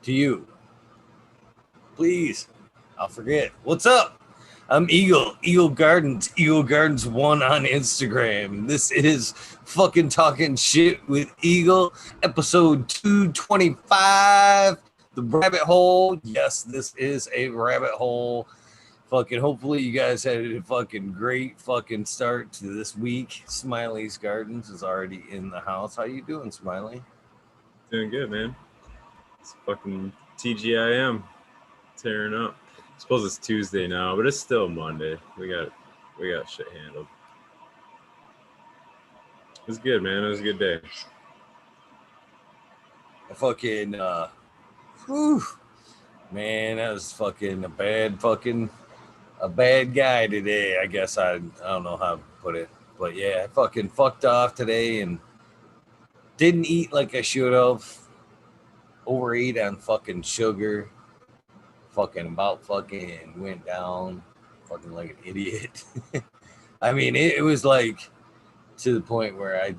to you. Please, I'll forget. What's up? I'm Eagle Gardens 1 on Instagram. This is fucking talking shit with Eagle, episode 225. The rabbit hole. Yes, this is a rabbit hole. Fucking hopefully you guys had a fucking great fucking start to this week. Smiley's Gardens is already in the house. How you doing, Smiley? Doing good, man. It's fucking TGIM tearing up. I suppose it's Tuesday now, but it's still Monday. We got shit handled. It was good, man. It was a good day. Man, that was fucking a bad guy today. I guess I don't know how to put it, but yeah, I fucking fucked off today and didn't eat like I should have. Overate on fucking sugar. Fucking went down fucking like an idiot. I mean, it was like to the point where I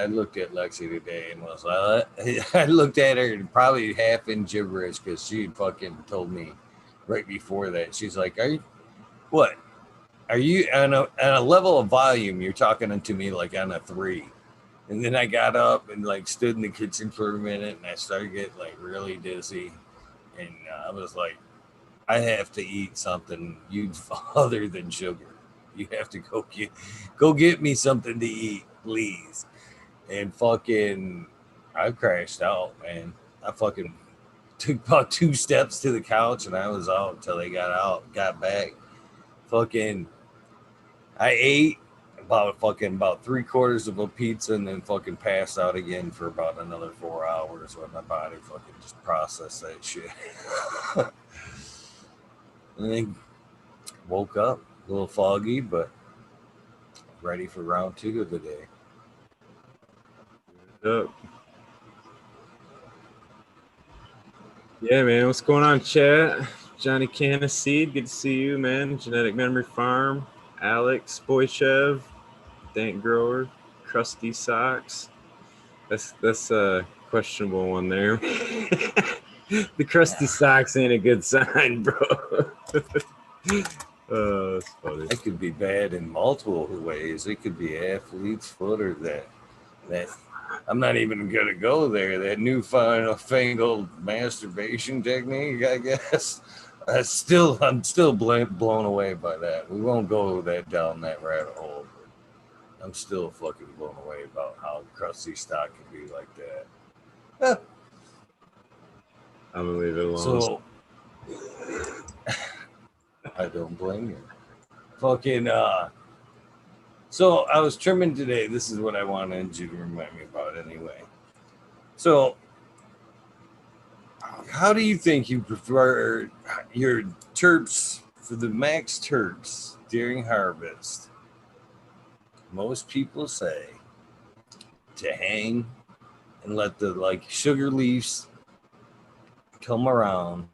looked at Lexi today and was like, I looked at her and probably half in gibberish because she fucking told me right before that. She's like, Are you on a level of volume? You're talking to me like on a 3. And then I got up and like stood in the kitchen for a minute and I started getting like really dizzy. And I was like, I have to eat something other than sugar. You have to go get me something to eat, please. And fucking, I crashed out, man. I fucking took about 2 steps to the couch and I was out until they got back. Fucking, I ate about 3/4 of a pizza and then fucking passed out again for about another 4 hours when my body fucking just processed that shit. And then woke up a little foggy, but ready for round 2 of the day. Up. Yeah, man. What's going on, chat? Johnny Caniseed, good to see you, man. Genetic Memory Farm, Alex Boychev, Dank Grower, Crusty Socks. That's a questionable one there. The crusty socks ain't a good sign, bro. That's funny. It could be bad in multiple ways. It could be athlete's foot or that I'm not even gonna go there. That newfangled masturbation technique, I guess. I'm still blown away by that. We won't go down that rabbit hole. But I'm still fucking blown away about how crusty stock can be like that. I'm gonna leave it alone. So I don't blame you. Fucking so I was trimming today. This is what I wanted you to remind me about anyway. So how do you think you prefer your terps for the max terps during harvest? Most people say to hang and let the sugar leaves come around.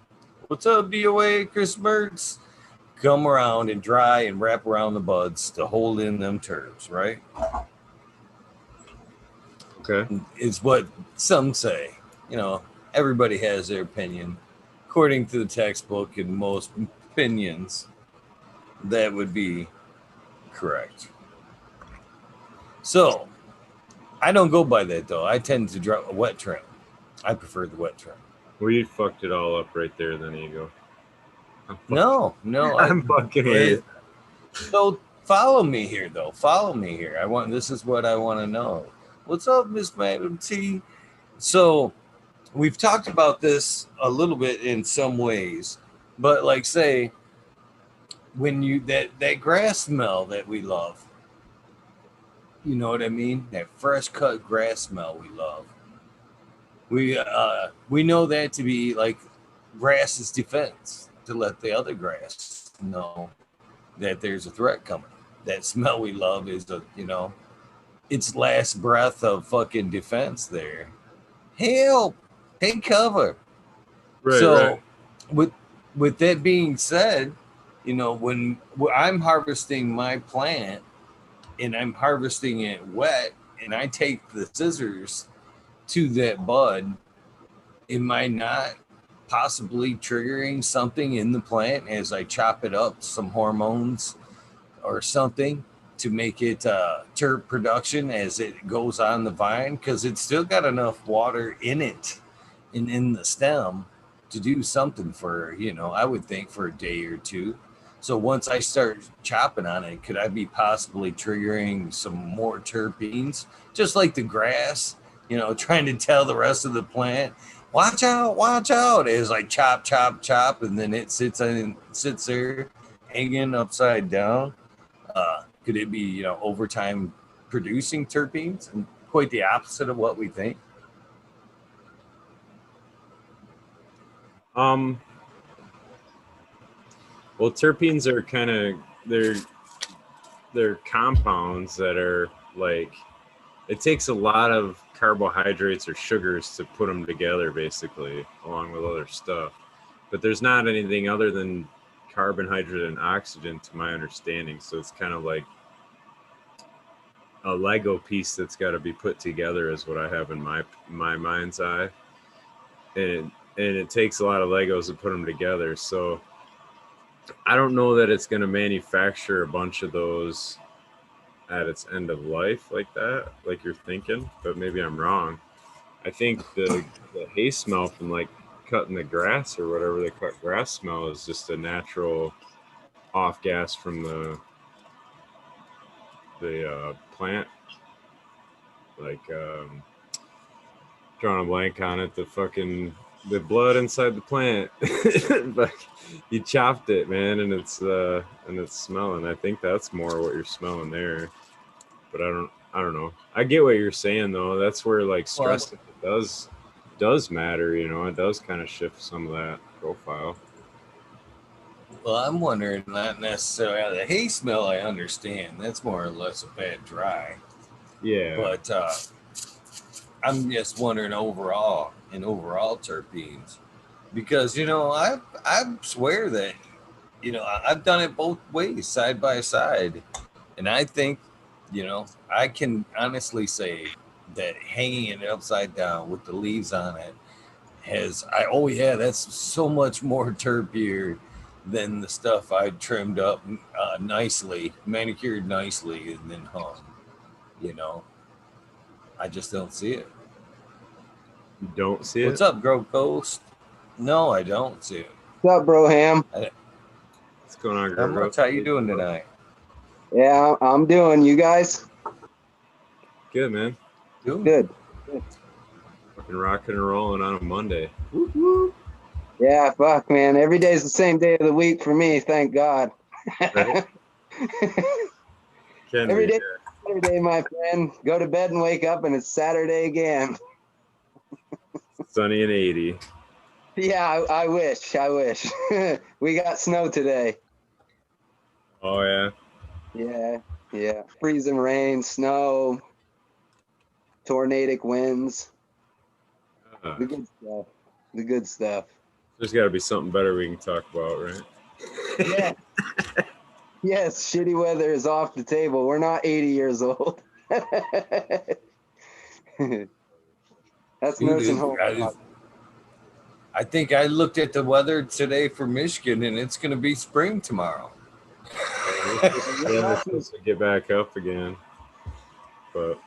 What's up, DOA, Chris Mertz? Come around and dry and wrap around the buds to hold in them terps, right? Okay. It's what some say. You know, everybody has their opinion. According to the textbook and most opinions, that would be correct. So, I don't go by that, though. I tend to drop a wet trim. I prefer the wet trim. Well, you fucked it all up right there, then, Ego. No. I'm fucking with. So follow me here, though. This is what I want to know. What's up, Miss Madam T? So we've talked about this a little bit in some ways, but like say when you that grass smell that we love, you know what I mean? That fresh cut grass smell we love. We know that to be like grass's defense, to let the other grass know that there's a threat coming. That smell we love is its last breath of fucking defense there. Help! Take cover. Right, so with that being said, when I'm harvesting my plant and I'm harvesting it wet and I take the scissors to that bud, am I not possibly triggering something in the plant as I chop it up, some hormones or something to make it terp production as it goes on the vine, because it's still got enough water in it and in the stem to do something for, I would think for a day or two. So once I start chopping on it, could I be possibly triggering some more terpenes, just like the grass, trying to tell the rest of the plant, watch out, as I chop, chop, chop, and then it sits there hanging upside down. Could it be, over time producing terpenes, and quite the opposite of what we think? Um, well, terpenes are kind of they're compounds that are like, it takes a lot of carbohydrates or sugars to put them together, basically, along with other stuff. But there's not anything other than carbon, hydrogen, and oxygen, to my understanding. So it's kind of like a Lego piece that's got to be put together, is what I have in my mind's eye. And it takes a lot of Legos to put them together. So I don't know that it's going to manufacture a bunch of those at its end of life like that, like you're thinking, but maybe I'm wrong. I think the hay smell from like cutting the grass or whatever, the cut grass smell, is just a natural off gas from the plant. Like drawing a blank on it, the blood inside the plant. But you chopped it, man, and it's smelling. I think that's more what you're smelling there. But I don't know. I get what you're saying though. That's where like Well, stress does matter, it does kind of shift some of that profile. well, I'm wondering, not necessarily the hay smell. I understand that's more or less a bad dry, Yeah. but I'm just wondering overall terpenes, because I swear that I've done it both ways, side by side, and I think I can honestly say that hanging it upside down with the leaves on it oh yeah, that's so much more terpier than the stuff I trimmed up nicely, manicured nicely, and then hung. You know, I just don't see it. You don't see What's it? up, Grove Coast? No, I don't see it. What's up, bro Ham? What's going on, Not Gurgo? much. How you doing tonight? Yeah, I'm doing. You guys? Good, man. Doing Good. Fucking rocking and rolling on a Monday. Yeah, fuck, man. Every day's the same day of the week for me, thank God. Right? Can Every be. day, Saturday, my friend. Go to bed and wake up, and it's Saturday again. Sunny and 80. Yeah, I wish. I wish. We got snow today. Oh yeah. Yeah. Freezing rain, snow, tornadic winds. The good stuff. The good stuff. There's got to be something better we can talk about, right? Yeah. Yes, shitty weather is off the table. We're not 80 years old. That's nursing home. I think I looked at the weather today for Michigan, and it's going to be spring tomorrow. Yeah, we're supposed to get back up again, but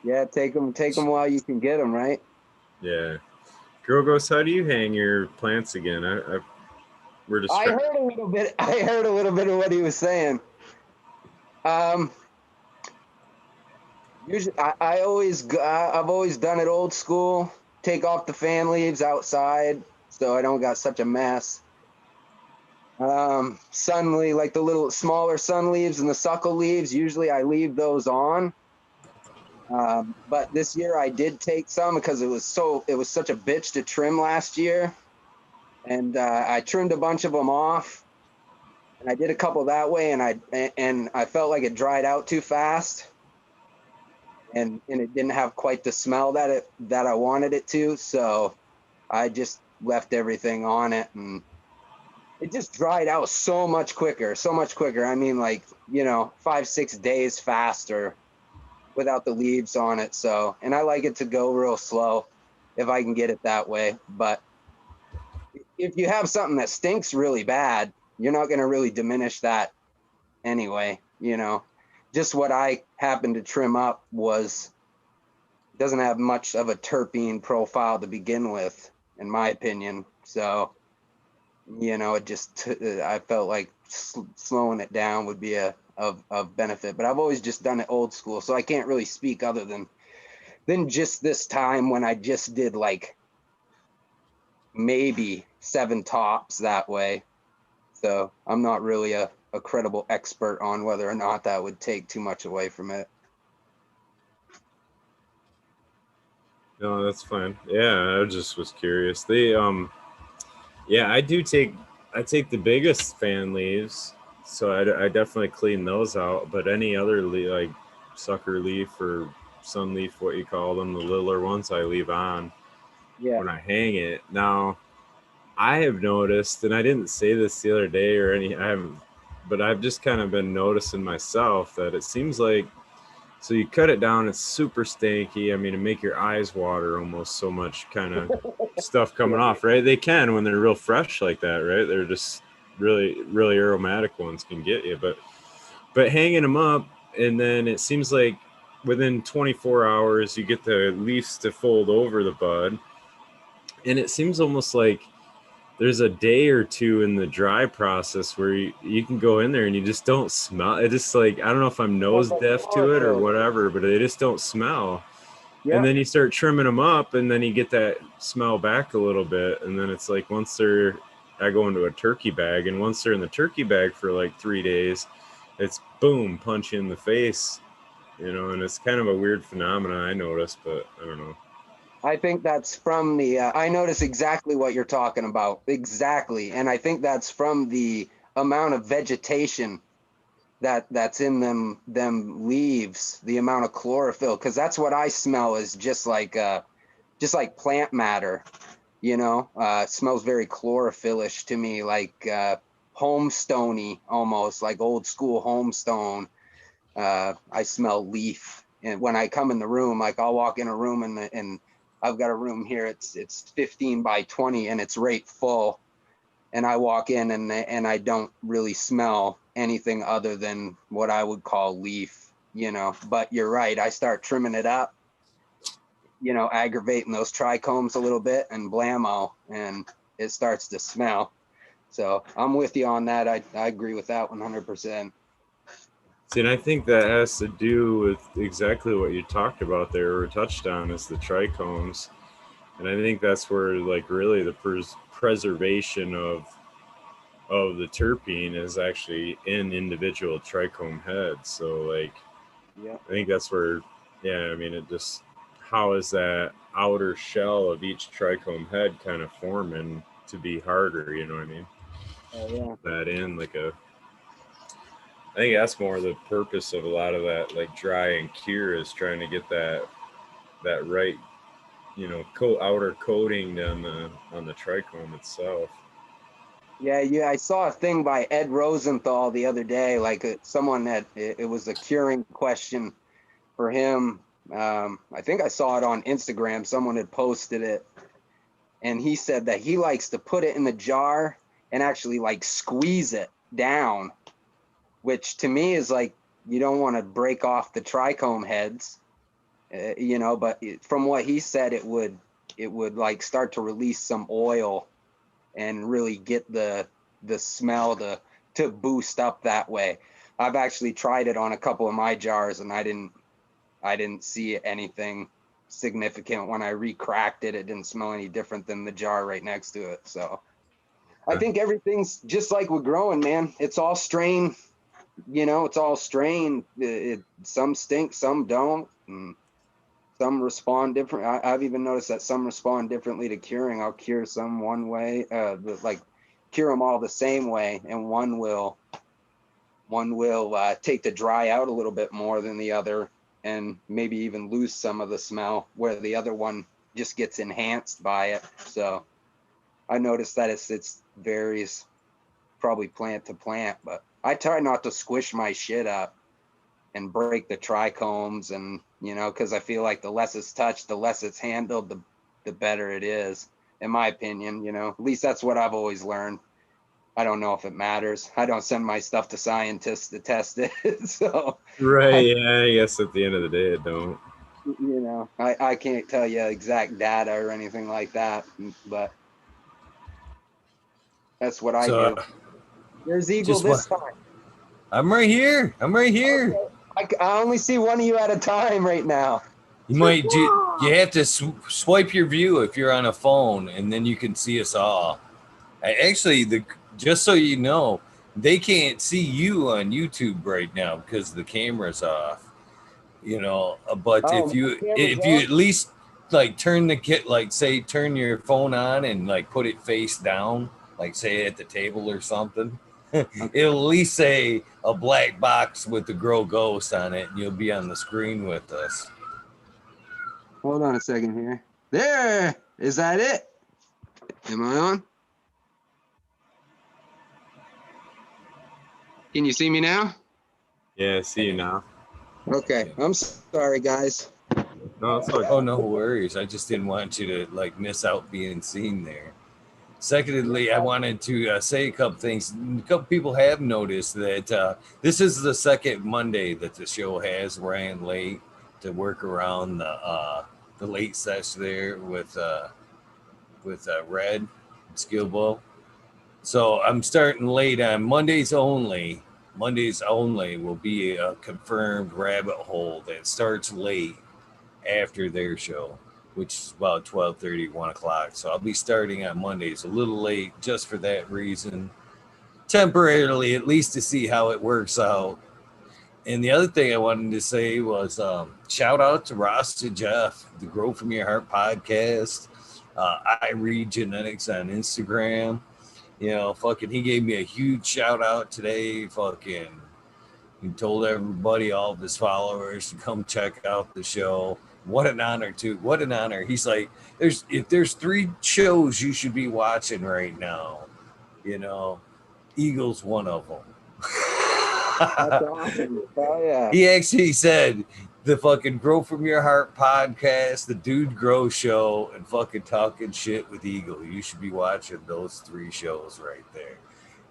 Yeah, take them while you can get them, right? yeah. Grogos, how do you hang your plants again? We're I distracted. heard a little bit. I heard a little bit of what he was saying. Usually, I've always done it old school. Take off the fan leaves outside, so I don't got such a mess. Sun leaf, like the little smaller sun leaves and the suckle leaves, usually I leave those on. But this year I did take some because it was such a bitch to trim last year, and I trimmed a bunch of them off, and I did a couple that way, and I felt like it dried out too fast, and it didn't have quite the smell that I wanted it to, so I just left everything on it, and it just dried out so much quicker. I mean, like 5-6 days faster without the leaves on it. So, and I like it to go real slow if I can get it that way. But if you have something that stinks really bad, you're not going to really diminish that anyway. Just what I happened to trim up doesn't have much of a terpene profile to begin with, in my opinion. So, it just, I felt like slowing it down would be of benefit, but I've always just done it old school. So I can't really speak other than just this time when I just did like maybe 7 tops that way. So I'm not really a credible expert on whether or not that would take too much away from it. No, that's fine. Yeah, I just was curious. Yeah, I take the biggest fan leaves, so I definitely clean those out. But any other like sucker leaf or sun leaf, what you call them, the littler ones, I leave on Yeah. when I hang it. Now, I have noticed, and I didn't say this the other day or I haven't, but I've just kind of been noticing myself that it seems like, so you cut it down, it's super stanky. I mean, it make your eyes water almost, so much kind of stuff coming off, right? They can when they're real fresh like that, right? They're just really, really aromatic ones can get you, but hanging them up, and then it seems like within 24 hours you get the leaves to fold over the bud, and it seems almost like there's a day or two in the dry process where you can go in there and you just don't smell it. Just like, I don't know if I'm nose deaf to it or whatever, but they just don't smell. Yeah. And then you start trimming them up, and then you get that smell back a little bit, and then it's like I go into a turkey bag, and once they're in the turkey bag for like 3 days, it's boom, punch you in the face, and it's kind of a weird phenomenon I noticed, but I don't know. I think that's from I notice exactly what you're talking about. Exactly. And I think that's from the amount of vegetation that's in them leaves, the amount of chlorophyll, because that's what I smell is just like plant matter, smells very chlorophyllish to me, like homestony, almost like old school homestone. I smell leaf, and when I come in the room, like I'll walk in a room and I've got a room here. It's 15 by 20 and it's right full, and I walk in and I don't really smell anything other than what I would call leaf, But you're right. I start trimming it up, aggravating those trichomes a little bit, and blammo, and it starts to smell. So I'm with you on that. I agree with that 100%. See, and I think that has to do with exactly what you talked about there or touched on, is the trichomes. And I think that's where, like, really the preservation of the terpene is actually in individual trichome heads. So, like, Yeah. I think that's where, yeah, I mean, it just, how is that outer shell of each trichome head kind of forming to be harder, you know what I mean? Oh, yeah. That in, like, I think that's more the purpose of a lot of that, like, dry and cure, is trying to get that right, outer coating on the trichome itself. Yeah. I saw a thing by Ed Rosenthal the other day, like someone it was a curing question for him. I think I saw it on Instagram. Someone had posted it, and he said that he likes to put it in the jar and actually like squeeze it down, which to me is like, you don't want to break off the trichome heads, but from what he said, it would like start to release some oil and really get the smell to boost up that way. I've actually tried it on a couple of my jars, and I didn't see anything significant. When I re-cracked it, it didn't smell any different than the jar right next to it. So I think everything's just like with growing, man. It's all strain, it's all strain. Some stink, some don't, and some respond different. I've even noticed that some respond differently to curing. I'll cure some one way, like cure them all the same way, and one will take the dry out a little bit more than the other, and maybe even lose some of the smell, where the other one just gets enhanced by it. So I noticed that it's varies probably plant to plant, but I try not to squish my shit up and break the trichomes, and because I feel like the less it's touched, the less it's handled, the better it is. in my opinion. You know, at least that's what I've always learned. I don't know if it matters. I don't send my stuff to scientists to test it. So, Right. Yeah. I guess at the end of the day, it don't. you know, I can't tell you exact data or anything like that, but that's what I So do. There's Eagle just what? this time. I'm right here. I'm right here. Okay. I only see one of you at a time right now. You have to swipe your view if you're on a phone, and then you can see us all. Actually, just so you know, they can't see you on YouTube right now because the camera's off. You know, but Oh, if my you camera's if you off? at least like turn the kit, like say turn your phone on and like put it face down, like say at the table or something, Okay. it'll at least say a black box with the Grow Ghost on it, and you'll be on the screen with us. Hold on a second here. There. Is that it? Am I on? Can you see me now? Yeah. I see you now. Okay. I'm sorry, guys. No, it's all Oh, good. no worries. I just didn't want you to like miss out being seen there. Secondly, I wanted to say a couple things. A couple people have noticed that this is the second Monday that the show has ran late to work around the late sesh there with Red and Skillbo. So I'm starting late on Mondays only. Mondays only will be a confirmed rabbit hole that starts late after their show, which is about 12:30, 1 o'clock. So I'll be starting on Mondays a little late just for that reason, temporarily, at least to see how it works out. And the other thing I wanted to say was shout out to Ross and Jeff, the Grow From Your Heart podcast. I read genetics on Instagram. You know, fucking, he gave me a huge shout out today. Fucking, he told everybody, all of his followers, to come check out the show. What an honor, too. What an honor. He's like, if there's 3 shows you should be watching right now, you know, Eagle's one of them. That's awesome. Oh, yeah. He actually said the fucking Grow From Your Heart podcast, the Dude Grow show, and fucking Talking Shit with Eagle. You should be watching those 3 shows right there.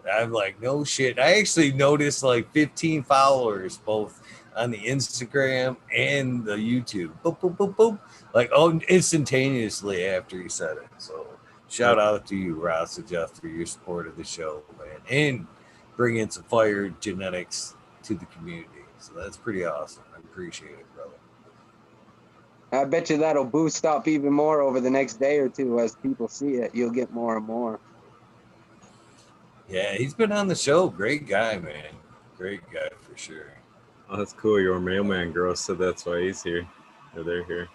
And I'm like, no shit. I actually noticed like 15 followers both on the Instagram and the YouTube. Boop, boop, boop, boop. Like, oh, instantaneously after he said it. So shout out to you, Ross and Jeff, for your support of the show, man. And bringing some fire genetics to the community. So that's pretty awesome. I appreciate it, brother. I bet you that'll boost up even more over the next day or two as people see it. You'll get more and more. Yeah, he's been on the show. Great guy, man. Great guy for sure. Oh, that's cool. Your mailman girl said that's why he's here. Or they're here.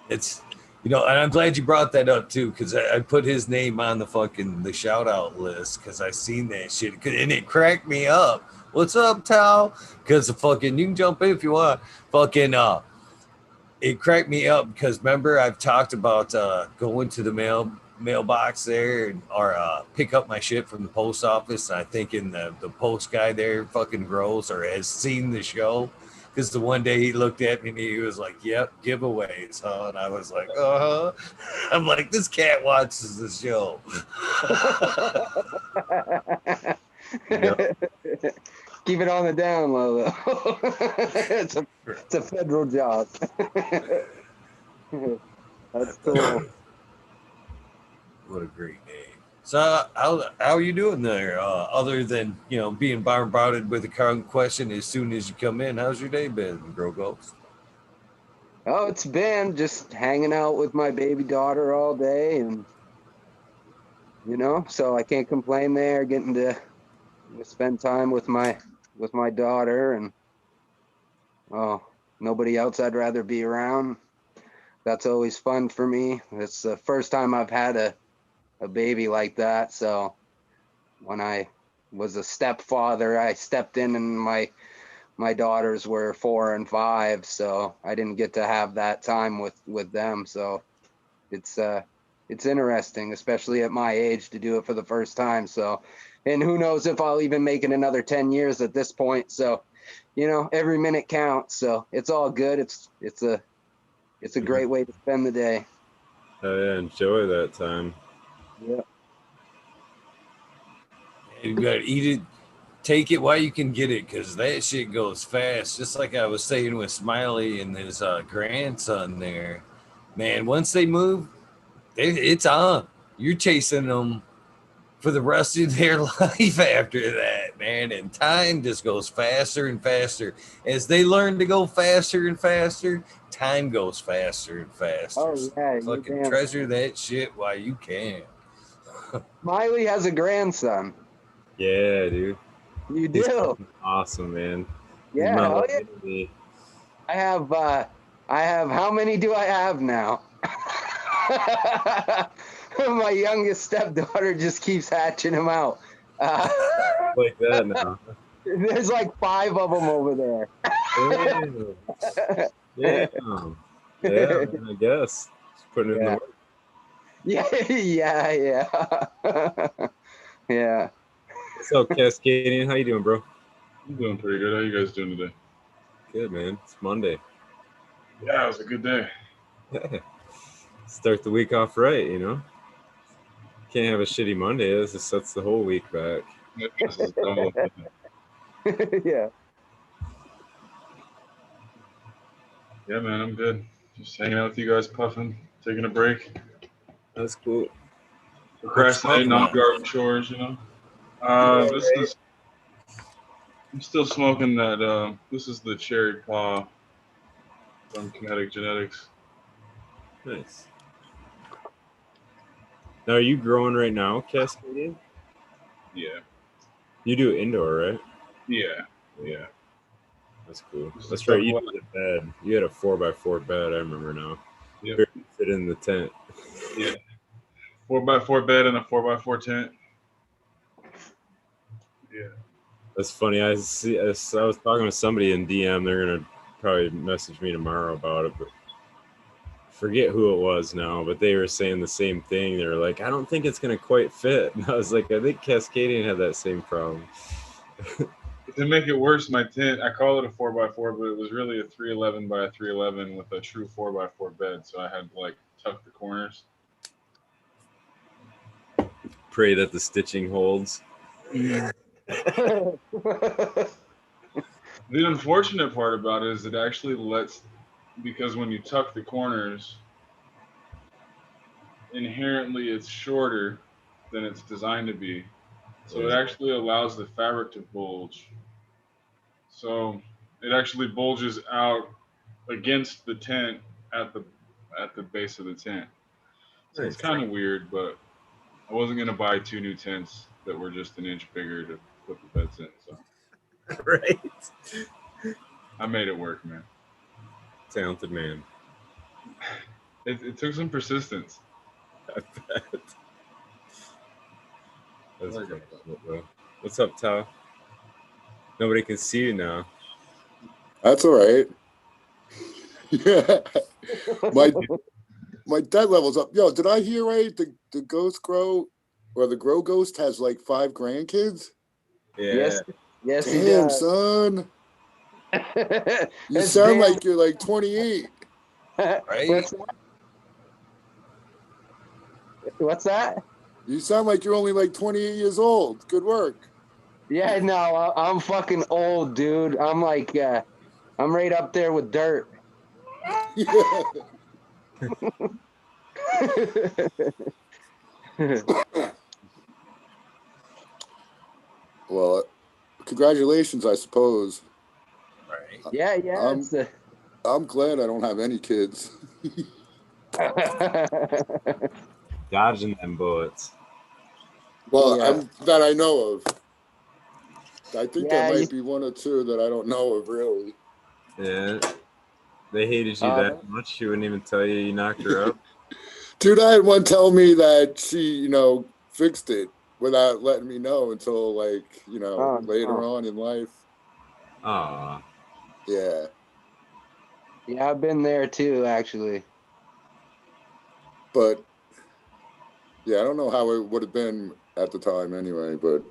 It's, you know, and I'm glad you brought that up too, because I put his name on the shout out list because I seen that shit and it cracked me up. What's up, Tal? Because the fucking, you can jump in if you want. Fucking it cracked me up because remember I've talked about going to the mailbox there or pick up my shit from the post office. And I think the post guy there fucking grows or has seen the show. Because the one day he looked at me and he was like, "Yep, giveaways, huh?" And I was like, "Uh huh." I'm like, this cat watches the show. Yep. Keep it on the down low, though. it's a federal job. That's cool. What a great day. So how are you doing there? Other than, you know, being bombarded with a current question as soon as you come in, how's your day been, Grow Ghost? Oh, it's been just hanging out with my baby daughter all day, and you know, so I can't complain there. Getting to spend time with my daughter, and oh, nobody else I'd rather be around. That's always fun for me. It's the first time I've had a baby like that. So when I was a stepfather, I stepped in and my daughters were 4 and 5. So I didn't get to have that time with them. So it's interesting, especially at my age, to do it for the first time. So, and who knows if I'll even make it another 10 years at this point. So, you know, every minute counts. So it's all good. It's a great way to spend the day. Yeah, enjoy that time. Yeah. You gotta eat it, take it while you can get it, because that shit goes fast. Just like I was saying with Smiley and his grandson there, man. Once they move, it's on. You're chasing them for the rest of their life after that, man. And time just goes faster and faster as they learn to go faster and faster. Time goes faster and faster. Oh yeah, you Fucking damn. treasure that shit while you can. Miley has a grandson. Yeah, dude. You He's do? awesome, man. He's Yeah, my hell little yeah. mini. I have how many do I have now? My youngest stepdaughter just keeps hatching them out. Like that now. There's like 5 of them over there. Damn. Damn. Yeah, man, I guess. Just putting it in the Yeah. work. Yeah. Yeah. What's up, Cascadian? How you doing, bro? I'm doing pretty good. How you guys doing today? Good, man. It's Monday. Yeah, it was a good day. Start the week off right, you know? Can't have a shitty Monday. This just sets the whole week back. This is double. Yeah. Yeah, man, I'm good. Just hanging out with you guys, puffing, taking a break, That's cool. procrastinating on garden chores, you know. I'm still smoking that. This is the cherry paw from Kinetic Genetics. Nice. Now, are you growing right now, Cascadian? Yeah, You do indoor, right? yeah. That's cool. This is That's right. You double- did a bed. You had a 4x4 bed. I remember now. Yep. Barely fit in the tent. Yeah, 4x4 bed and a 4x4 tent. Yeah. That's funny. I was talking with somebody in DM. They're gonna probably message me tomorrow about it, but forget who it was now. But they were saying the same thing. They were like, "I don't think it's gonna quite fit." And I was like, "I think Cascadian had that same problem." To make it worse, my tent, I call it a 4x4, but it was really a 311 by a 311 with a true 4x4 bed. So I had to like tuck the corners. Pray that the stitching holds. The unfortunate part about it is it actually lets, because when you tuck the corners, inherently it's shorter than it's designed to be. So it actually allows the fabric to bulge. So it actually bulges out against the tent at the base of the tent. So it's kind of weird, but I wasn't gonna buy 2 new tents that were just an inch bigger to put the beds in. So Right. I made it work, man. Talented man. It took some persistence. I bet. That's cool. What's up, Tao? Nobody can see you now. That's all right. Yeah. My debt level's up. Yo, did I hear right? The Ghost Grow or the Grow Ghost has like 5 grandkids? Yeah. Yes, he Damn, does. son. You It's sound damn- like you're like 28. Right? What's that? You sound like you're only like 28 years old. Good work. Yeah, no, I'm fucking old, dude. I'm like, I'm right up there with dirt. Well, congratulations, I suppose. Right. Yeah. I'm glad I don't have any kids. Dodging them bullets. Well, Yeah. that I know of. I think Yeah, there might be 1 or 2 that I don't know of, really. Yeah. They hated you that much. She wouldn't even tell you knocked her up. Dude, I had one tell me that she, fixed it without letting me know until later on in life. Aw. Yeah. Yeah, I've been there too, actually. But yeah, I don't know how it would have been at the time anyway, but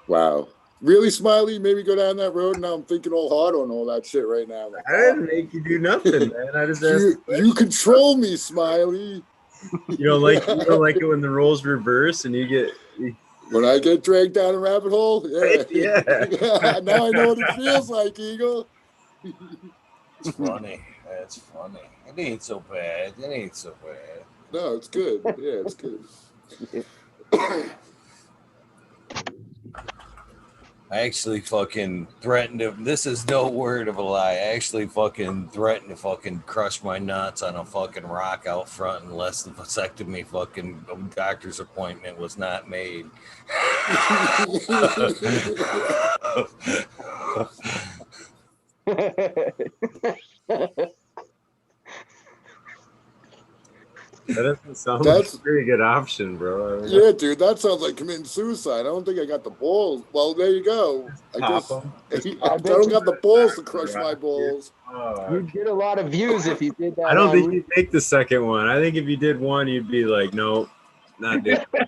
wow. Really, Smiley? Maybe go down that road. Now I'm thinking all hard on all that shit right now. I didn't make you do nothing, man. I just asked. You control me, Smiley. You don't like it when the roles reverse and you get. When I get dragged down a rabbit hole, yeah. Yeah. Now I know what it feels like, Eagle. It's funny. That's funny. It ain't so bad. It ain't so bad. No, it's good. Yeah, it's good. I actually fucking threatened to. This is no word of a lie. I actually fucking threatened to fucking crush my nuts on a fucking rock out front unless the vasectomy fucking doctor's appointment was not made. That doesn't sound like a very good option, bro. Yeah, dude, that sounds like committing suicide. I don't think I got the balls. Well, there you go. I guess I don't got the balls to crush my balls. You'd get a lot of views if you did that. I don't think you'd make the second one. I think if you did one, you'd be like, nope, not doing it.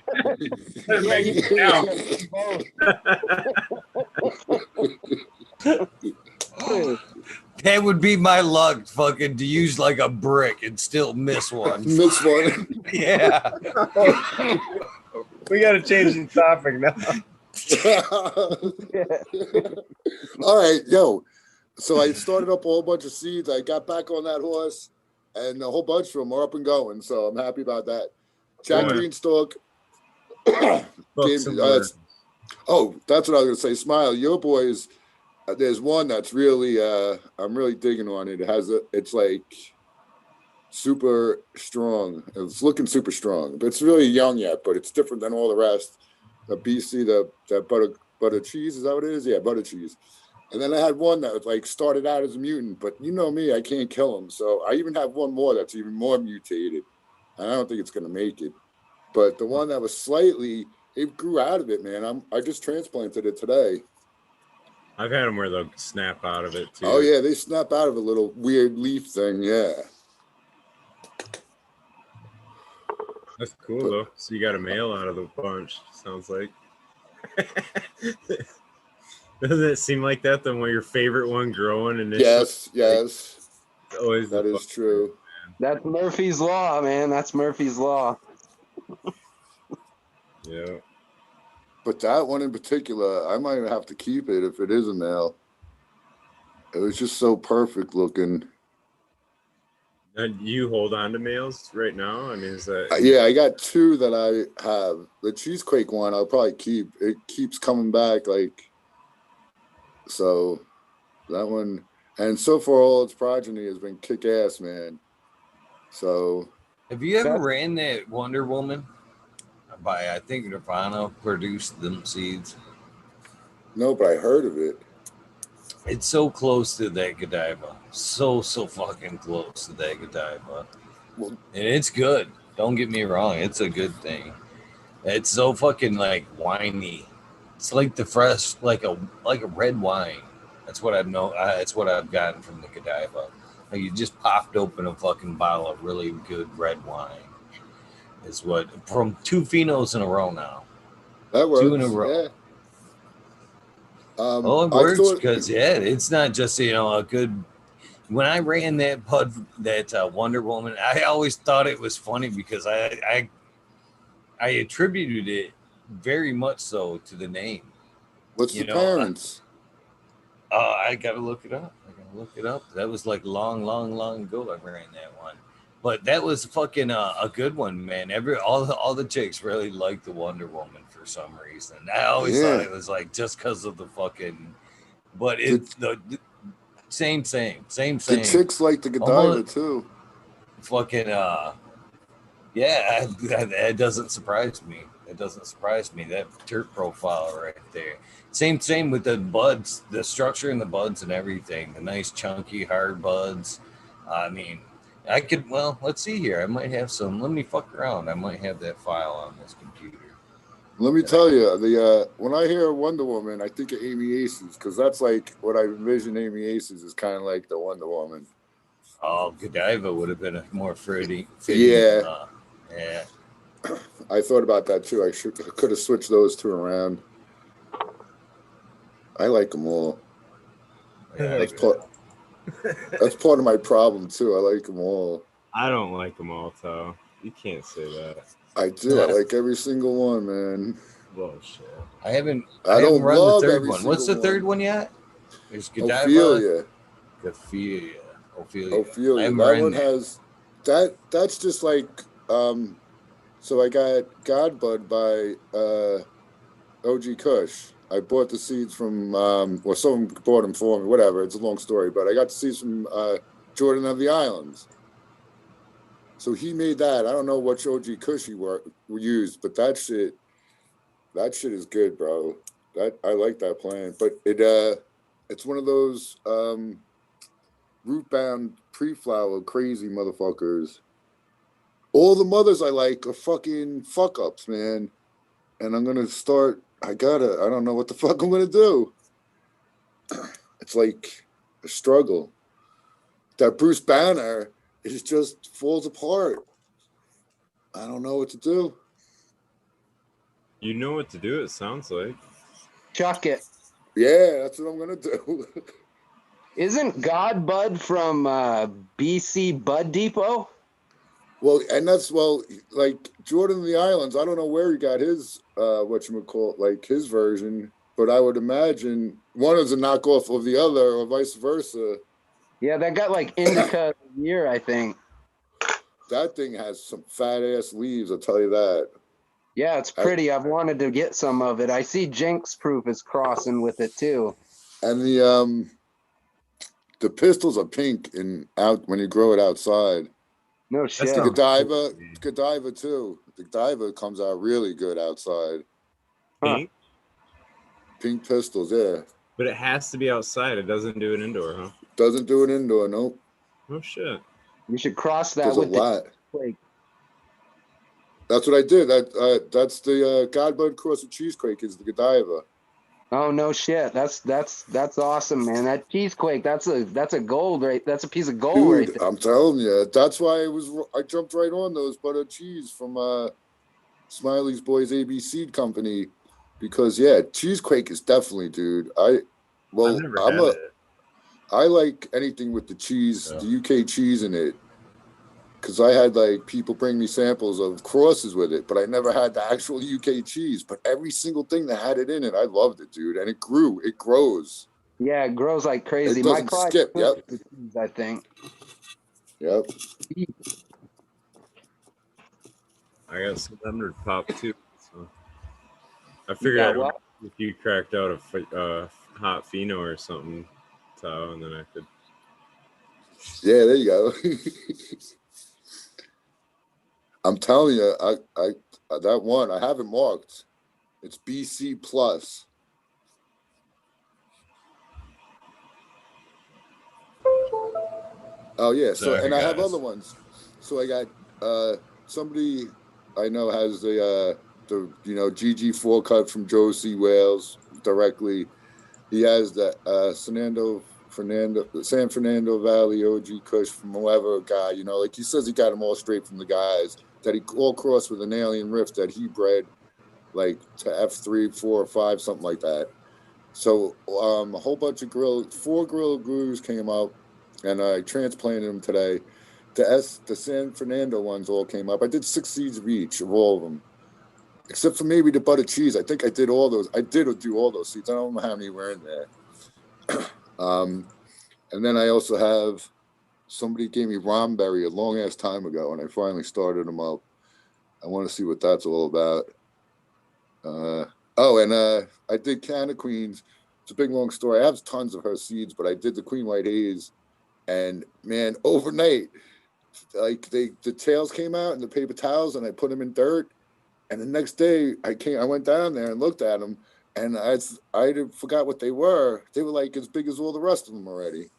That would be my luck, fucking, to use like a brick and still miss one. Miss one. Yeah. We got to change the topic now. All right, yo. So I started up a whole bunch of seeds. I got back on that horse, and a whole bunch of them are up and going. So I'm happy about that. Jack Greenstalk. Oh, that's what I was gonna say. Smile, your boys. There's one that's really, I'm really digging on it. It's like super strong. It's looking super strong, but it's really young yet. But it's different than all the rest. The BC, the butter cheese, is that what it is? Yeah, butter cheese. And then I had one that was like started out as a mutant, but you know me, I can't kill him. So I even have one more that's even more mutated, and I don't think it's gonna make it. But the one that was slightly, it grew out of it, man. I just transplanted it today. I've had them where they'll snap out of it too. Oh yeah, they snap out of a little weird leaf thing. Yeah. That's cool though. So you got a male out of the bunch. Sounds like. Doesn't it seem like that? The one your favorite one growing and yes. Always that is true. That's Murphy's Law, man. That's Murphy's Law. Yeah. But that one in particular, I might have to keep it if it is a male. It was just so perfect looking. And you hold on to males right now? I mean, is that... Yeah, I got two that I have. The Cheesequake one, I'll probably keep. It keeps coming back, like... So, that one... And so far, all its progeny has been kick-ass, man. So... Have you ever ran that Wonder Woman? I think Nirvana produced them seeds. No, but I heard of it. It's so close to that Godiva. So fucking close to that Godiva. Well, and it's good. Don't get me wrong. It's a good thing. It's so fucking like winey. It's like the fresh, like a red wine. That's what I've known. That's what I've gotten from the Godiva. Like you just popped open a fucking bottle of really good red wine. Is what from 2 phenos in a row now. That works. 2 in a row. Yeah. It works because it's not just a good. When I ran that Wonder Woman, I always thought it was funny because I attributed it very much so to the name. What's the parents? I gotta look it up. That was like long ago. I ran that one. But that was fucking a good one, man. All the chicks really liked the Wonder Woman for some reason. I always thought it was like just because of the fucking, but it's the same. The chicks like the Godiva too. Fucking yeah, that doesn't surprise me. That turf profile right there. Same with the buds, the structure in the buds and everything. The nice chunky hard buds. I mean. I could, let's see here. I might have some. Let me fuck around. I might have that file on this computer. Let me tell you, when I hear Wonder Woman, I think of Amy Aces because that's like what I envision Amy Aces is kind of like the Wonder Woman. Oh, Godiva would have been a more fitting. Yeah. Yeah. I thought about that too. I could have switched those two around. I like them all. Yeah, That's part of my problem too. I like them all. I don't like them all, though. You can't say that. I do. I like every single one, man. Bullshit. I haven't I don't run the love third every one. What's single the third one. one yet? There's Godiva. Ophelia. Ophelia. I Ophelia. haven't That run one that. has that's just like so I got Godbud by OG Kush. I bought the seeds from or someone bought them for me, whatever. It's a long story, but I got the seeds from Jordan of the Islands. So he made that. I don't know what OG Kush he used, but that shit is good, bro. That I like that plant. But it's one of those root bound pre-flower crazy motherfuckers. All the mothers I like are fucking fuck ups, man. And I'm gonna start. I don't know what the fuck I'm gonna do. It's like a struggle. That Bruce Banner is just falls apart. I don't know what to do. You know what to do, it sounds like. Chuck it. Yeah, that's what I'm gonna do. Isn't God Bud from BC Bud Depot? Well, and like Jordan of the Islands. I don't know where he got his whatchamacallit, like his version, but I would imagine one is a knockoff of the other, or vice versa. Yeah, that got like indica of the year, I think. That thing has some fat ass leaves, I'll tell you that. Yeah, it's pretty. I've wanted to get some of it. I see Jinx Proof is crossing with it too. And the pistils are pink and out when you grow it outside. No That's shit. not Godiva too. The Godiva comes out really good outside. pink, Pink pistils, yeah. but it has to be outside. It doesn't do it indoor, huh? Doesn't do it indoor, nope. Oh shit. You should cross that There's a with the lot. cheesequake. That's what I did. That's the Godbud cross with cheesequake is the Godiva. Oh no shit. That's awesome, man. That cheesequake, that's a gold right. That's a piece of gold right Dude, there. I'm telling you, that's why I jumped right on those butter cheese from Smiley's Boys ABC Company, because yeah, cheesequake is definitely, dude. I've never had it. I like anything with the cheese, Yeah. the UK cheese in it, because I had like people bring me samples of crosses with it, but I never had the actual UK cheese. But every single thing that had it in it, I loved it, dude, and it grows. Yeah, it grows like crazy. It My doesn't Clyde skip. Smith Yep. is the cheese, I think. Yep. I got some under pop too. So I figured got out what? if you cracked out a hot pheno or something, Tao, and then I could. Yeah, there you go. I'm telling you, I that one I have it marked. It's BC plus. Oh yeah. So Sorry, and I have guys. other ones. So I got somebody I know has the GG4 cut from Josie Wales directly. He has the San Fernando Valley OG Kush from whoever guy, like he says he got them all straight from the guys that he all crossed with an alien rift that he bred like to F3, 4, or 5, something like that. So a whole bunch of 4 Gorilla Gurus came up, and I transplanted them today. The San Fernando ones all came up. I did 6 seeds of each of all of them, except for maybe the butter cheese. I think I did all those. I did do all those seeds. I don't know how many were in there. And then I also have somebody gave me Romberry a long ass time ago, and I finally started them up. I want to see what that's all about. I did Canna Queens. It's a big long story. I have tons of her seeds, but I did the Queen White Haze, and man, overnight, like the tails came out in the paper towels, and I put them in dirt. And the next day, I went down there and looked at them, and I forgot what they were. They were like as big as all the rest of them already.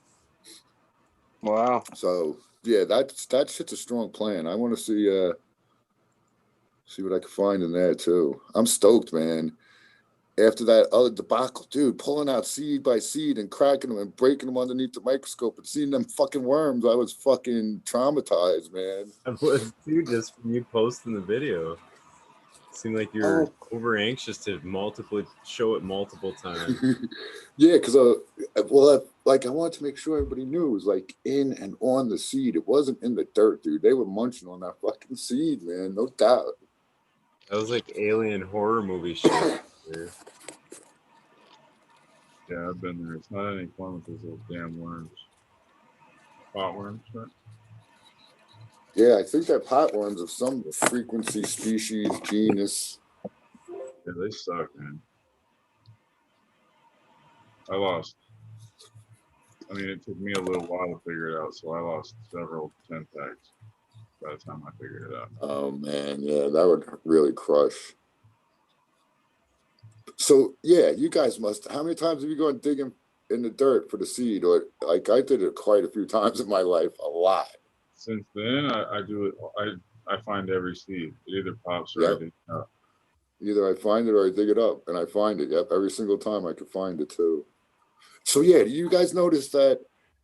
Wow. So yeah, that shit's a strong plan. I want to see what I can find in there too. I'm stoked, man. After that other debacle, dude, pulling out seed by seed and cracking them and breaking them underneath the microscope and seeing them fucking worms, I was fucking traumatized, man. I was, dude, just from you posting the video. Seemed like you're over anxious to show it multiple times. Yeah, because like I wanted to make sure everybody knew it was like in and on the seed. It wasn't in the dirt, dude. They were munching on that fucking seed, man. No doubt. That was like alien horror movie shit. Yeah, I've been there. It's not any fun with those little damn worms. Potworms, right? Yeah, I think they're potworms of some frequency, species, genus. Yeah, they suck, man. I lost. I mean, it took me a little while to figure it out, so I lost several 10 packs by the time I figured it out. Oh man, yeah, that would really crush. So yeah, you guys must. How many times have you gone digging in the dirt for the seed? Or like I did it quite a few times in my life, a lot. Since then, I do it. I find every seed. It either pops or I dig it up. Either I find it or I dig it up, and I find it. Yep, every single time I could find it too. So yeah, do you guys notice that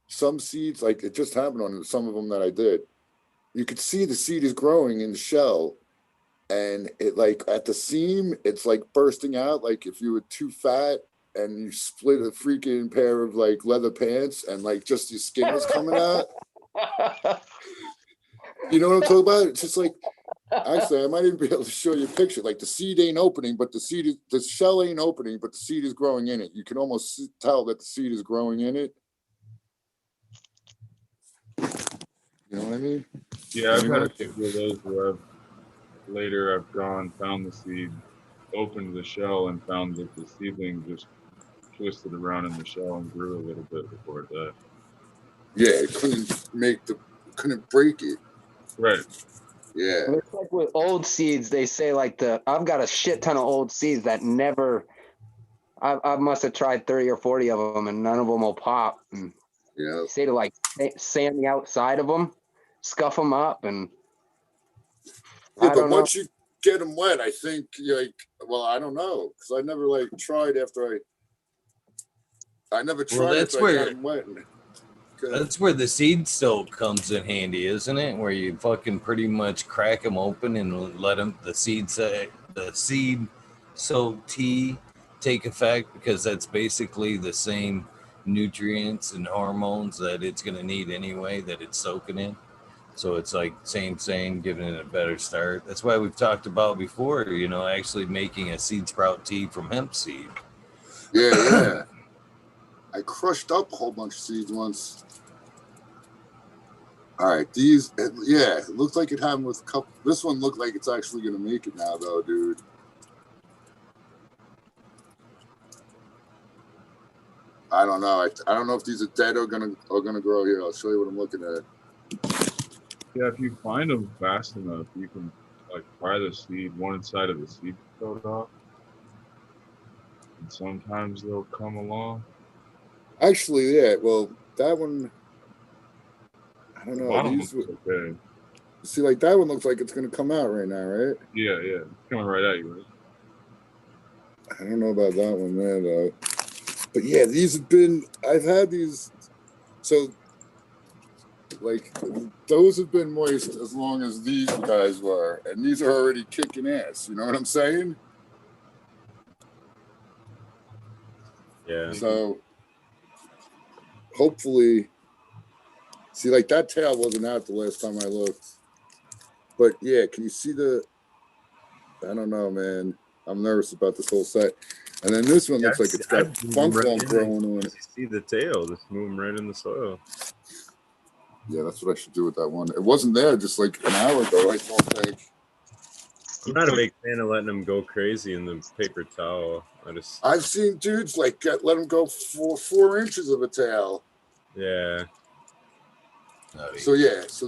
some seeds, like it just happened on some of them that I did, you could see the seed is growing in the shell, and it like at the seam, it's like bursting out. Like if you were too fat and you split a freaking pair of like leather pants and like just your skin was coming out. You know what I'm talking about? It's just like, actually, I might even be able to show you a picture. Like the seed ain't opening, but the shell ain't opening, but the seed is growing in it. You can almost tell that the seed is growing in it. You know what I mean? Yeah, I've had a couple of those where I've found the seed, opened the shell, and found that the seedling just twisted around in the shell and grew a little bit before it died. Yeah, it couldn't break it. Right. Yeah. Well, it's like with old seeds, they say like I've got a shit ton of old seeds that never. I must have tried 30 or 40 of them, and none of them will pop. And Yeah. say to like sand the outside of them, scuff them up, and yeah. But once you get them wet, I think like, well, I don't know, because I never like tried after I never tried. Well, that's after where I got them wet. That's where the seed soak comes in handy, isn't it? Where you fucking pretty much crack them open and let them the seed soak tea take effect, because that's basically the same nutrients and hormones that it's going to need anyway that it's soaking in. So it's like same, giving it a better start. That's why we've talked about before, actually making a seed sprout tea from hemp seed. Yeah. I crushed up a whole bunch of seeds once. All right, it looks like it happened with a couple. This one looked like it's actually going to make it now, though, dude. I don't know. I don't know if these are dead or gonna grow here. I'll show you what I'm looking at. Yeah, if you find them fast enough, you can like pry the seed, one side of the seed coat off, and sometimes they'll come along. Actually, yeah. Well, that one, I don't know. These okay. See, like that one looks like it's gonna come out right now, right? Yeah, it's coming right at you, right? I don't know about that one there though. But yeah, I've had these, so like those have been moist as long as these guys were, and these are already kicking ass. You know what I'm saying? Yeah. So hopefully, see, like that tail wasn't out the last time I looked. But yeah, can you see I don't know, man. I'm nervous about this whole set. And then this one looks like it's got funk growing on it. You see the tail just moving right in the soil. Yeah, that's what I should do with that one. It wasn't there just like an hour ago, I don't think. I'm not a big fan of letting them go crazy in the paper towel. I've seen dudes like let them go for 4 inches of a tail. Yeah. So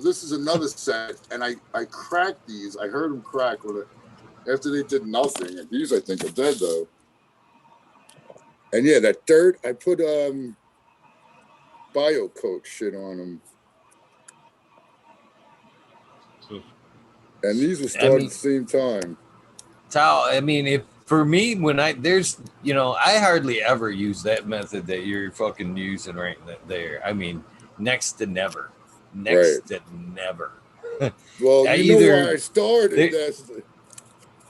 this is another set, and I cracked these. I heard them crack with it after they did nothing. And these I think are dead though. And yeah, that dirt, I put bio coat shit on them. And these were started at the same time. I mean, if for me, when I hardly ever use that method that you're fucking using right there. I mean, next to never. Well, you know why I started this.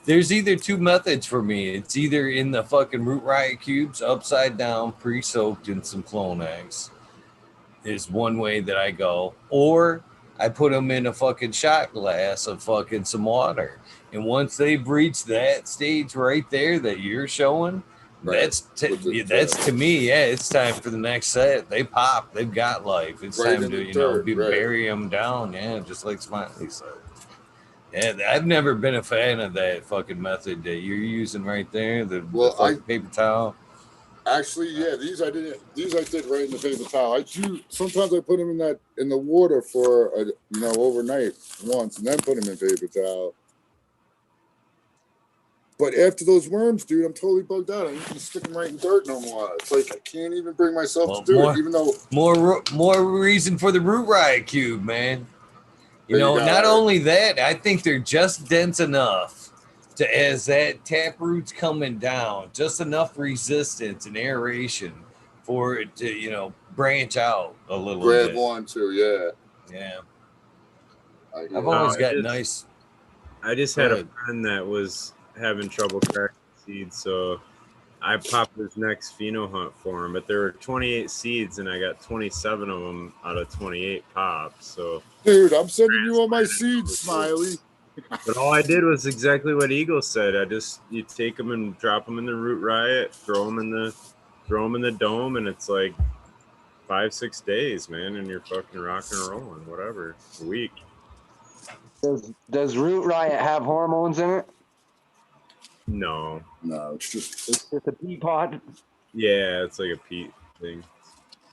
there's either two methods for me. It's either in the fucking Root Riot cubes, upside down, pre-soaked in some Clonex. Is one way that I go, or I put them in a fucking shot glass of fucking some water. And once they've reached that stage right there that you're showing, Right. that's to me, yeah, it's time for the next set. They pop, they've got life. It's Right time in to, the dirt, right. bury them down. Yeah, just like Smiley said. Yeah, I've never been a fan of that fucking method that you're using right there. The fucking paper towel. Actually, yeah, these I did right in the paper towel. Sometimes I put them in the water for overnight once, and then put them in paper towel. But after those worms, dude, I'm totally bugged out. I ain't gonna stick them right in dirt no more. It's like I can't even bring myself to do it, even though more reason for the Root Riot cube, man. Not only that, I think they're just dense enough to, as that tap root's coming down, just enough resistance and aeration for it to, branch out a little grab bit. on to, yeah. Yeah. I've always got nice. I just had a friend that was having trouble cracking seeds, so I popped his next pheno hunt for him. But there were 28 seeds, and I got 27 of them out of 28 pops. So, dude, I'm sending you all my seeds, Smiley. But all I did was exactly what Eagle said. You take them and drop them in the Root Riot, throw them in the dome, and it's like 5-6 days, man, and you're fucking rocking and rolling, whatever, a week. Does Root Riot have hormones in it? No, it's just a pea pod. Yeah, it's like a peat thing.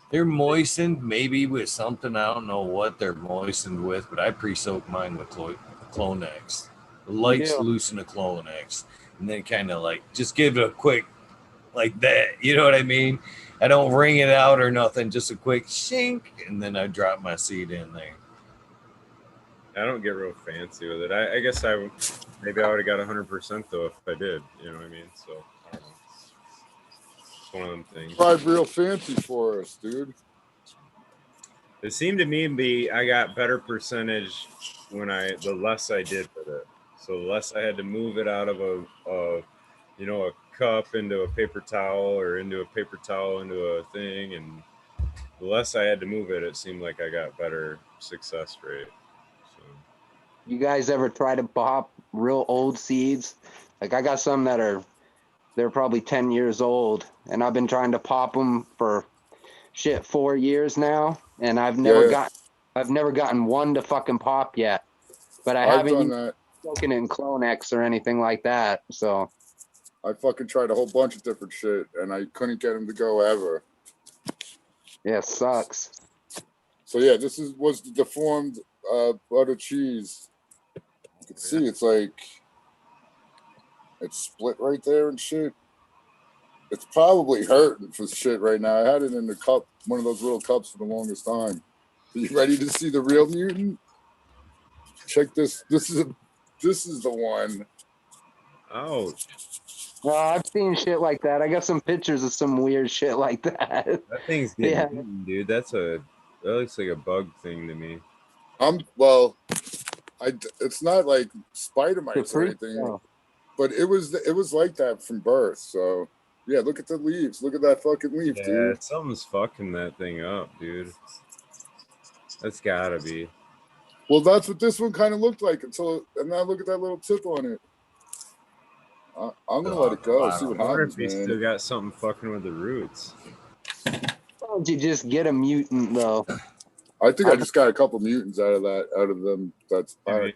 They're moistened maybe with something. I don't know what they're moistened with, but I pre-soak mine with Clonex. The light solution of Clonex, and then kind of like just give it a quick like that. You know what I mean? I don't wring it out or nothing. Just a quick shink, and then I drop my seed in there. I don't get real fancy with it. I guess maybe I would have got 100% though if I did. You know what I mean? So I don't know. It's one of them things. Tried real fancy for us, dude. It seemed to me I got better percentage the less I did with it. So the less I had to move it out of a cup into a paper towel or into a paper towel into a thing, and the less I had to move it, it seemed like I got better success rate. So. You guys ever try to pop real old seeds? Like I got some they're probably 10 years old, and I've been trying to pop them for 4 years now, and I've never gotten one to fucking pop yet. But I haven't spoken in Clonex or anything like that. So I fucking tried a whole bunch of different shit, and I couldn't get them to go ever. Yeah, sucks. So yeah, this was the deformed butter cheese. You can see it's like it's split right there and shit. It's probably hurting for shit right now. I had it in the cup, one of those little cups for the longest time. Are you ready to see the real mutant? Check this. This is the one. Oh. Well, I've seen shit like that. I got some pictures of some weird shit like that. That thing's getting eaten, dude. That looks like a bug thing to me. It's not like spider mites or anything, but it was like that from birth. So yeah, look at the leaves. Look at that fucking leaf, dude. Yeah, something's fucking that thing up, dude. That's gotta be. Well, that's what this one kind of looked like and now look at that little tip on it. I'm gonna let it go. See what happens, man. I wonder if he still got something fucking with the roots. Why don't you just get a mutant though? I think I just got a couple mutants out of them. That's I've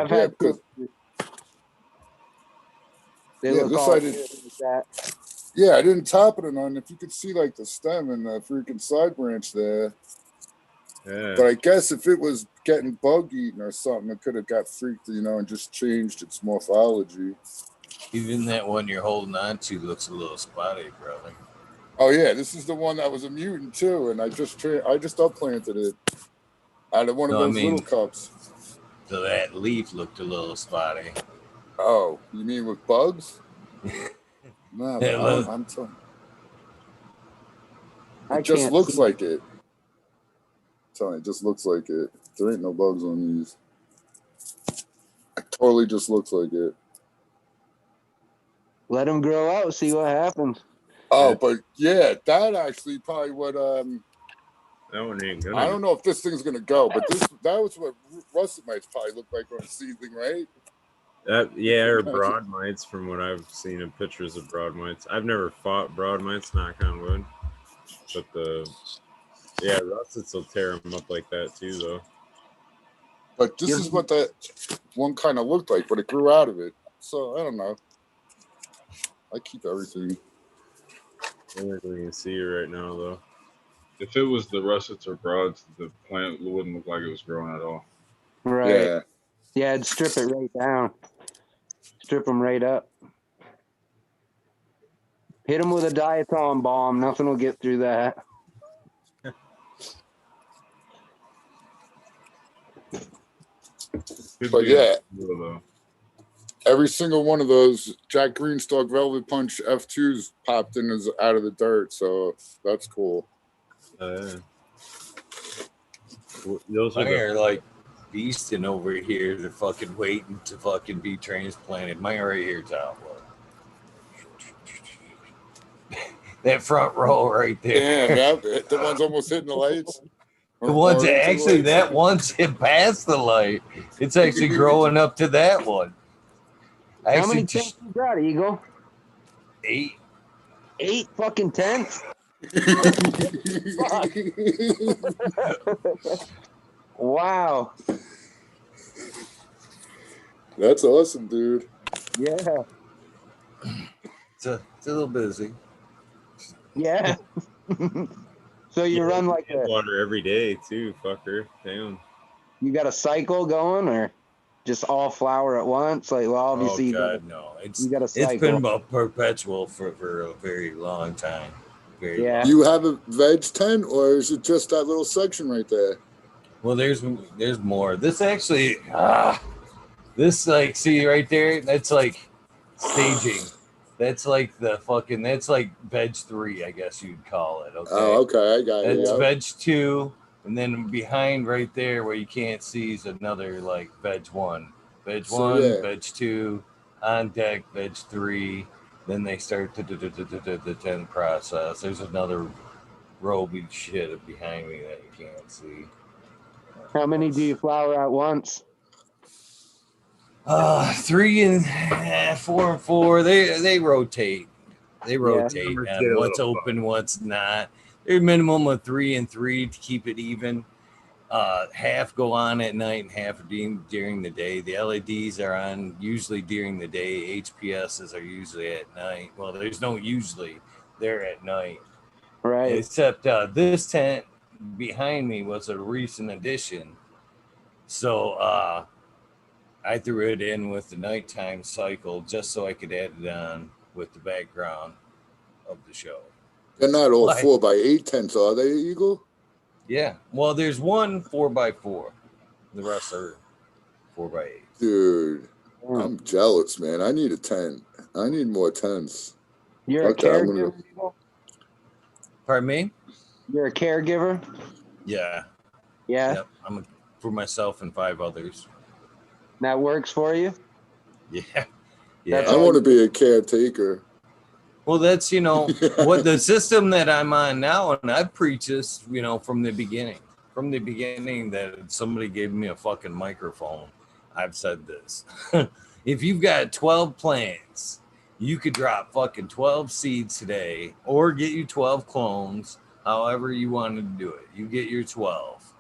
had they look all like that. Yeah, I didn't top it or none. If you could see like the stem and the freaking side branch there. Yeah. But I guess if it was getting bug eaten or something, it could have got freaked, and just changed its morphology. Even that one you're holding on to looks a little spotty, brother. Oh yeah, this is the one that was a mutant too, and I just upplanted it out of one of those little cups. So that leaf looked a little spotty. Oh, you mean with bugs? No, yeah, I'm telling you. It just looks like it. I'm telling you, it just looks like it. There ain't no bugs on these. totally just looks like it. Let them grow out, see what happens. Oh, but yeah, that actually probably what That one ain't gonna. I don't know if this thing's gonna go, but that was what russet mites probably look like on a seedling, right? Yeah, or broad mites from what I've seen in pictures of broad mites. I've never fought broad mites, knock on wood. But russets will tear them up like that too, though. But this is what that one kind of looked like, but it grew out of it. So I don't know. I keep everything. I don't think we can see it right now, though. If it was the russets or broads, the plant wouldn't look like it was growing at all. Right. Yeah. Yeah, I'd strip it right down. Strip them right up. Hit them with a diatom bomb. Nothing will get through that. But yeah, every single one of those Jack Greenstock Velvet Punch F2s popped in as out of the dirt, so that's cool. Those Mine are are like beasting over here. They're fucking waiting to fucking be transplanted. Mine right here, Tom. That front row right there. Damn, yeah, the one's almost hitting the lights. The one's Or into the actually lights. that one's hit past the light. It's actually growing up to that one. How many tents you got, Eagle? 8. 8 fucking tents? Wow. That's awesome, dude. Yeah. It's a little busy. Yeah. So you run like water every day too, fucker. Damn. You got a cycle going, or just all flower at once? Like, well, obviously, No. you got a It's cycle. been about perpetual for a very long time. Very long. Do you have a veg tent, or is it just that little section right there? Well, there's more. This actually, this like, see right there, that's like staging. That's like that's like veg 3, I guess you'd call it. Okay. Oh, okay, I got it. That's Yeah. veg 2, and then behind right there where you can't see is another like veg 1. Veg 1, veg 2, on deck, veg 3. Then they start the 10 process. There's another roby shit behind me that you can't see. How many do you flower at once? 3 and 4 and 4. They rotate. They rotate. And what's open, what's not. There's a minimum of 3 and 3 to keep it even. Half go on at night and half during the day. The LEDs are on usually during the day. HPSs are usually at night. Well, there's no usually. They're at night. Right. Except this tent behind me was a recent addition. So I threw it in with the nighttime cycle just so I could add it on with the background of the show. They're not all 4x8 tents, are they, Eagle? Yeah. Well, there's one 4x4. The rest are 4x8. Dude, I'm jealous, man. I need a tent. I need more tents. You're a caregiver? Pardon me? You're a caregiver? Yeah. Yeah. Yep. I'm for myself and 5 others. That works for you? Yeah. Yeah. I want to be a caretaker. Well, that's, what the system that I'm on now, and I preach this, from the beginning. From the beginning that somebody gave me a fucking microphone, I've said this. If you've got 12 plants, you could drop fucking 12 seeds today or get you 12 clones, however you wanted to do it. You get your 12.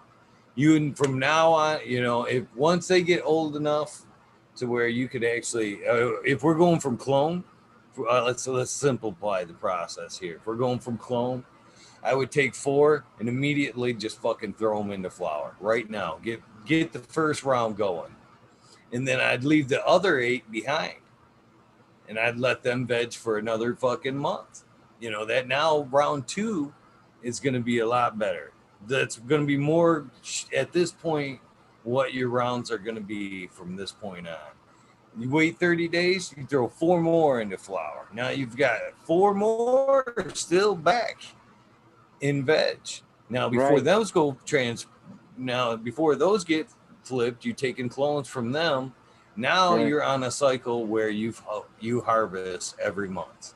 From now on, if once they get old enough to where you could actually, if we're going from clone, let's simplify the process here. If we're going from clone, I would take 4 and immediately just fucking throw them into flower right now. Get the first round going, and then I'd leave the other 8 behind, and I'd let them veg for another fucking month. That now round 2 is going to be a lot better. That's going to be more at this point what your rounds are going to be from this point on. You wait 30 days, you throw 4 more into flower. Now you've got 4 more still back in veg. Now before those before those get flipped, you're taking clones from them. Now Right. you're on a cycle where you harvest every month.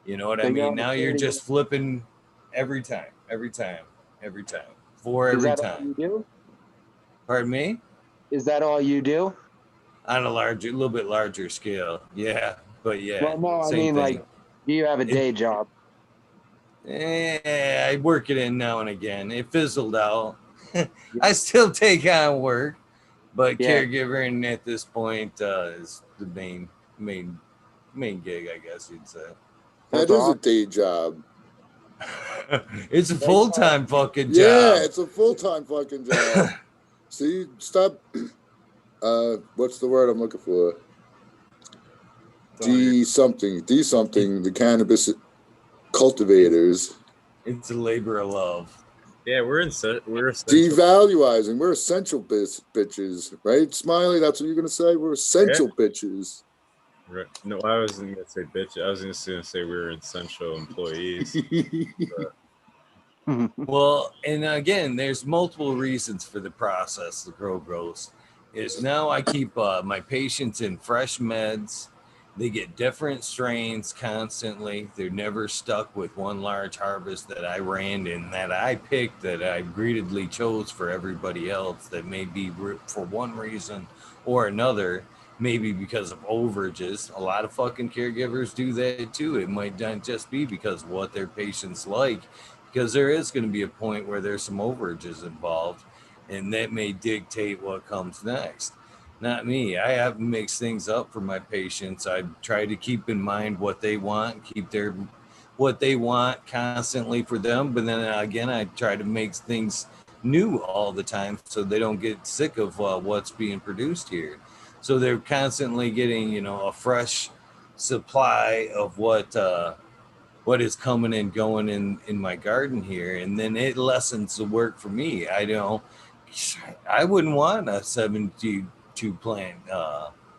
You know what So I you're mean? on a Now you're 30. just flipping every time, every time, every time, for Is every that all time. you do? Pardon me? Is that all you do? On a little bit larger scale. Yeah, but yeah, Well, no, I same mean, like, thing. do you have a It, day job? I work it in now and again. It fizzled out. Yeah. I still take on work, but Yeah. caregiving at this point is the main, main gig, I guess you'd say. That That's is a awesome. day job. It's a That's full time fucking Yeah, job. it's a full-time fucking job. See, stop. What's the word I'm looking for? D something. The cannabis cultivators. It's a labor of love. Yeah, we're essential. Devaluizing. We're essential bitches, right? Smiley, that's what you're gonna say. We're essential bitches. Right. No, I wasn't gonna say bitch. I was just gonna say we're essential employees. Well, and again, there's multiple reasons for the process, the grow grows. Is now I keep my patients in fresh meds. They get different strains constantly. They're never stuck with one large harvest that I ran and that I picked that I greedily chose for everybody else that may be for one reason or another, maybe because of overages. A lot of fucking caregivers do that too. It might not just be because of what their patients like, because there is going to be a point where there's some overages involved, and that may dictate what comes next. Not me. I have to mix things up for my patients. I try to keep in mind what they want, keep their what they want constantly for them, but then again, I try to make things new all the time so they don't get sick of what's being produced here. So they're constantly getting, a fresh supply of what is coming and going in my garden here, and then it lessens the work for me. I wouldn't want a 72 plant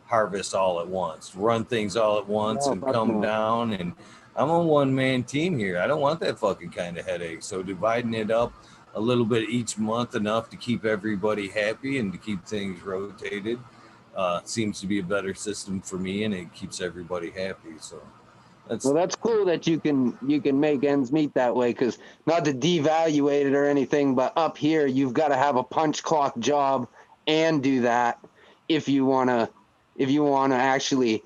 harvest all at once, run things all at once No, and fuck come no. down, and I'm a one-man team here. I don't want that fucking kind of headache. So dividing it up a little bit each month, enough to keep everybody happy and to keep things rotated, seems to be a better system for me, and it keeps everybody happy. So that's Well, that's cool that you can make ends meet that way. Because not to devaluate it or anything, but up here you've got to have a punch clock job and do that if you wanna actually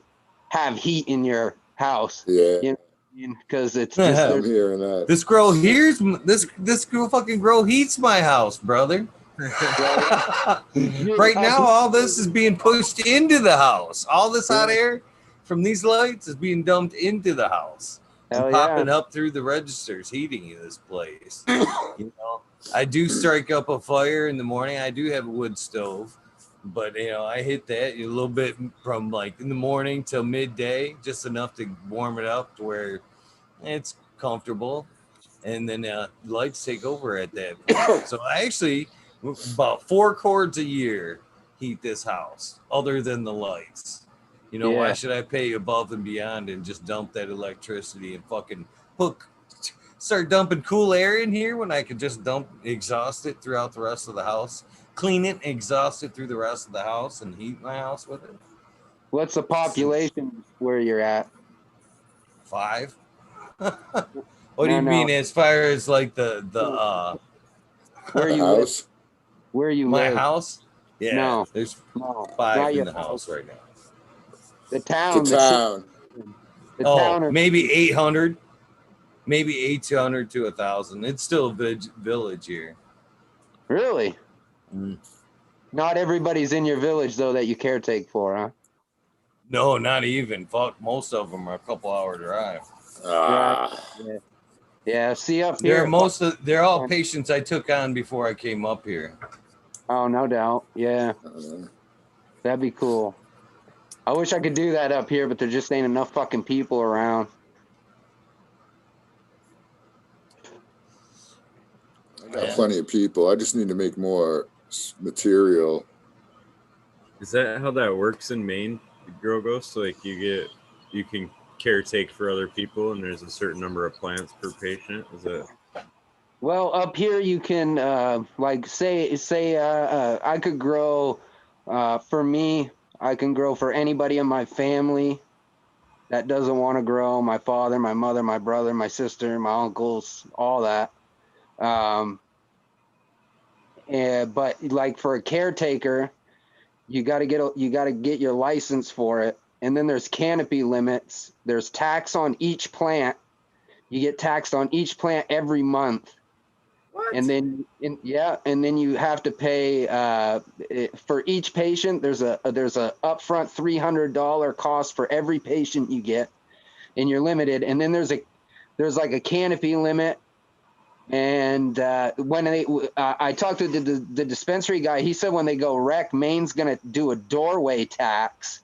have heat in your house. Yeah, You know, because it's just I'm hearing that. this girl fucking grow heats my house, brother. Right now, all this is being pushed into the house. All this hot air from these lights is being dumped into the house and Hell popping yeah. up through the registers, heating this place. I do strike up a fire in the morning. I do have a wood stove, but I hit that a little bit from like in the morning till midday, just enough to warm it up to where it's comfortable, and then lights take over at that point. So I actually about 4 cords a year heat this house, other than the lights. Why Yeah. should I pay above and beyond and just dump that electricity and fucking hook? Start dumping cool air in here when I could just exhaust it throughout the rest of the house, clean it, exhaust it through the rest of the house, and heat my house with it. What's the population where you're at? 5. What do you No. mean as far as like the Where you live? House. Where you my live? house? Yeah, No. there's No. 5 Not in your the house right now. The The town. The city. town. The Oh, town. maybe 800, maybe 800 to 1,000. It's still a village here. Really? Not everybody's in your village though that you caretake for, huh? No, not even. Fuck, most of them are a couple hour drive. Ah, Yeah. See up here. They're all patients I took on before I came up here. Oh, no doubt. Yeah, that'd be cool. I wish I could do that up here, but there just ain't enough fucking people around. I got plenty of people. I just need to make more material. Is that how that works in Maine, Girl Ghost? Like you can caretake for other people, and there's a certain number of plants per patient. Is that? Well, up here you can like say I could grow for me I can grow for anybody in my family that doesn't want to grow. My father, my mother, my brother, my sister, my uncles, all that. But like for a caretaker, you got to get your license for it. And then there's canopy limits. There's tax on each plant. You get taxed on each plant every month. What? And then you have to pay for each patient. There's a upfront $300 cost for every patient you get, and you're limited. And then there's like a canopy limit. And when I talked to the dispensary guy, he said when they go rec, Maine's gonna do a doorway tax,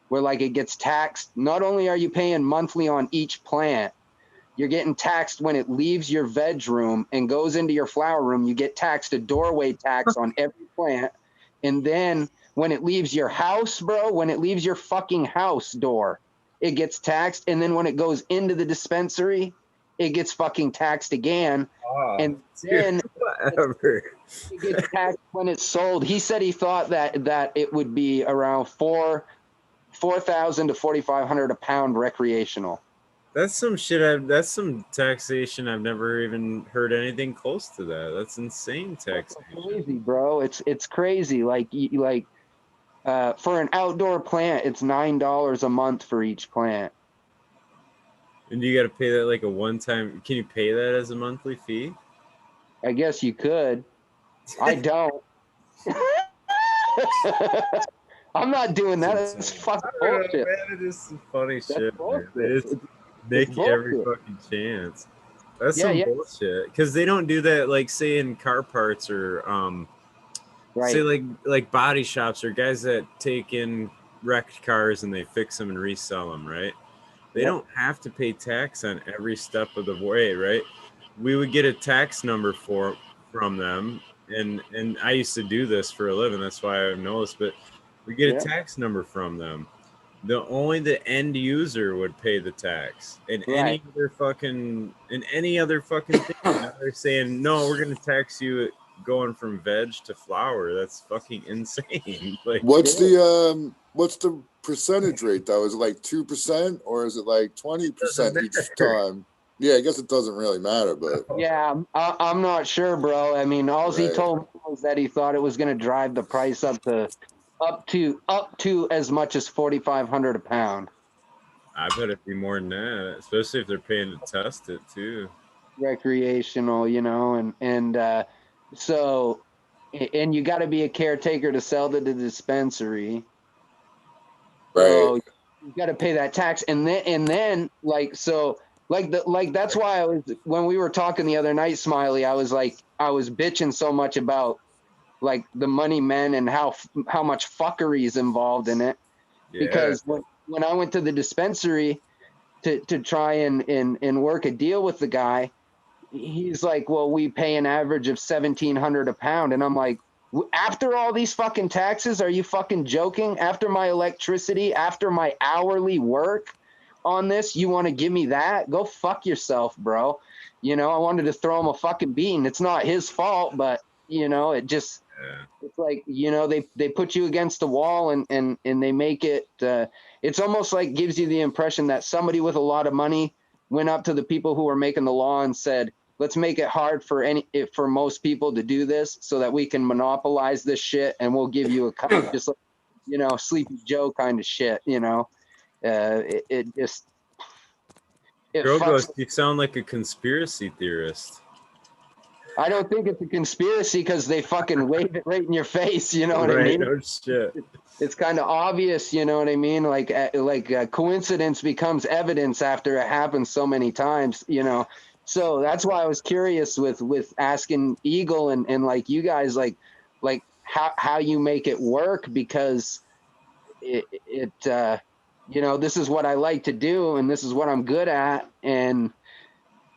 where like it gets taxed. Not only are you paying monthly on each plant, you're getting taxed when it leaves your veg room and goes into your flower room. You get taxed a doorway tax on every plant. And then when it leaves your house, bro, when it leaves your fucking house door, it gets taxed. And then when it goes into the dispensary, it gets fucking taxed again. Oh, And dude, then whatever. it gets taxed when it's sold. He said he thought that it would be around 4,000 to 4,500 a pound recreational. That's some shit. That's some taxation. I've never even heard anything close to that. That's insane taxation. Crazy, bro. It's crazy. Like for an outdoor plant, it's $9 a month for each plant. And you got to pay that like a one-time. Can you pay that as a monthly fee? I guess you could. I don't. I'm not doing that. That's fucking bullshit. Man, it is some funny shit. Bullshit. It's Nicky every bullshit. fucking chance. That's Yeah, some yeah. bullshit. Because they don't do that, like say in car parts or Right. say like body shops or guys that take in wrecked cars and they fix them and resell them, right? They Yep. don't have to pay tax on every step of the way, right? We would get a tax number from them, and I used to do this for a living. That's why I know this, but we get Yeah. a tax number from them. The end user would pay the tax, and Right. any other fucking thing. Now they're saying no, we're gonna tax you going from veg to flower. That's fucking insane. Like, What's the percentage rate though? Is it like 2% or is it like 20% each time? Yeah, I guess it doesn't really matter, but Yeah, I'm not sure, bro. I mean, all he Right. told me was that he thought it was going to drive the price up to as much as 4,500 a pound. I bet it'd be more than that, especially if they're paying to test it too. Recreational, so you got to be a caretaker to sell to the dispensary. right. So you got to pay that tax, and then that's why when we were talking the other night, Smiley, I was bitching so much about like the money men and how much fuckery is involved in it. Yeah. Because when I went to the dispensary to try and work a deal with the guy, he's like, well, we pay an average of 1,700 a pound. And I'm like, after all these fucking taxes, are you fucking joking? After my electricity, after my hourly work on this, you want to give me that? Go fuck yourself, bro. I wanted to throw him a fucking beating. It's not his fault, but it just, it's like, they put you against the wall and they make it, it's almost like gives you the impression that somebody with a lot of money went up to the people who were making the law and said, let's make it hard for most people to do this so that we can monopolize this shit, and we'll give you a cut, just like, Sleepy Joe kind of shit, it just, it Girl fucks. goes, you sound like a conspiracy theorist. I don't think it's a conspiracy because they fucking wave it right in your face. You know what I mean? No shit. It's kind of obvious. You know what I mean? Like coincidence becomes evidence after it happens so many times. So that's why I was curious with asking Eagle and like you guys like how you make it work, because it this is what I like to do and this is what I'm good at, and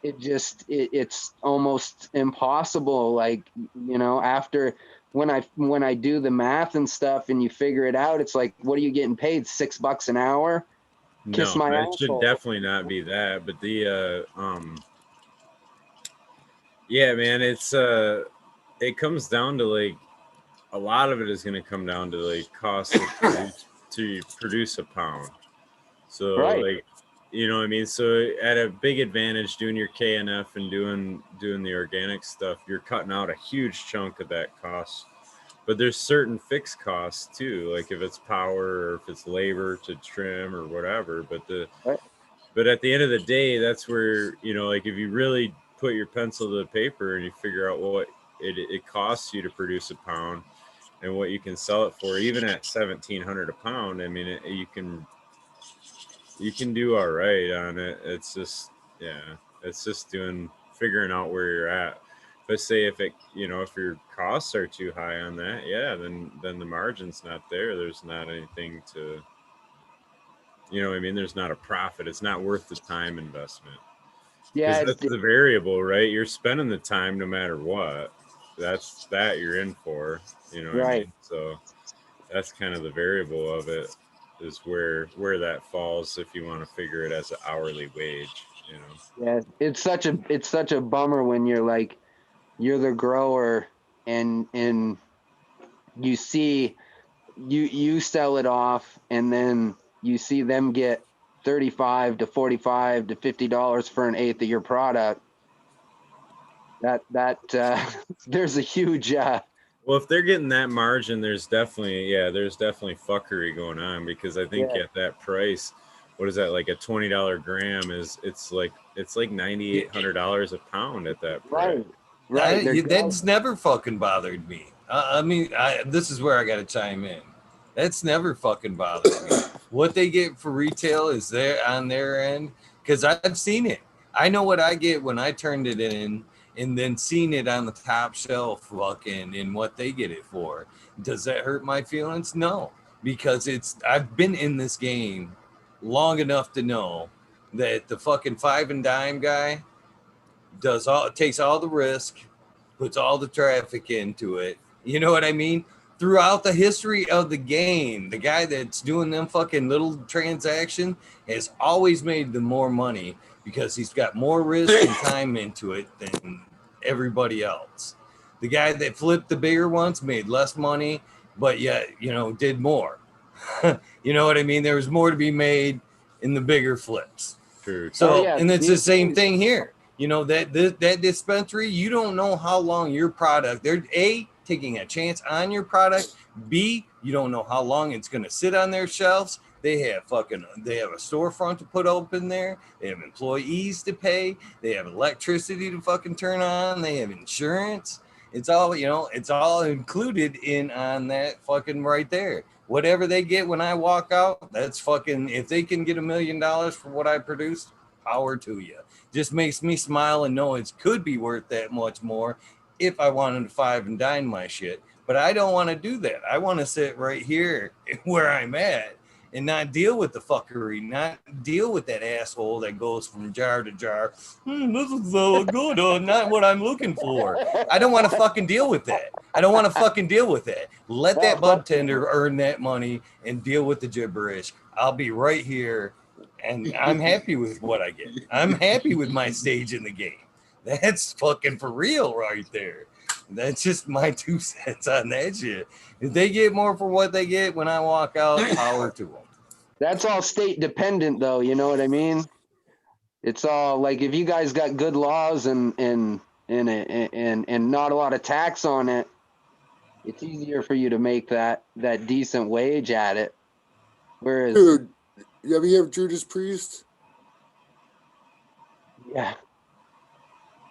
it's almost impossible, like after when I do the math and stuff and you figure it out, it's like, what are you getting paid, $6 an hour? Kiss my it should asshole. definitely not be that, but yeah, man, it comes down to like a lot of it is going to come down to like cost of to produce a pound. So Right. like, you know what I mean? So at a big advantage doing your KNF and doing the organic stuff, you're cutting out a huge chunk of that cost. But there's certain fixed costs too, like if it's power or if it's labor to trim or whatever. Right. But at the end of the day, that's where, you know, like if you really put your pencil to the paper and you figure out what it costs you to produce a pound and what you can sell it for, even at 1,700 a pound, I mean, you can do all right on it. It's just, yeah, it's just figuring out where you're at. But say if it, you know, if your costs are too high on that, yeah, then the margin's not there. There's not anything to, you know what I mean? There's not a profit. It's not worth the time investment. Because Yeah. that's the variable, right? You're spending the time no matter what. That you're in for, you know what I Right. mean? So that's kind of the variable of it, is where that falls if you want to figure it as an hourly wage, you know. Yeah. It's such a bummer when you're the grower and you see you sell it off and then you see them get 35 to 45 to $50 for an eighth of your product. That there's a huge Well, if they're getting that margin, there's definitely fuckery going on, because I think yeah. at that price, what is that, like a $20 gram it's like $9,800 a pound at that price. Right. That's never fucking bothered me. I mean, this is where I got to chime in. That's never fucking bothered me. What they get for retail is there on their end, because I've seen it. I know what I get when I turned it in, and then seen it on the top shelf, fucking, and what they get it for. Does that hurt my feelings? No, because I've been in this game long enough to know that the fucking five and dime guy takes all the risk, puts all the traffic into it. You know what I mean? Throughout the history of the game, the guy that's doing them fucking little transaction has always made the more money because he's got more risk and time into it than everybody else. The guy that flipped the bigger ones made less money, but yet, you know, did more. You know what I mean? There was more to be made in the bigger flips. True. So, yeah, and it's the same thing here. You know, that dispensary, you don't know how long your product, they're taking a chance on your product. B, you don't know how long it's going to sit on their shelves. They have a storefront to put open there. They have employees to pay. They have electricity to fucking turn on. They have insurance. It's all, you know, it's all included in on that fucking right there. Whatever they get when I walk out, that's fucking, if they can get $1 million for what I produced, power to you. Just makes me smile and know it could be worth that much more if I wanted to five and dine my shit. But I don't want to do that. I want to sit right here where I'm at and not deal with the fuckery, not deal with that asshole that goes from jar to jar. This is so good. Not what I'm looking for. I don't want to fucking deal with that. I don't want to fucking deal with that. Let that bud tender earn that money and deal with the gibberish. I'll be right here, and I'm happy with what I get. I'm happy with my stage in the game. That's fucking for real right there. That's just my 2 cents on that shit. If they get more for what they get when I walk out, power to them. That's all state dependent, though. You know what I mean? It's all like if you guys got good laws and not a lot of tax on it, it's easier for you to make that decent wage at it. Whereas, Dude, you ever hear of Judas Priest? yeah,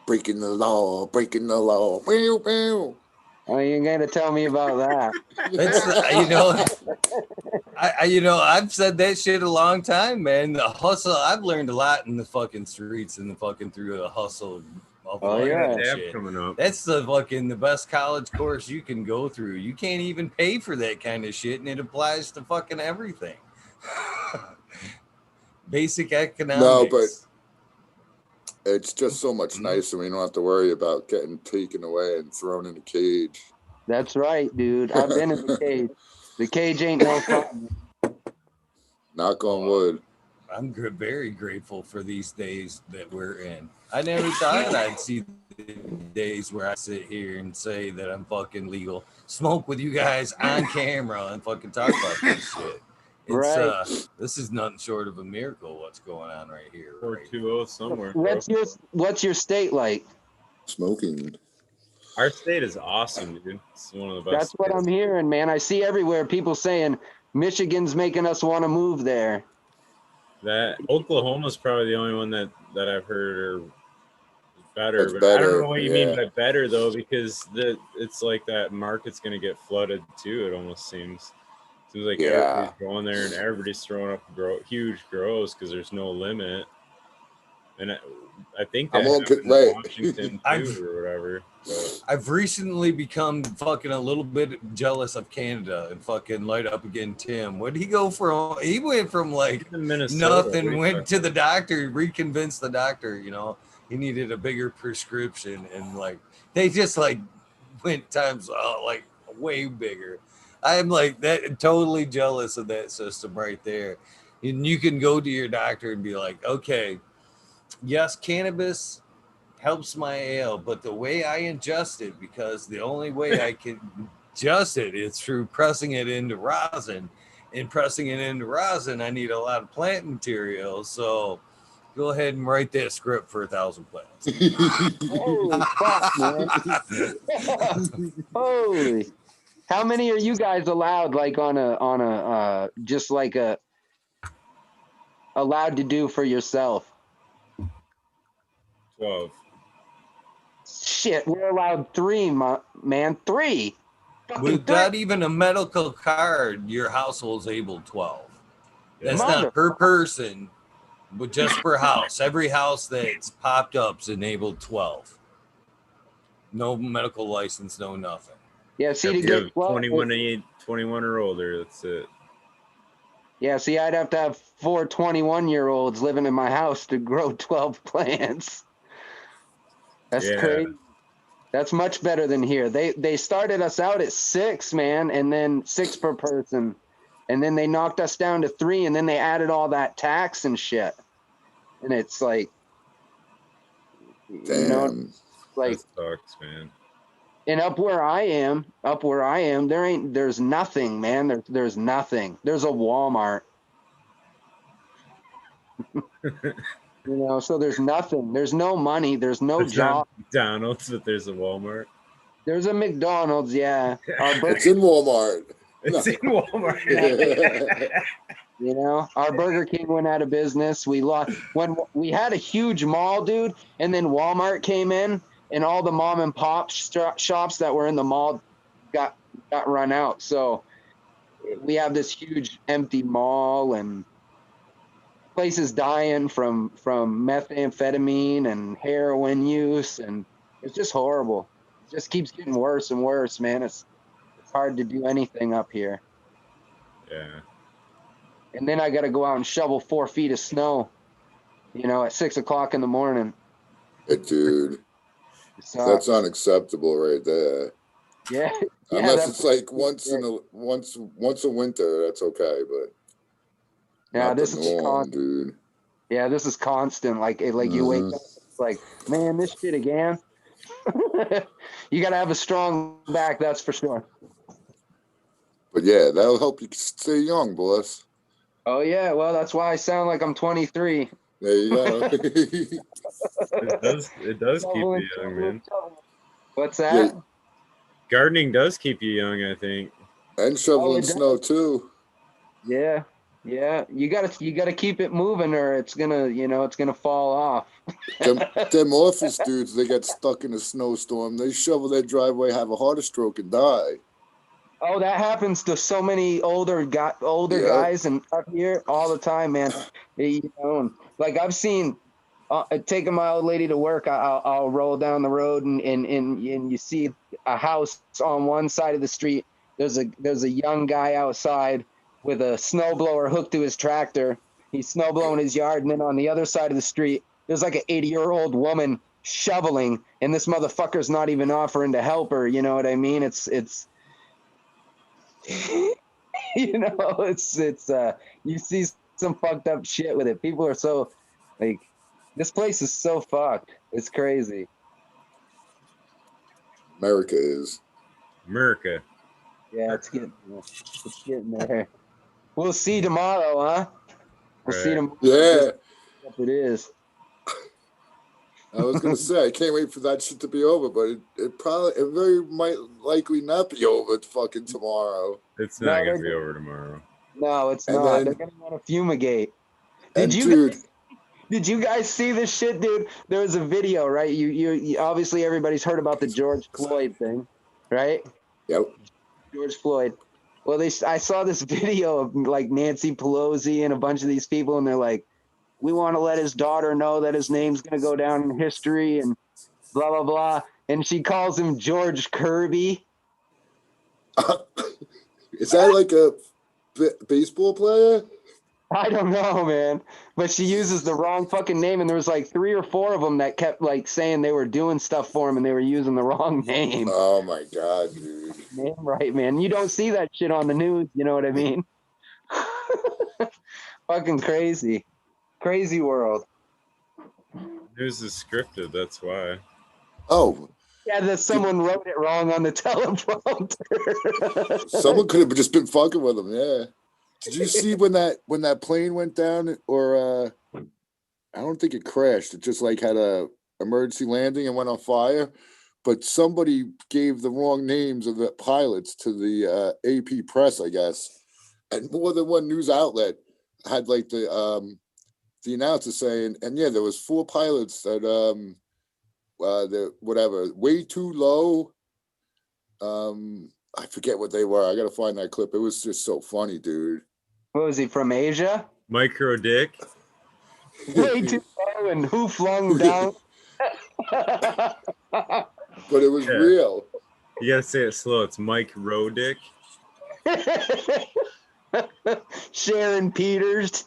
Breaking the law, breaking the law. Bow, bow. I mean, you're gonna tell me about that. That's I've said that shit a long time, man. The hustle, I've learned a lot in the fucking streets and the fucking through the hustle of life and shit. Coming up. That's the best college course you can go through. You can't even pay for that kind of shit, and it applies to fucking everything. Basic economics. No, but it's just so much nicer when you don't have to worry about getting taken away and thrown in a cage. That's right, dude. I've been in the cage. The cage ain't no fun. Knock on wood. I'm very grateful for these days that we're in. I never thought I'd see the days where I sit here and say that I'm fucking legal, smoke with you guys on camera, and fucking talk about this shit. It's Right. this is nothing short of a miracle. What's going on right here? Right? 420 somewhere, bro. What's your state like? Smoking. Our state is awesome, dude. It's one of the best. That's what I'm hearing, man. I see everywhere people saying Michigan's making us want to move there. That Oklahoma's probably the only one that I've heard are better. That's But I don't better, know what you yeah. mean by better though, because it's like that market's gonna get flooded too. It almost seems. Seems like Yeah. everybody's going there and everybody's throwing up huge grows because there's no limit. And I think that I'm on happened in right. Washington too or whatever. But I've recently become fucking a little bit jealous of Canada and fucking light up again. Tim, what did he go from? He went from like he's in Minnesota. What are nothing, you went talking to the about? doctor, reconvinced the doctor, you know, he needed a bigger prescription. And like, they just like went times like way bigger. I'm like that totally jealous of that system right there. And you can go to your doctor and be like, okay, yes, cannabis helps my ale, but the way I ingest it, because the only way I can ingest it is through pressing it into rosin. And pressing it into rosin, I need a lot of plant material. So go ahead and write that script for 1,000 plants. Holy fuck, man. Holy. How many are you guys allowed, like on a just like a allowed to do for yourself? 12. Shit, we're allowed 3, man. 3. Fucking Without 3. even a medical card, your household's able 12. That's Mother- not per person, but just per house. Every house that's popped up's enabled 12. No medical license, no nothing. Yeah, see, If to you get have 12, 21 or older, that's it. yeah, see, I'd have to have 4 21-year-olds living in my house to grow 12 plants. That's Yeah. crazy. That's much better than here. They started us out at 6, man, and then 6 per person. And then they knocked us down to 3, and then they added all that tax and shit. And it's like, you know, Damn. like, That sucks, man. and up where I am, there's nothing, man. There's nothing. There's a Walmart. You know, so there's nothing. There's no money. There's no There's job. not McDonald's, but there's a Walmart. There's a McDonald's, yeah. It's in Walmart. It's in Walmart. You know, our Burger King went out of business. We lost when we had a huge mall, dude, and then Walmart came in, and all the mom and pop shops that were in the mall got run out. So we have this huge empty mall and places dying from methamphetamine and heroin use, and it's just horrible. It just keeps getting worse and worse, man. It's hard to do anything up here. Yeah. And then I got to go out and shovel 4 feet of snow, you know, at 6 o'clock in the morning. Hey, dude, that's unacceptable right there. Yeah. Unless it's like once a winter, that's okay, but yeah, not this the is norm, constant. dude. Yeah, this is constant. Like you wake up, it's like, man, this shit again. You got to have a strong back, that's for sure. But yeah, that'll help you stay young, boss. Oh yeah, well that's why I sound like I'm 23. There you go. It does keep you young, man. What's that? Yeah. Gardening does keep you young, I think. And shoveling it does. snow too. Yeah. Yeah, you gotta keep it moving, or it's gonna fall off. Them office dudes, they get stuck in a snowstorm. They shovel their driveway, have a heart stroke, and die. Oh, that happens to so many older guys and up here all the time, man. You know, and like I've seen, taking my old lady to work, I'll roll down the road and you see a house on one side of the street. There's a young guy outside with a snowblower hooked to his tractor. He's snow blowing his yard, and then on the other side of the street, there's like an 80-year-old woman shoveling, and this motherfucker's not even offering to help her. You know what I mean? It's you know, it's you see some fucked up shit with it. People are so like, this place is so fucked. It's crazy. America is. America. Yeah, it's getting there. We'll see tomorrow, huh? We'll see Right. tomorrow Yeah. if it is. I was gonna say I can't wait for that shit to be over, but it very might likely not be over fucking tomorrow. It's No, not gonna they're be over tomorrow. No, it's And not. They're then gonna want to fumigate. Did and you dude, did you guys see this shit, dude? There was a video, right? You obviously everybody's heard about the George Floyd thing, right? yep. George Floyd. Well, I saw this video of like Nancy Pelosi and a bunch of these people, and they're like, "We want to let his daughter know that his name's gonna go down in history," and blah blah blah. And she calls him George Kirby. Is that like a baseball player? I don't know, man. But she uses the wrong fucking name, and there was like 3 or 4 of them that kept like saying they were doing stuff for him, and they were using the wrong name. Oh my god, dude. Name right, man. You don't see that shit on the news. You know what I mean? Fucking crazy, crazy world. News is scripted. That's why. Oh, Yeah, that someone wrote it wrong on the teleprompter. someone could have just been fucking with him. Yeah. Did you see when that plane went down, or I don't think it crashed. It just like had a emergency landing and went on fire. But somebody gave the wrong names of the pilots to the AP press, I guess, and more than one news outlet had like the announcer saying, and yeah, there was 4 pilots that the whatever way too low. I forget what they were. I gotta find that clip. It was just so funny, dude. What was he from Asia? Micro dick. Way too low, and who flung down? But it was Yeah. real. You gotta say it slow. It's Mike Rodick. Sharon Peters.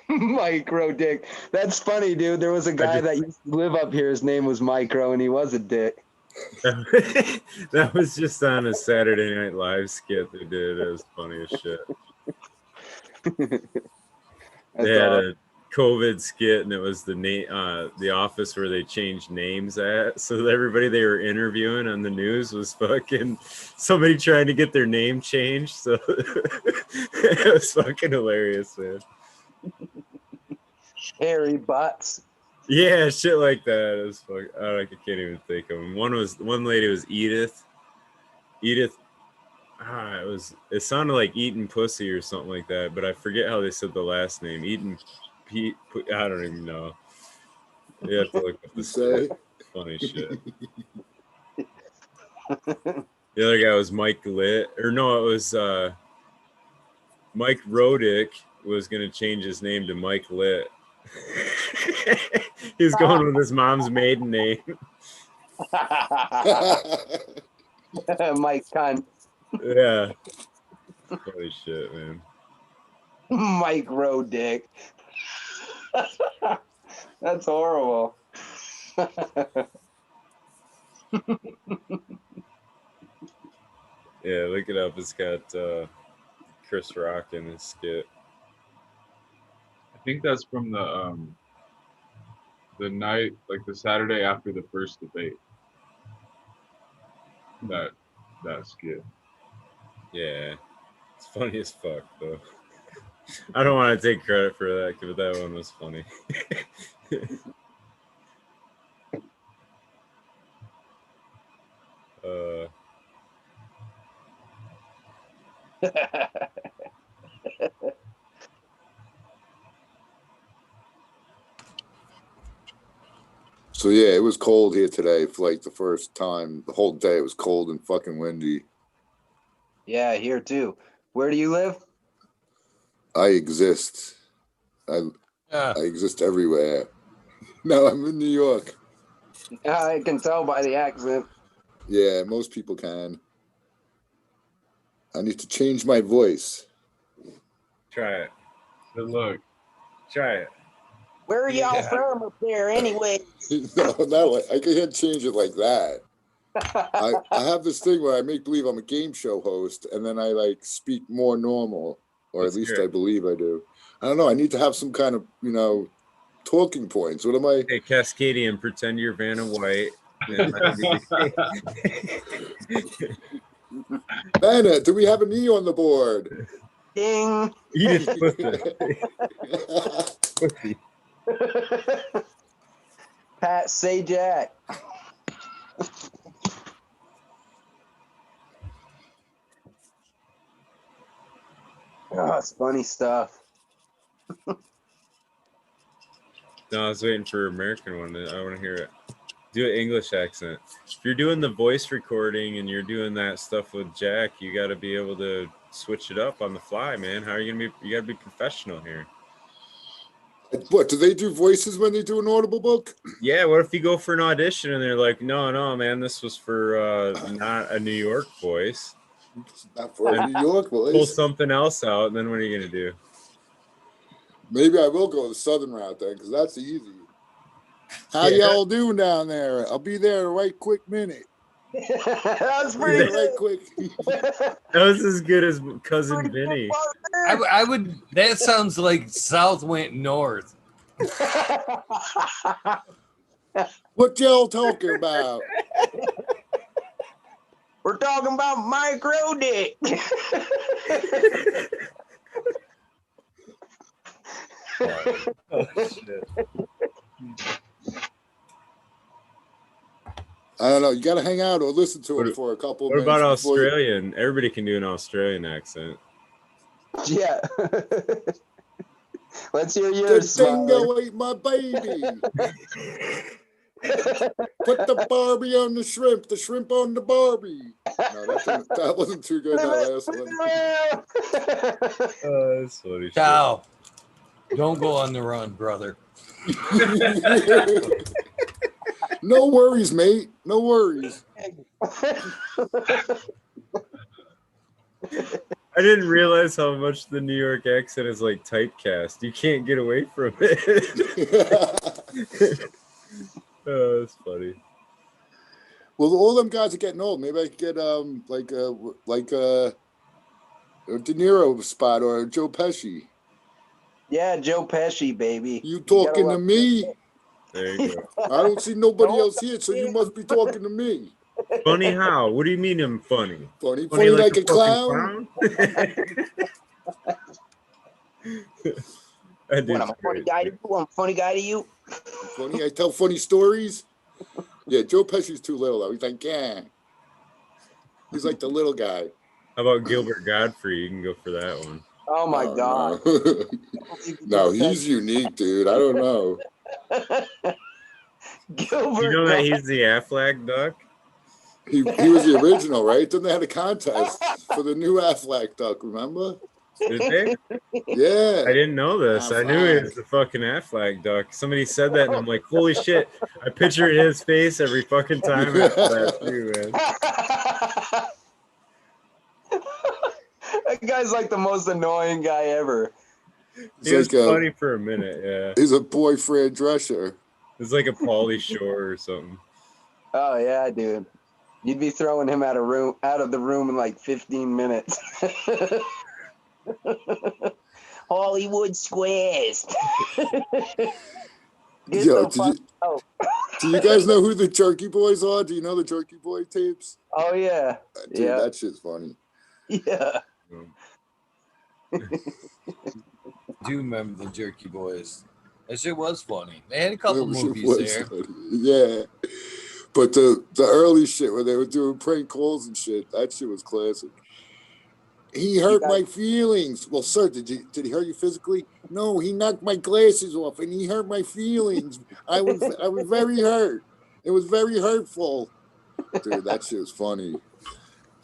Micro dick. That's funny, dude. There was a guy that used to live up here. His name was Micro, and he was a dick. That was just on a Saturday Night Live skit they did. It was funny as shit. They had a COVID skit, and it was the office where they changed names at. So everybody they were interviewing on the news was fucking somebody trying to get their name changed. So it was fucking hilarious, man. Hairy butts. Yeah, shit like that. It was fucking, I can't even think of them. One lady was Edith. It sounded like eating pussy or something like that, but I forget how they said the last name. Eating Pete. I don't even know. You have to look up the shit. Funny shit. The other guy was Mike Lit, or no, it was Mike Rodick was gonna change his name to Mike Lit. He's going with his mom's maiden name. Mike Cunt. Yeah. Holy shit, man. Micro dick. That's horrible. Yeah, look it up. It's got Chris Rock in this skit. I think that's from the night, like the Saturday after the first debate. That skit. Yeah. It's funny as fuck, though. I don't want to take credit for that, but that one was funny. So yeah, it was cold here today for like the first time. The whole day it was cold and fucking windy. Yeah, here too. Where do you live? I exist. I exist everywhere. No, I'm in New York. I can tell by the accent. Yeah, most people can. I need to change my voice. Try it. Good luck. Try it. Where are y'all from up there anyway? No, I can't change it like that. I have this thing where I make believe I'm a game show host, and then I like speak more normal, or That's at least good. I believe I do. I don't know. I need to have some kind of talking points. What am I? Hey, Cascadian, pretend you're Vanna White. Banner, do we have an E on the board? Ding. You just flipped it. Pat Sajak. Oh, it's funny stuff. No, I was waiting for American one. I want to hear it. Do an English accent. If you're doing the voice recording and you're doing that stuff with Jack, you got to be able to switch it up on the fly, man. How are you gonna be? You got to be professional here. What, do they do voices when they do an Audible book? Yeah. What if you go for an audition and they're like, no, man, this was for not a New York voice. It's not for a New York Pull voice. something else out, and then what are you gonna do? Maybe I will go the southern route then, because that's easy. How y'all doing down there? I'll be there in a right quick minute. That's pretty Right good. quick. That was as good as Cousin Vinny. I would. That sounds like South went north. What y'all talking about? We're talking about micro dick. Oh, shit. I don't know. You got to hang out or listen to it for a couple of What minutes. about before you- Australian? Everybody can do an Australian accent. Yeah. Let's hear The yours. Smiley. dingo ate my baby. Put the Barbie on the shrimp on the Barbie. No, that wasn't too good. That last one. Oh, that's funny. Cow, don't go on the run, brother. No worries, mate. No worries. I didn't realize how much the New York accent is like typecast. You can't get away from it. Oh, that's funny. Well, all them guys are getting old. Maybe I could get a De Niro spot or Joe Pesci. Yeah, Joe Pesci, baby. You talking to me? There you go. I don't see nobody else here, so you must be talking to me. Funny how? What do you mean I'm funny? Funny like a fucking clown? That What, I'm dude's a funny great. guy to you? I'm a funny guy to you? Funny, I tell funny stories. Yeah, Joe Pesci's too little though. He's like, yeah. He's like the little guy. How about Gilbert Godfrey? You can go for that one. Oh my God. No, he's unique, dude. I don't know. Gilbert. You know that he's the Aflac duck? He was the original, right? Then they had a contest for the new Affleck duck, remember? Did they? Yeah. I didn't know this. I knew he was the fucking Aflac duck. Somebody said that, and I'm like, holy shit. I pictured his face every fucking time after that, too, man. That guy's like the most annoying guy ever. He was funny for a minute, yeah. He's a boyfriend dresser. It's like a Pauly Shore or something. Oh yeah, dude. You'd be throwing him out of the room in like 15 minutes. Hollywood Squares. Yo, do you guys know who the Jerky Boys are? Do you know the Jerky Boy tapes? Oh yeah. Dude, yeah. that shit's funny. Yeah. Do remember the Jerky Boys? That shit was funny. They had a couple That shit movies was there. funny. Yeah. But the early shit where they were doing prank calls and shit, that shit was classic. He hurt my feelings. Well, sir, did he hurt you physically? No, he knocked my glasses off and he hurt my feelings. I was very hurt. It was very hurtful. Dude, that shit was funny.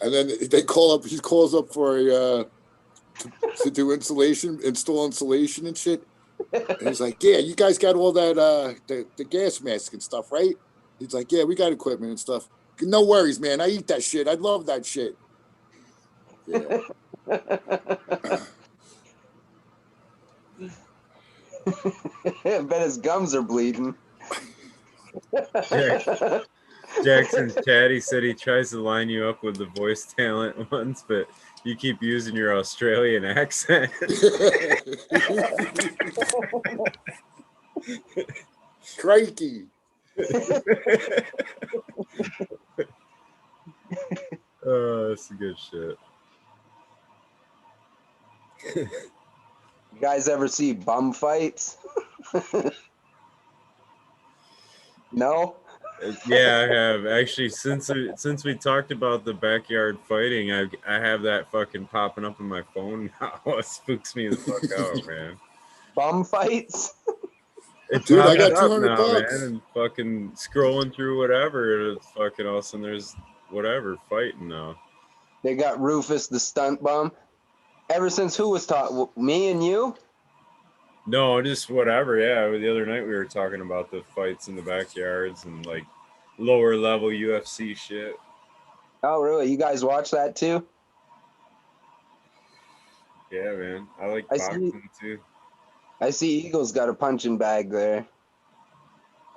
And then he calls up for to do install insulation and shit. And he's like, yeah, you guys got all that the gas mask and stuff, right? He's like, yeah, we got equipment and stuff. No worries, man. I eat that shit. I love that shit. Yeah. I bet his gums are bleeding. Jackson's chatty said he tries to line you up with the voice talent once, but you keep using your Australian accent. Crikey. Oh, that's good shit. You guys ever see bum fights? No? Yeah, I have actually since we talked about the backyard fighting. I have that fucking popping up on my phone now. It spooks me the fuck out, man. Bum fights? It Dude, I pops got up 200 now, bucks. man, and fucking scrolling through whatever. It's fucking all of a sudden there's whatever fighting now. They got Rufus the stunt bum. Ever since who was taught? Me and you? No, just whatever. Yeah, the other night we were talking about the fights in the backyards and like lower level UFC shit. Oh, really? You guys watch that too? Yeah, man. I like I see- boxing too. I see Eagle's got a punching bag there.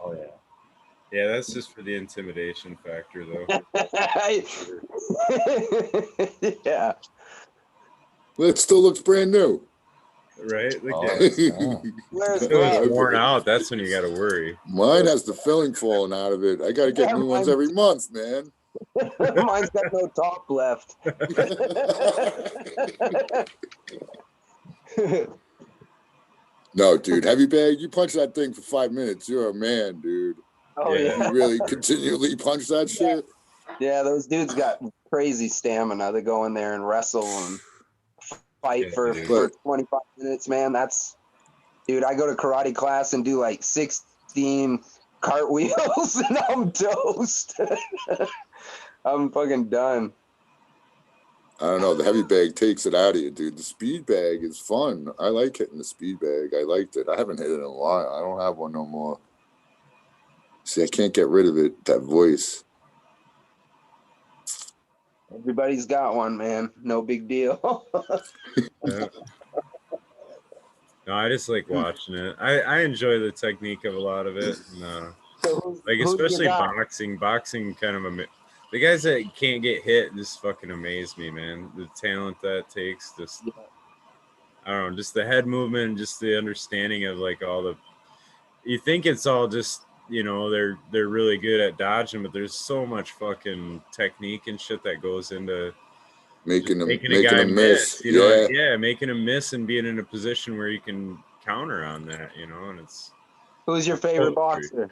Oh yeah. Yeah, that's just for the intimidation factor, though. Yeah. It still looks brand new. Right? Look Oh, at it's it. not. Where's Until it's Glove? worn out, that's when you got to worry. Mine has the filling falling out of it. I got to get Yeah, new ones mine- every month, man. Mine's got no top left. No, dude, heavy bag, you punch that thing for 5 minutes. You're a man, dude. Oh Yeah. yeah. You really continually punch that shit? Yeah, those dudes got crazy stamina. They go in there and wrestle and fight Yeah, for, dude. for 25 minutes, man. That's, dude, I go to karate class and do like 16 cartwheels and I'm toast. I'm fucking done. I don't know. The heavy bag takes it out of you, dude. The speed bag is fun. I like hitting the speed bag. I liked it. I haven't hit it in a while. I don't have one no more. See, I can't get rid of it, that voice. Everybody's got one, man. No big deal. Yeah. No, I just like watching it. I enjoy the technique of a lot of it. And, So like, who's your especially guy? boxing kind of the guys that can't get hit just fucking amaze me, man. The talent that takes, just I don't know, just the head movement and just the understanding of like all the. You think it's all just they're really good at dodging, but there's so much fucking technique and shit that goes into Making just them, making a making guy them miss. You know, Yeah. making him miss and being in a position where you can counter on that, and it's Who's your favorite poetry. boxer?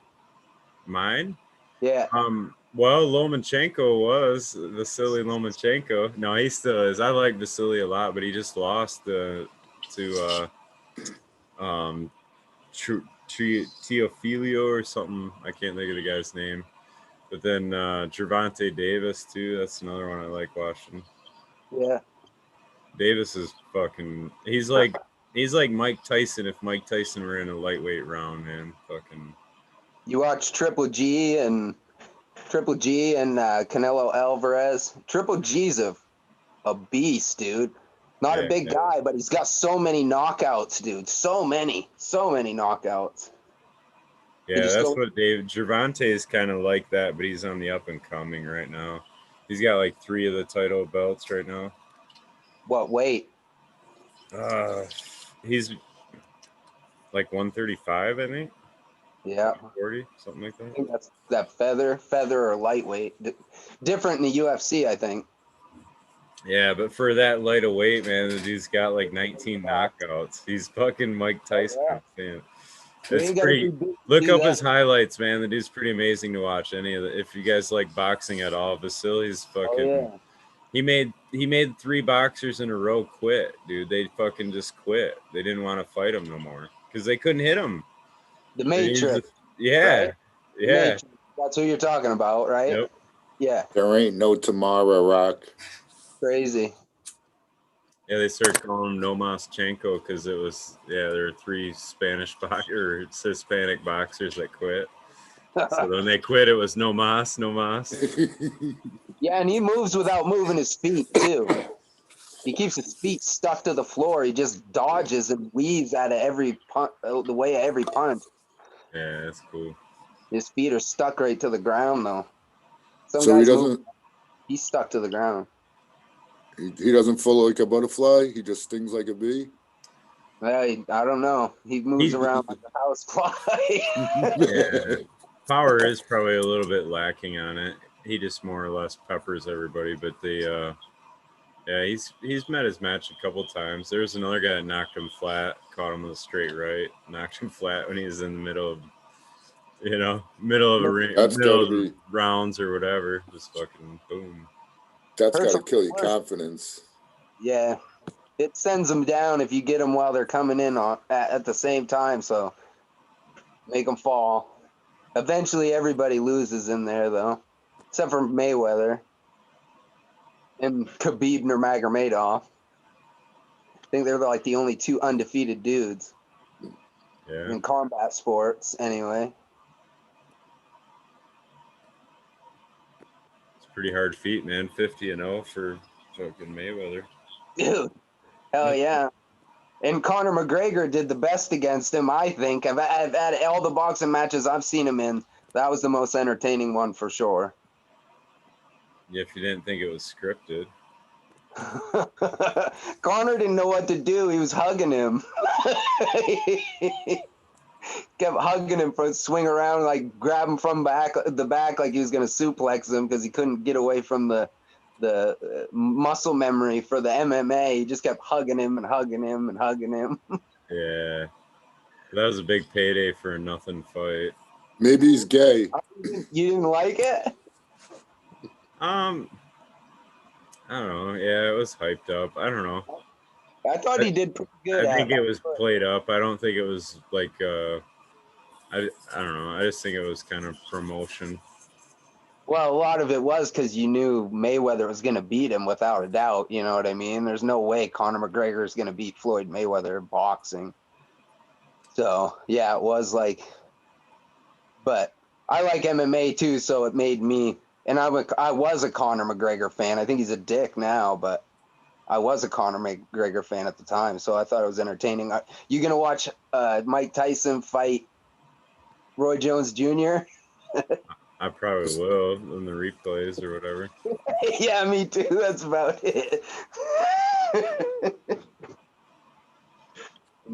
Mine. Yeah. Well, Lomachenko was Vasily Lomachenko. No, he still is. I like Vasily a lot, but he just lost to Teofilio or something. I can't think of the guy's name. But then Gervonta Davis too. That's another one I like watching. Yeah. Davis is fucking. He's like Mike Tyson if Mike Tyson were in a lightweight round, man. Fucking. You watch Triple G and Canelo Alvarez. Triple G's a beast, dude. Not a big Yeah. guy, but he's got so many knockouts, dude. So many knockouts. Yeah, just that's go- what Gervonta is kind of like that, but he's on the up and coming right now. He's got like 3 of the title belts right now. What weight? He's like 135, I think. Yeah. 40, something like I that. think that's that feather or lightweight. Different in the UFC, I think. Yeah, but for that light of weight, man, the dude's got like 19 knockouts. He's fucking Mike Tyson. Man. You It's ain't gotta pretty. be big to Look do up that. his highlights, man. The dude's pretty amazing to watch. If you guys like boxing at all, Vasily's fucking. Oh, yeah. He made 3 boxers in a row quit, dude. They fucking just quit. They didn't want to fight him no more because they couldn't hit him. The Matrix. Yeah, right? yeah. Matrix. That's who you're talking about, right? Yep. Yeah. There ain't no tomorrow, Rock. Crazy. Yeah, they started calling him Nomaschenko because it was there were 3 Spanish or Hispanic boxers that quit. So when they quit, it was no mas. Yeah, and he moves without moving his feet too. He keeps his feet stuck to the floor. He just dodges and weaves out of every punch, the way of every punch. Yeah, that's cool. His feet are stuck right to the ground though. Some So he guys doesn't move, he's stuck to the ground. he doesn't float like a butterfly. He just stings like a bee. I don't know. He moves around like a housefly. Yeah. power is probably a little bit lacking on it. He just more or less peppers everybody, but yeah, he's met his match a couple times. There was another guy that knocked him flat, caught him with a straight right, knocked him flat when he was in the middle of middle of a ring, That's middle gotta of the be. rounds or whatever. Just fucking boom. That's Hurts gotta kill your worse. confidence. Yeah, it sends them down if you get them while they're coming in at the same time. So make them fall. Eventually, everybody loses in there, though, except for Mayweather and Khabib Nurmagomedov. I think they're like the only two undefeated dudes Yeah. in combat sports, anyway. It's a pretty hard feat, man. 50-0 for fucking Mayweather. Dude, hell yeah. And Conor McGregor did the best against him, I think. I've had all the boxing matches I've seen him in. That was the most entertaining one for sure. Yeah, if you didn't think it was scripted. Conor didn't know what to do. He was hugging him. Kept hugging him for swing around, like grab him from the back, like he was gonna suplex him because he couldn't get away from the muscle memory for the MMA. He just kept hugging him and hugging him and hugging him. Yeah. That was a big payday for a nothing fight. Maybe he's gay. You didn't like it? I don't know. Yeah, it was hyped up. I don't know. I thought he did pretty good. I think it was played up. I don't think it was like I don't know. I just think it was kind of promotion. Well, a lot of it was because you knew Mayweather was going to beat him without a doubt. You know what I mean? There's no way Conor McGregor is going to beat Floyd Mayweather in boxing. So, yeah, it was like, but I like MMA too, so it made me, and I was a Conor McGregor fan. I think he's a dick now, but I was a Conor McGregor fan at the time, so I thought it was entertaining. You going to watch Mike Tyson fight Roy Jones Jr.? I probably will in the replays or whatever. Yeah, me too. That's about it.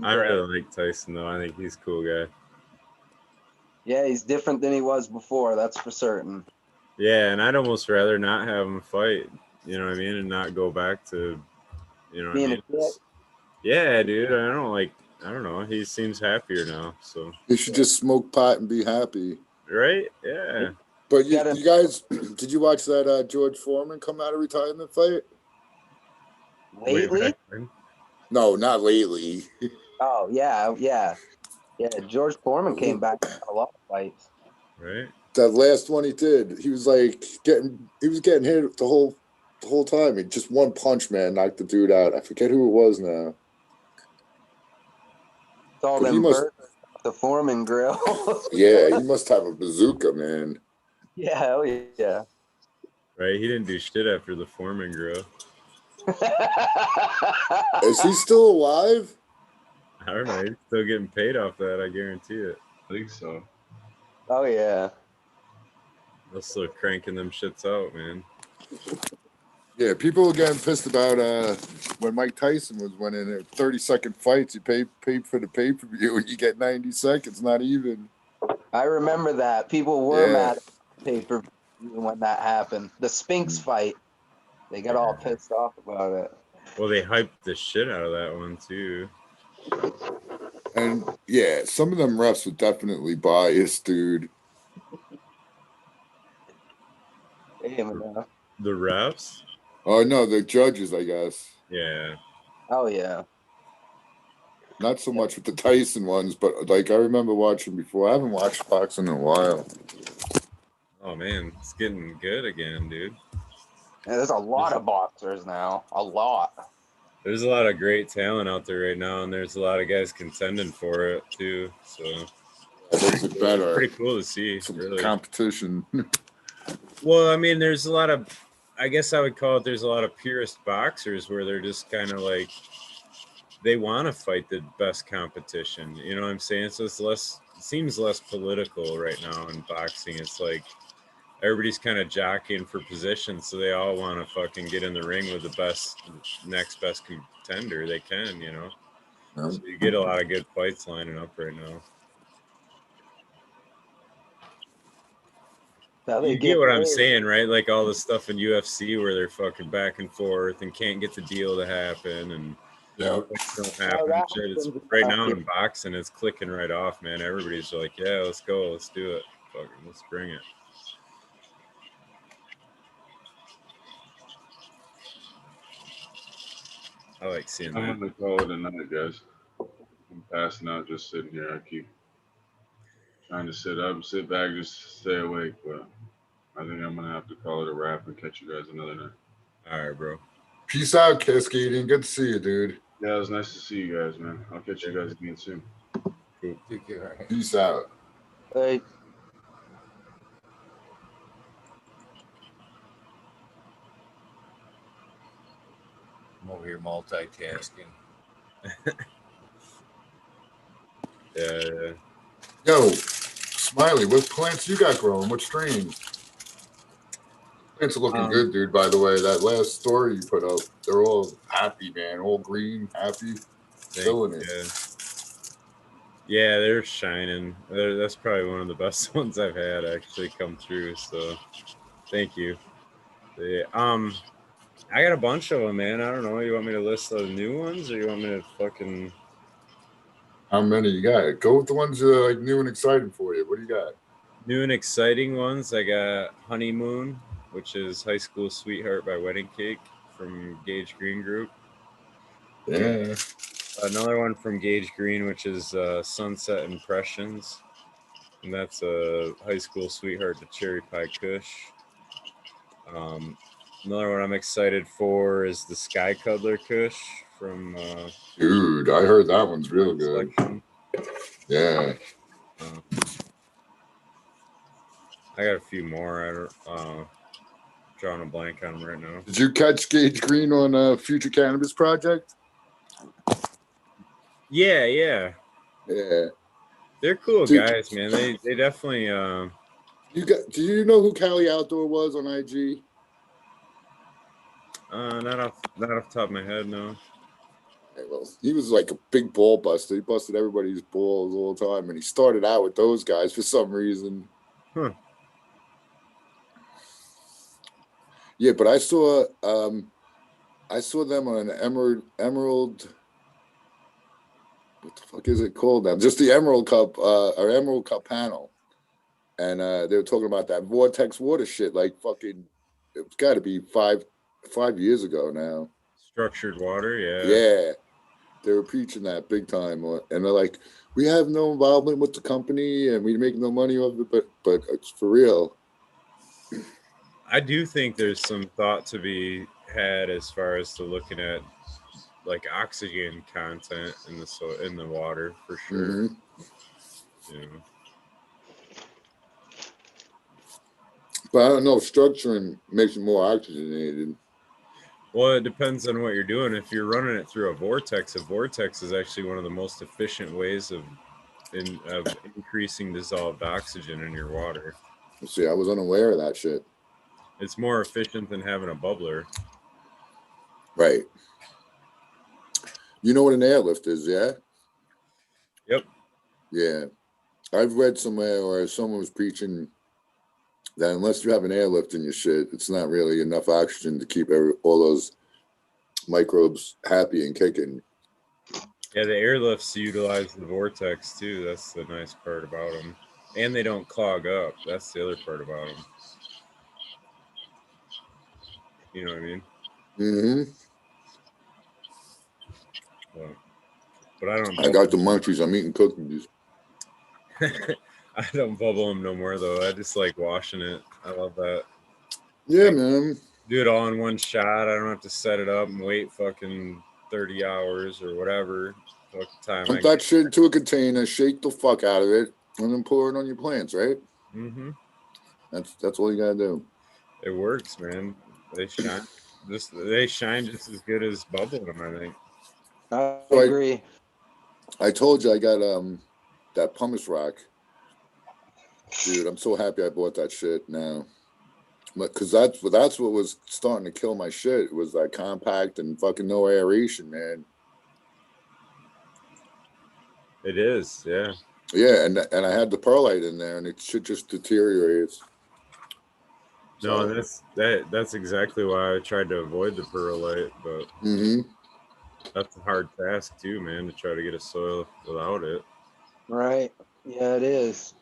I really like Tyson though. I think he's a cool guy. Yeah, he's different than he was before. That's for certain. Yeah, and I'd almost rather not have him fight. You know what I mean, and not go back to, you know what I Being mean. a dick. Yeah, dude. I don't know. He seems happier now. So He should just smoke pot and be happy. right? Yeah. But you guys, did you watch that George Foreman come out of retirement fight? Lately? No, not lately. Oh, yeah. George Foreman came back and had a lot of fights. Right. That last one he did, he was getting hit the whole time. He just one punch, man, knocked the dude out. I forget who it was now. It's all them burgers at the Foreman grill. Yeah, he must have a bazooka, man. Yeah, hell yeah. Right. He didn't do shit after the Foreman grill. Is he still alive? I don't know. He's still getting paid off that. I guarantee it. I think so. Oh yeah. They're still cranking them shits out, man. Yeah, people were getting pissed about when Mike Tyson was winning 30-second fights. You paid for the pay-per-view and you get 90 seconds, not even. I remember that. People were mad at pay-per-view when that happened. The Spinks fight. They got all pissed off about it. Well, they hyped the shit out of that one too. And yeah, some of them refs were definitely biased, dude. Damn, the refs? Oh no, the judges, I guess. Yeah. Oh yeah. Not so much with the Tyson ones, but like I remember watching before. I haven't watched boxing in a while. Oh man, it's getting good again, dude. Yeah, there's a lot of boxers now. A lot. There's a lot of great talent out there right now, and there's a lot of guys contending for it too. So it's better. Pretty cool to see. Some really. competition. Well, I mean, there's a lot of, I guess I would call it, there's a lot of purist boxers where they're just kind of like, they want to fight the best competition. You know what I'm saying? So it seems less political right now in boxing. It's like everybody's kind of jockeying for position, so they all want to fucking get in the ring with the next best contender they can, you know? Yeah. So you get a lot of good fights lining up right now. How they You get what I'm paid. saying, right? Like all the stuff in UFC where they're fucking back and forth and can't get the deal to happen and Yeah. fights don't Oh, happen. that Shit, it's happens right enough, now yeah. in boxing, it's clicking right off, man. Everybody's like, yeah, let's go, let's do it, fucking, let's bring it. I like seeing I'm that. gonna call it a night, guys. I'm passing out, just sitting here. I keep trying to sit up, sit back, just stay awake, but I think I'm gonna have to call it a wrap and catch you guys another night. All right, bro. Peace out, Cascading. Good to see you, dude. Yeah, it was nice to see you guys, man. I'll catch you guys again soon. Cool. Take care. Peace out. Like, I'm over here multitasking. Yeah. Yo, Smiley, what plants you got growing? What strains? Plants are looking good, dude. By the way, that last story you put up, they're all happy, man. All green, happy, killing it. Yeah. Yeah, they're shining. That's probably one of the best ones I've had actually come through. So, thank you. Yeah, I got a bunch of them, man. I don't know. You want me to list the new ones, or you want me to fucking How many you got? Go with the ones that are like new and exciting for you. What do you got? new and exciting ones? I got Honeymoon, which is High School Sweetheart by Wedding Cake from Gage Green Group. Yeah. Another one from Gage Green, which is Sunset Impressions, and that's a High School Sweetheart to Cherry Pie Kush. Another one I'm excited for is the Sky Cuddler Kush from Dude, I heard that one's real good. Selection. Yeah. I got a few more. I don't drawing a blank on them right now. Did you catch Gage Green on Future Cannabis Project? Yeah. Yeah. They're cool Dude, guys, man. They definitely do you know who Cali Outdoor was on IG? not off the top of my head, no. Well, he was like a big ball buster. He busted everybody's balls all the time, and he started out with those guys for some reason. Huh. Yeah, but I saw them on an Emerald. What the fuck is it called now? Just the Emerald Cup, or Emerald Cup panel, and they were talking about that Vortex water shit. Like fucking, it's got to be five years ago now. Structured water, yeah. Yeah, they were preaching that big time, and they're like, we have no involvement with the company, and we make no money off it, but it's for real. I do think there's some thought to be had as far as to looking at like oxygen content in the water for sure. Mm-hmm. Yeah. But I don't know if structuring makes it more oxygenated. Well, it depends on what you're doing. If you're running it through a vortex is actually one of the most efficient ways of increasing dissolved oxygen in your water. See, I was unaware of that shit. It's more efficient than having a bubbler. Right. You know what an airlift is, yeah? Yep. Yeah. I've read somewhere where someone was preaching that unless you have an airlift in your shit, it's not really enough oxygen to keep all those microbes happy and kicking. Yeah, the airlifts utilize the vortex too. That's the nice part about them. And they don't clog up. That's the other part about them. You know what I mean? Mm-hmm. But I don't. I got the munchies. I'm eating cookies. I don't bubble them no more though. I just like washing it. I love that. Yeah, man. Do it all in one shot. I don't have to set it up and wait fucking 30 hours or whatever. What time? Put that shit into a container, shake the fuck out of it, and then pour it on your plants, right? Mm-hmm. That's all you gotta do. It works, man. They shine. They shine just as good as bubbling them, I think. I agree. I told you I got that pumice rock. Dude, I'm so happy I bought that shit now. Because that's what was starting to kill my shit. It was that compact and fucking no aeration, man. It is, yeah. Yeah, and I had the perlite in there, and it shit just deteriorates. No, So, that's exactly why I tried to avoid the perlite, but hmm that's a hard task too, man, to try to get a soil without it. Right. Yeah, it is.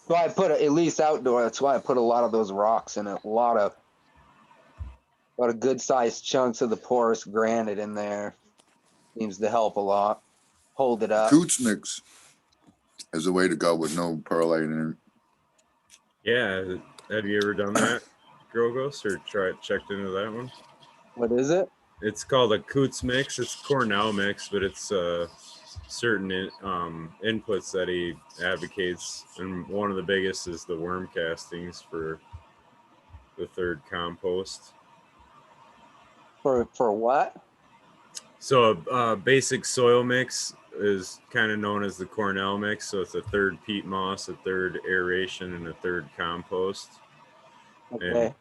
So I put at least outdoor. That's why I put a lot of those rocks in it. A lot of good sized chunks of the porous granite in there. Seems to help a lot. Hold it up. Coots mix is a way to go with no perlite in it. Yeah, have you ever done that, Grogos, or checked into that one? What is it? It's called a Coots mix. It's Cornell mix, but it's certain inputs that he advocates, and one of the biggest is the worm castings for the third compost. For what? So a basic soil mix is kind of known as the Cornell mix. So it's a third peat moss, a third aeration, and a third compost. And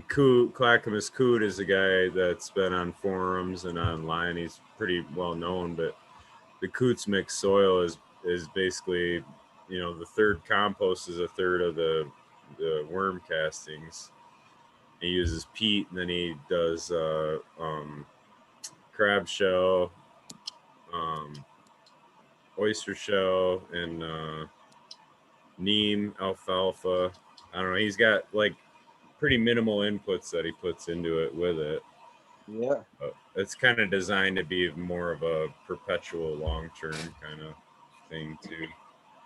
Okay. Clackamas Coot is a guy that's been on forums and online. He's pretty well known, but the Coots mix soil is basically, the third compost is a third of the worm castings. He uses peat, and then he does crab shell, um, oyster shell, and neem, alfalfa. I don't know. He's got like pretty minimal inputs that he puts into it with it. Yeah. But it's kind of designed to be more of a perpetual long term kind of thing too.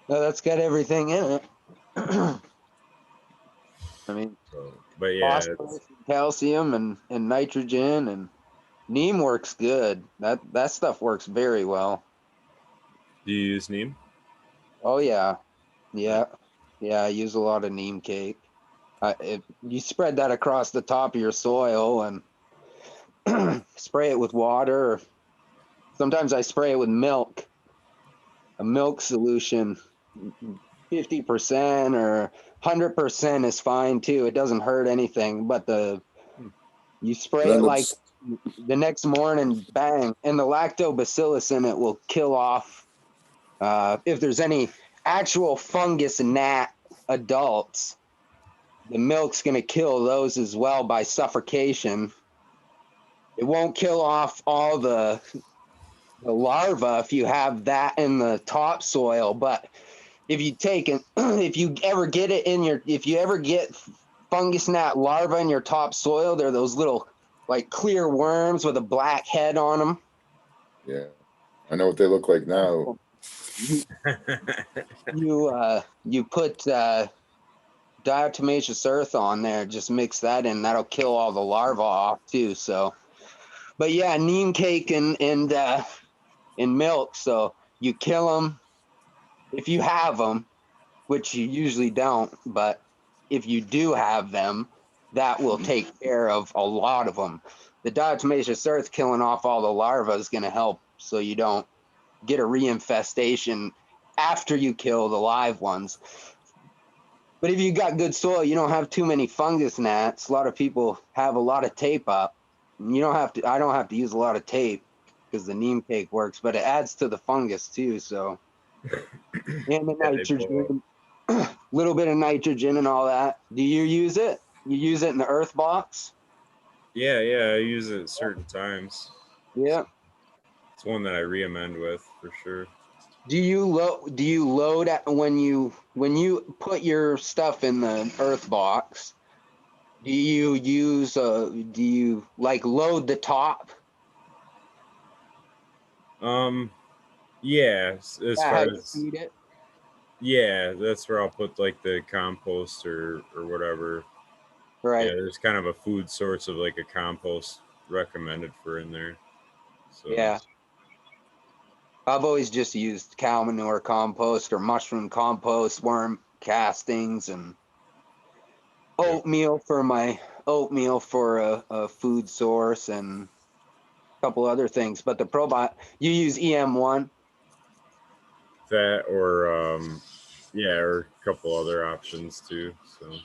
No, that's got everything in it. I mean, So, but yeah, phosphorus, and calcium, and nitrogen, and neem works good. That stuff works very well. do you use neem? Oh yeah, yeah, yeah. I use a lot of neem cake. If you spread that across the top of your soil and spray it with water, or sometimes I spray it with milk, a milk solution. 50% or 100% is fine too. It doesn't hurt anything, but you spray Then it like it's the next morning, bang, and the lactobacillus in it will kill off if there's any actual fungus gnat adults. The milk's going to kill those as well by suffocation. It won't kill off all the larva if you have that in the topsoil, but if you take it, if you ever get it in your, if you ever get fungus gnat larvae in your topsoil, they're those little like clear worms with a black head on them. yeah. I know what they look like now. You you put diatomaceous earth on there, just mix that in. That'll kill all the larvae off too. So, but yeah, neem cake and milk. So you kill them if you have them, which you usually don't. But if you do have them, that will take care of a lot of them. The diatomaceous earth killing off all the larvae is going to help, so you don't get a reinfestation after you kill the live ones. But if you got good soil, you don't have too many fungus gnats. A lot of people have a lot of tape up. You don't have to. I don't have to use a lot of tape because the neem cake works, but it adds to the fungus too. So and the Yeah, they blow up. nitrogen, little bit of nitrogen and all that. Do you use it? You use it in the earth box? Yeah, I use it at certain times. Yeah. It's one that I re-amend with for sure. Do you load at when you put your stuff in the earth box? Do you like load the top? Um, yeah, as That how far you as feed it? yeah, that's where I'll put like the compost or whatever. Yeah, Right. there's kind of a food source of like a compost recommended for in there. So Yeah. I've always just used cow manure compost or mushroom compost, worm castings, and yeah, oatmeal for a food source and a couple other things. But the probot you use EM1. that or yeah, or a couple other options too. So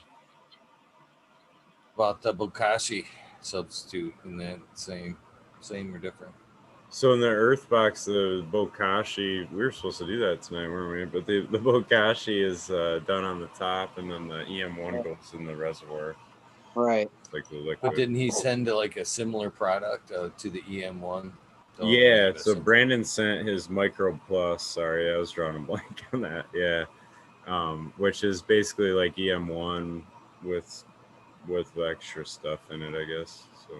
About the bokashi substitute and that same or different? So in the Earth box, the bokashi, we were supposed to do that tonight, weren't we? But the bokashi is done on the top, and then the EM1 goes in the reservoir, Right. like the liquid. But didn't he send like a similar product to the EM1? Yeah, so Brandon sent his Micro Plus. Sorry, I was drawing a blank on that. Yeah, which is basically like EM1 with extra stuff in it, I guess. So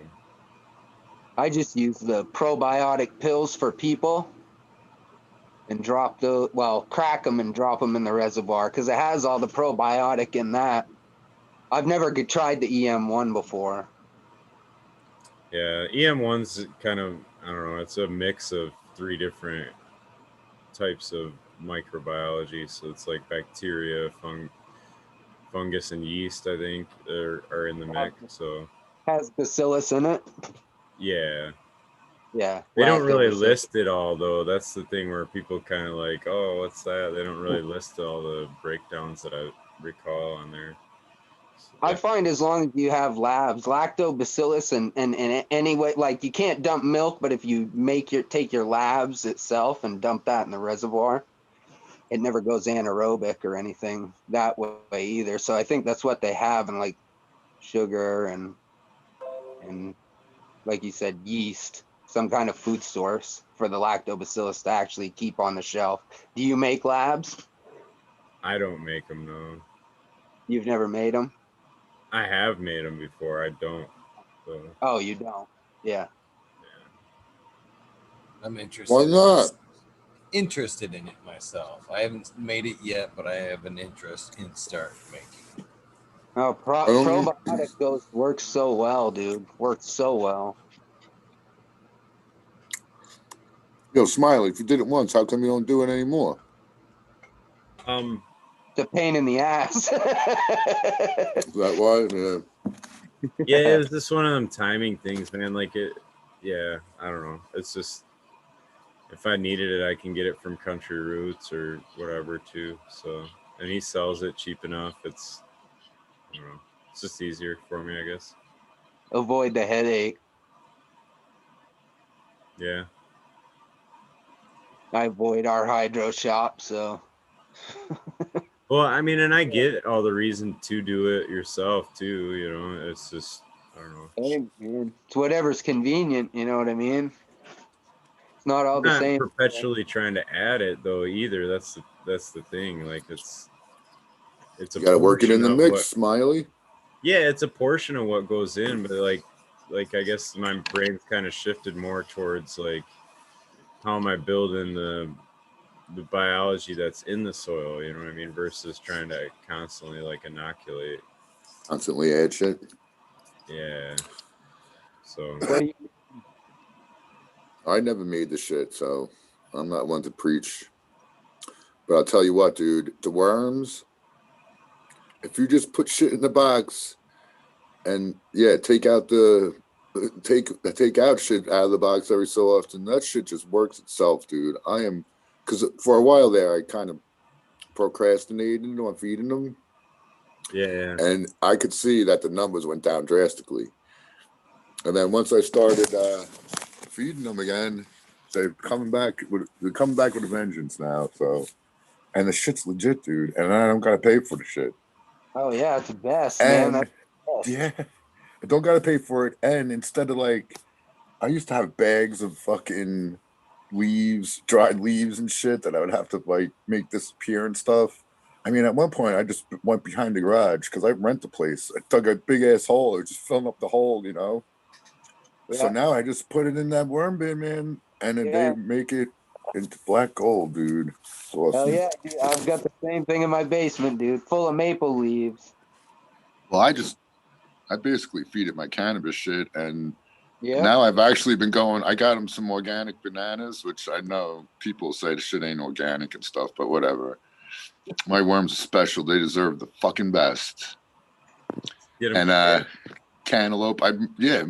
I just use the probiotic pills for people and crack them and drop them in the reservoir because it has all the probiotic in that. I've never tried the EM1 before. yeah, EM1's kind of, I don't know, it's a mix of 3 different types of microbiology. So it's like bacteria, fungus, and yeast, I think, are in the mix. So Has bacillus in it. yeah. Yeah. They don't really list it all, though. That's the thing where people kind of like, oh, what's that? They don't really list all the breakdowns that I recall on there. So, I find as long as you have labs, lactobacillus and any way, like you can't dump milk, but if you take your labs itself and dump that in the reservoir, it never goes anaerobic or anything that way either. So I think that's what they have in like sugar and like you said, yeast, some kind of food source for the lactobacillus to actually keep on the shelf. Do you make labs? I don't make them, no. You've never made them? I have made them before. I don't. So. Oh, you don't? Yeah. I'm interested. Why not? Interested in it myself. I haven't made it yet, but I have an interest in start making it. Oh, probiotic works so well, dude. Works so well. Yo, Smiley, if you did it once, how come you don't do it anymore? It's a pain in the ass. Is that why? Yeah. Yeah, it was just one of them timing things, man. Like yeah, I don't know. It's just, if I needed it, I can get it from Country Roots or whatever too. So, and he sells it cheap enough. It's, I don't know, it's just easier for me, I guess. Avoid the headache. Yeah. I avoid our hydro shop, so. Well, I mean, and I get all the reason to do it yourself too. You know, it's just, I don't know. Hey, man. It's whatever's convenient. You know what I mean? It's not all the same. Perpetually trying to add it though either. That's the thing. Like it's a You gotta work it in the portion of mix, what, Smiley. yeah, it's a portion of what goes in, but like I guess my brain's kind of shifted more towards like, how am I building the biology that's in the soil, you know what I mean, versus trying to constantly like inoculate. Constantly add shit. Yeah. So I never made the shit, so I'm not one to preach. But I'll tell you what, dude, the worms, if you just put shit in the box and take out shit out of the box every so often, that shit just works itself, dude. Because for a while there, I kind of procrastinated on feeding them. Yeah. And I could see that the numbers went down drastically. And then once I started feeding them again, they're coming back with a vengeance now. So, and the shit's legit, dude. And I don't gotta pay for the shit. Oh yeah, it's the best, And man. That's the best. yeah, I don't gotta pay for it. And instead of like, I used to have bags of fucking leaves, dried leaves and shit that I would have to like make disappear and stuff. I mean, at one point, I just went behind the garage because I rent the place. I dug a big ass hole, or just filling up the hole, you know. Yeah. So now I just put it in that worm bin, man, and then they make it into black gold, dude. Awesome. Hell yeah, dude. I've got the same thing in my basement, dude, full of maple leaves. Well, I basically feed it my cannabis shit, and Yeah. now I've actually been going. I got them some organic bananas, which I know people say the shit ain't organic and stuff, but whatever. My worms are special. They deserve the fucking best. And cantaloupe.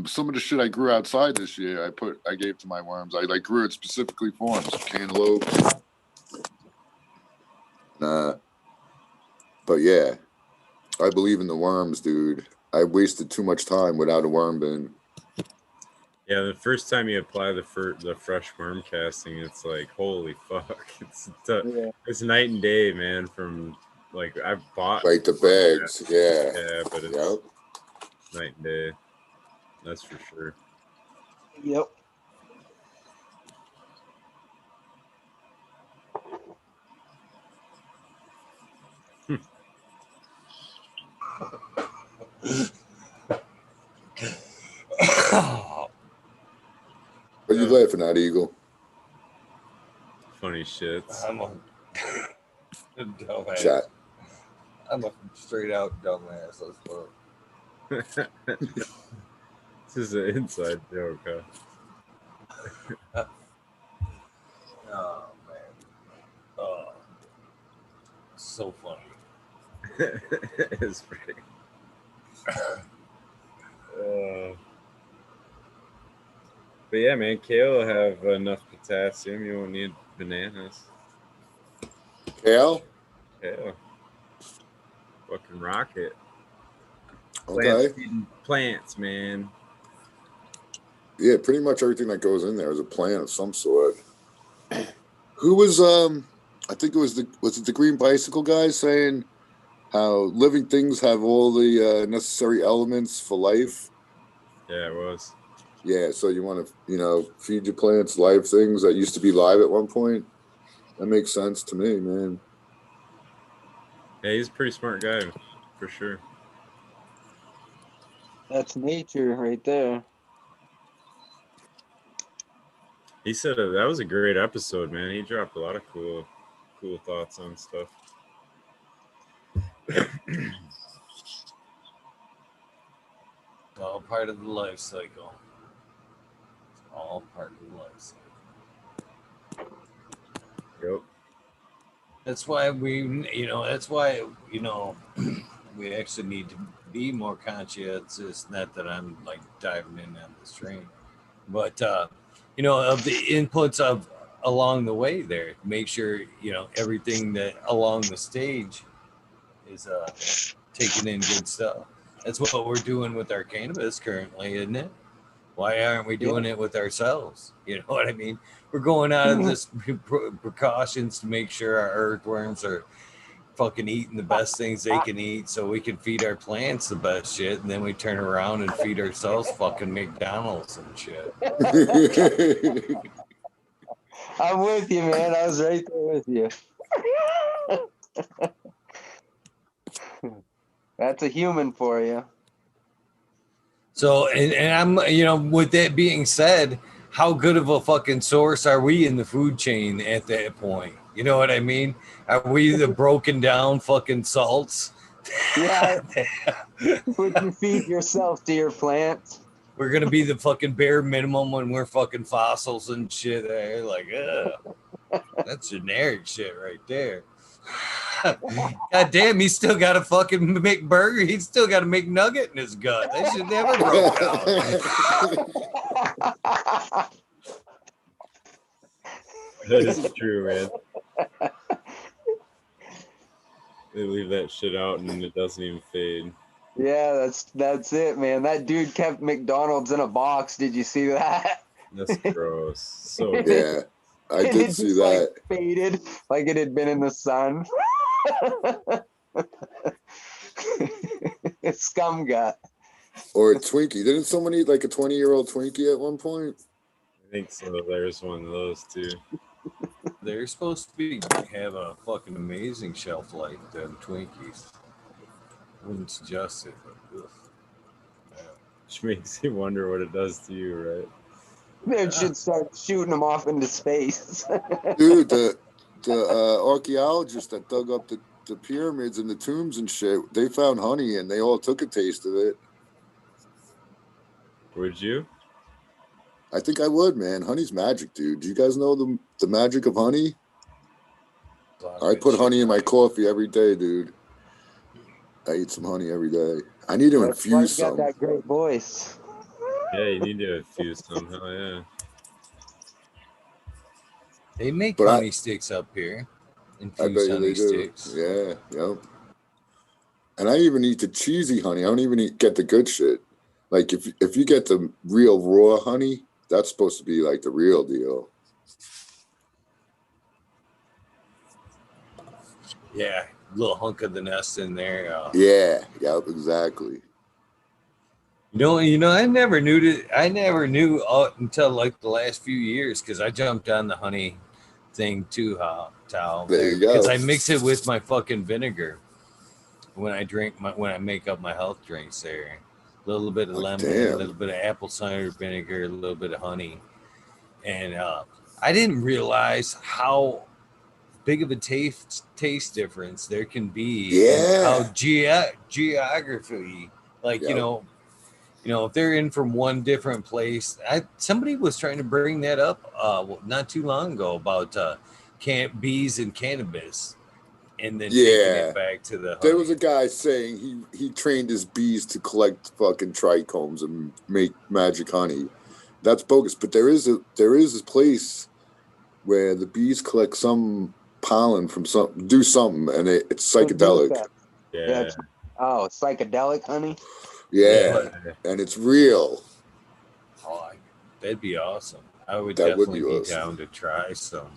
Some of the shit I grew outside this year, I gave to my worms. I like grew it specifically for them. So cantaloupe. But yeah, I believe in the worms, dude. I wasted too much time without a worm bin. Yeah, the first time you apply the fresh worm casting, it's like holy fuck! It's night and day, man. From like I've bought Like the bags, yeah. yeah, but it's Yep. night and day. That's for sure. Yep. What are you laughing at, Eagle? Funny shits. I'm a dumbass. Chat. I'm a straight out dumbass. That's what. This is an inside joke, huh? Oh man. Oh, so funny. It's pretty. But yeah, man, kale will have enough potassium. You won't need bananas. Kale? Kale. Fucking rocket. Okay. Plants, man. Yeah, pretty much everything that goes in there is a plant of some sort. Who was I think it was the green bicycle guy saying how living things have all the necessary elements for life? Yeah, it was. Yeah, so you want to, feed your plants live things that used to be live at one point. That makes sense to me, man. Yeah, he's a pretty smart guy, for sure. That's nature right there. He said that was a great episode, man. He dropped a lot of cool thoughts on stuff. All part of the life cycle. It's all part of the life cycle. Yep. That's why we actually need to be more conscious. It's not that I'm like diving in on this train, but of the inputs of along the way there, make sure everything that along the stage is taking in good stuff. That's what we're doing with our cannabis currently, isn't it? Why aren't we doing it with ourselves? You know what I mean? We're going out of this precautions to make sure our earthworms are fucking eating the best things they can eat so we can feed our plants the best shit, and then we turn around and feed ourselves fucking McDonald's and shit. I'm with you, man. I was right there with you. That's a human for you. So, and I'm, with that being said, how good of a fucking source are we in the food chain at that point? You know what I mean? Are we the broken down fucking salts? Yeah. Would you feed yourself to your plants? We're going to be the fucking bare minimum when we're fucking fossils and shit. They're like, that's generic shit right there. God damn, he's still got a fucking McBurger. He's still got a McNugget in his gut. That shit never broke down. That is true, man. They leave that shit out and it doesn't even fade. Yeah, that's it, man. That dude kept McDonald's in a box. Did you see that? That's gross. So yeah, I did see that. Like, faded, like it had been in the sun. Scum gut. Or a Twinkie. Didn't someone eat like a 20-year-old Twinkie at one point? I think so. There's one of those too. They're supposed to have a fucking amazing shelf life, them Twinkies. I wouldn't suggest it, but Which makes you wonder what it does to you, right? They should start shooting them off into space. Dude, the archaeologists that dug up the pyramids and the tombs and shit, they found honey and they all took a taste of it. Would you? I think I would, man. Honey's magic, dude. Do you guys know the magic of honey? I put honey in my coffee every day, dude. I eat some honey every day. I need to infuse some. You got that great voice. Yeah, you need to infuse some. Hell yeah. They make honey sticks up here. I bet you they do. Sticks. Yeah, yep. And I even eat the cheesy honey. I don't even get the good shit. Like if you get the real raw honey, that's supposed to be like the real deal. Yeah, little hunk of the nest in there. Yeah, yep, exactly. I never knew until like the last few years because I jumped on the honey thing too, Tal, There there you because go. I mix it with my fucking vinegar when I make up my health drinks. There, a little bit of Oh, lemon, a little damn. bit of apple cider vinegar, a little bit of honey, and I didn't realize how big of a taste difference there can be in how Yeah. geography, like Yep. if they're in from one different place. Somebody was trying to bring that up not too long ago about bees and cannabis, and then taking it Yeah. back to the There was honey. a guy saying he trained his bees to collect fucking trichomes and make magic honey. That's bogus. But there is a place where the bees collect some pollen from do something, and it's What is psychedelic. that? Yeah. Yeah. Oh, psychedelic honey. Yeah, Yeah. and it's real. Oh, that'd be awesome. I would That would definitely be be awesome. down to try some.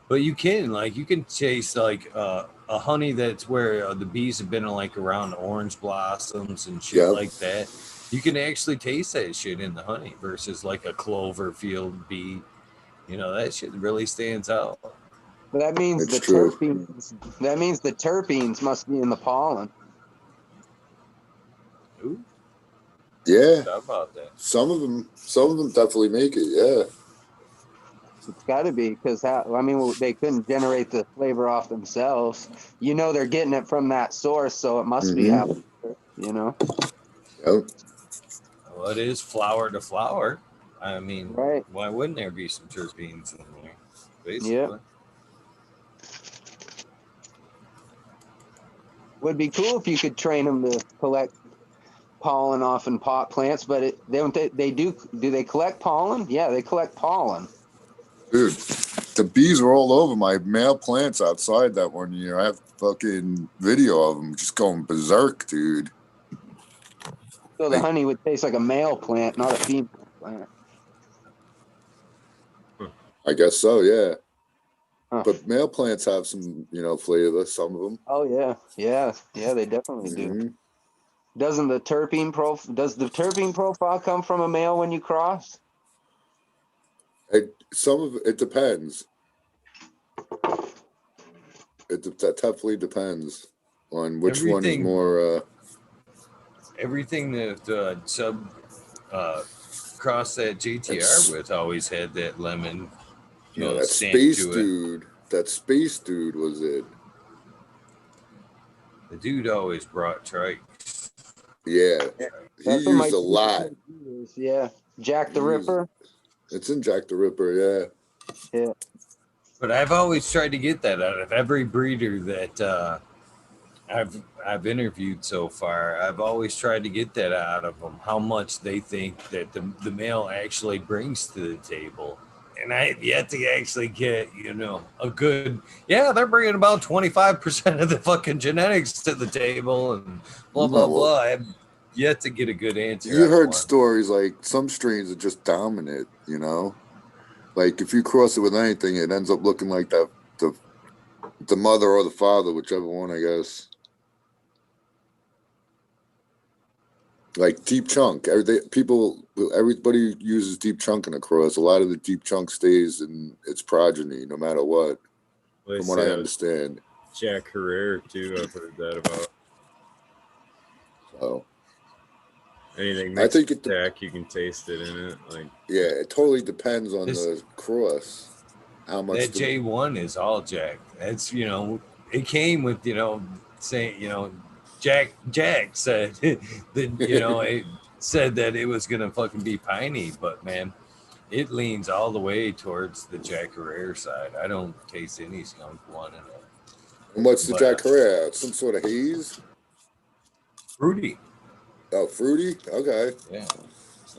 But you can taste like a honey that's where the bees have been like around orange blossoms and shit Yep, like that. You can actually taste that shit in the honey versus like a clover field bee. That shit really stands out. But that means it's the true. terpenes. That means the terpenes must be in the pollen. Ooh, Yeah, thought about that. some of them definitely make it. Yeah, It's got to be because they couldn't generate the flavor off themselves. They're getting it from that source, so it must be mm-hmm. happening. You know, Yep, Well, it is flower to flower. I mean, right? why wouldn't there be some terpenes in there? Yeah, Basically. would be cool if you could train them to collect pollen off in pot plants. But they do. Do they collect pollen? Yeah, they collect pollen. dude. The bees were all over my male plants outside that one year. I have fucking video of them just going berserk, dude. So the Like, honey would taste like a male plant, not a female plant. I guess so, yeah. Huh. But male plants have some, flavor. Some of them. Oh yeah. They definitely do. Mm-hmm. Does the terpene profile come from a male when you cross? Some of it depends. That definitely depends on which one is Everything more. everything that sub crossed that JTR It's with always had that lemon, that stamp space to it. dude. That space dude was it. The dude always brought trikes. Yeah, he That's what my used a lot. is. Yeah, Jack the He used. Ripper. It's in Jack the Ripper. Yeah. Yeah, But I've always tried to get that out of every breeder that I've interviewed so far. I've always tried to get that out of them. How much they think that the male actually brings to the table. And I have yet to actually get, a good, yeah, they're bringing about 25% of the fucking genetics to the table and blah, blah, No, blah. I have yet to get a good answer you out of heard one. stories like some strains are just dominant. Like if you cross it with anything, it ends up looking like the mother or the father, whichever one, I guess. Like deep chunk. Everybody uses deep chunk in a cross. A lot of the deep chunk stays in its progeny, no matter what, Well, they from what say I that was understand. Jack Herrera too. I've heard that about. So Anything I mixed think with Jack, you can taste it in it. Like, it totally depends on This the cross. How much that J1 is all Jack. That's it came with saying Jack said that it said that it was gonna fucking be piney, but man, it leans all the way towards the Jack Herrera side. I don't taste any skunk one in it, And what's the but Jack Herrera? Some sort of haze? fruity. Oh, fruity? Okay. Yeah,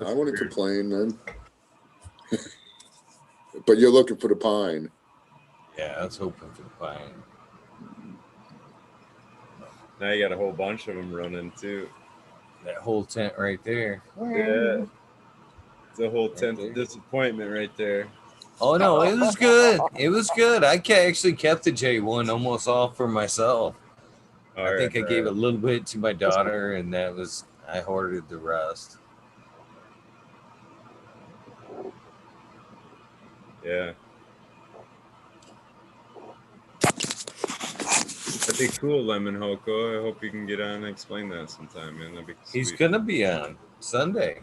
I wouldn't weird. complain then. But you're looking for the pine. yeah. I was hoping for the pine. Now you got a whole bunch of them running too. That whole tent right there. Yeah, it's a whole Right tent there. of disappointment right there. Oh no, it was good. It was good. I actually kept the J1 almost all for myself. All I think right, I gave a right. little bit to my daughter, and I hoarded the rest. Yeah. That'd be cool, Lemon Hoko. I hope you can get on and explain that sometime, man. That'd be He's sweet. gonna be on Sunday.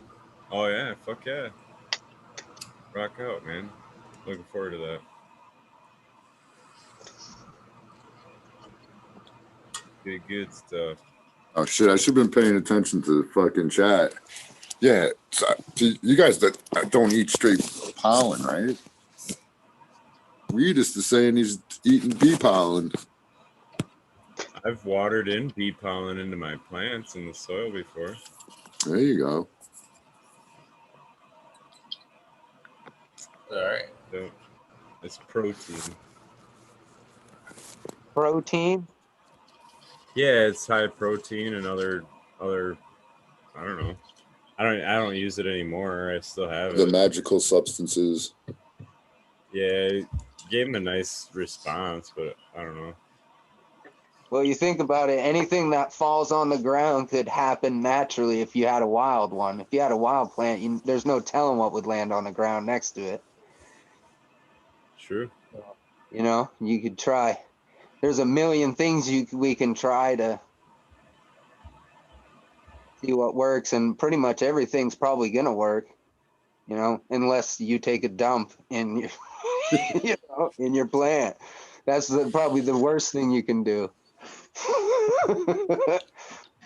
Oh yeah, fuck yeah. Rock out, man. Looking forward to that. Good stuff. Oh shit! I should have been paying attention to the fucking chat. Yeah, so, you guys that don't eat straight pollen, right? Weed is to saying he's eating bee pollen. I've watered in bee pollen into my plants in the soil before. There you go. All right. So it's protein. Protein. Yeah, it's high protein and other I don't know. I don't use it anymore. I still have The it. magical substances. Yeah, it gave him a nice response, but I don't know. Well, you think about it, anything that falls on the ground could happen naturally if you had a wild one. If you had a wild plant, there's no telling what would land on the ground next to it. True. You know, you could try. There's a million things we can try to see what works, and pretty much everything's probably gonna work. You know, unless you take a dump in your, in your plant. That's probably the worst thing you can do.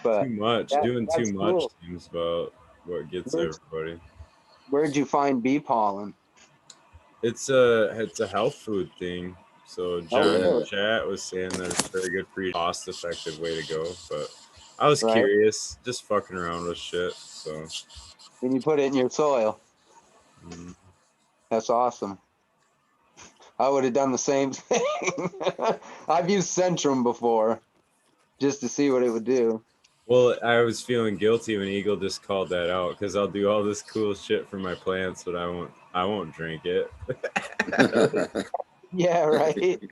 But Too much. Doing too that's much cool. seems about what gets Where'd, everybody. where'd you find bee pollen? It's a health food thing. So Oh, John in really? chat was saying that it's very good for you, cost effective way to go. But I was Right. curious, just fucking around with shit. So And you put it in your soil. mm, That's awesome. I would have done the same thing. I've used Centrum before just to see what it would do. well, I was feeling guilty when Eagle just called that out because I'll do all this cool shit for my plants, but I won't drink it. Yeah, right.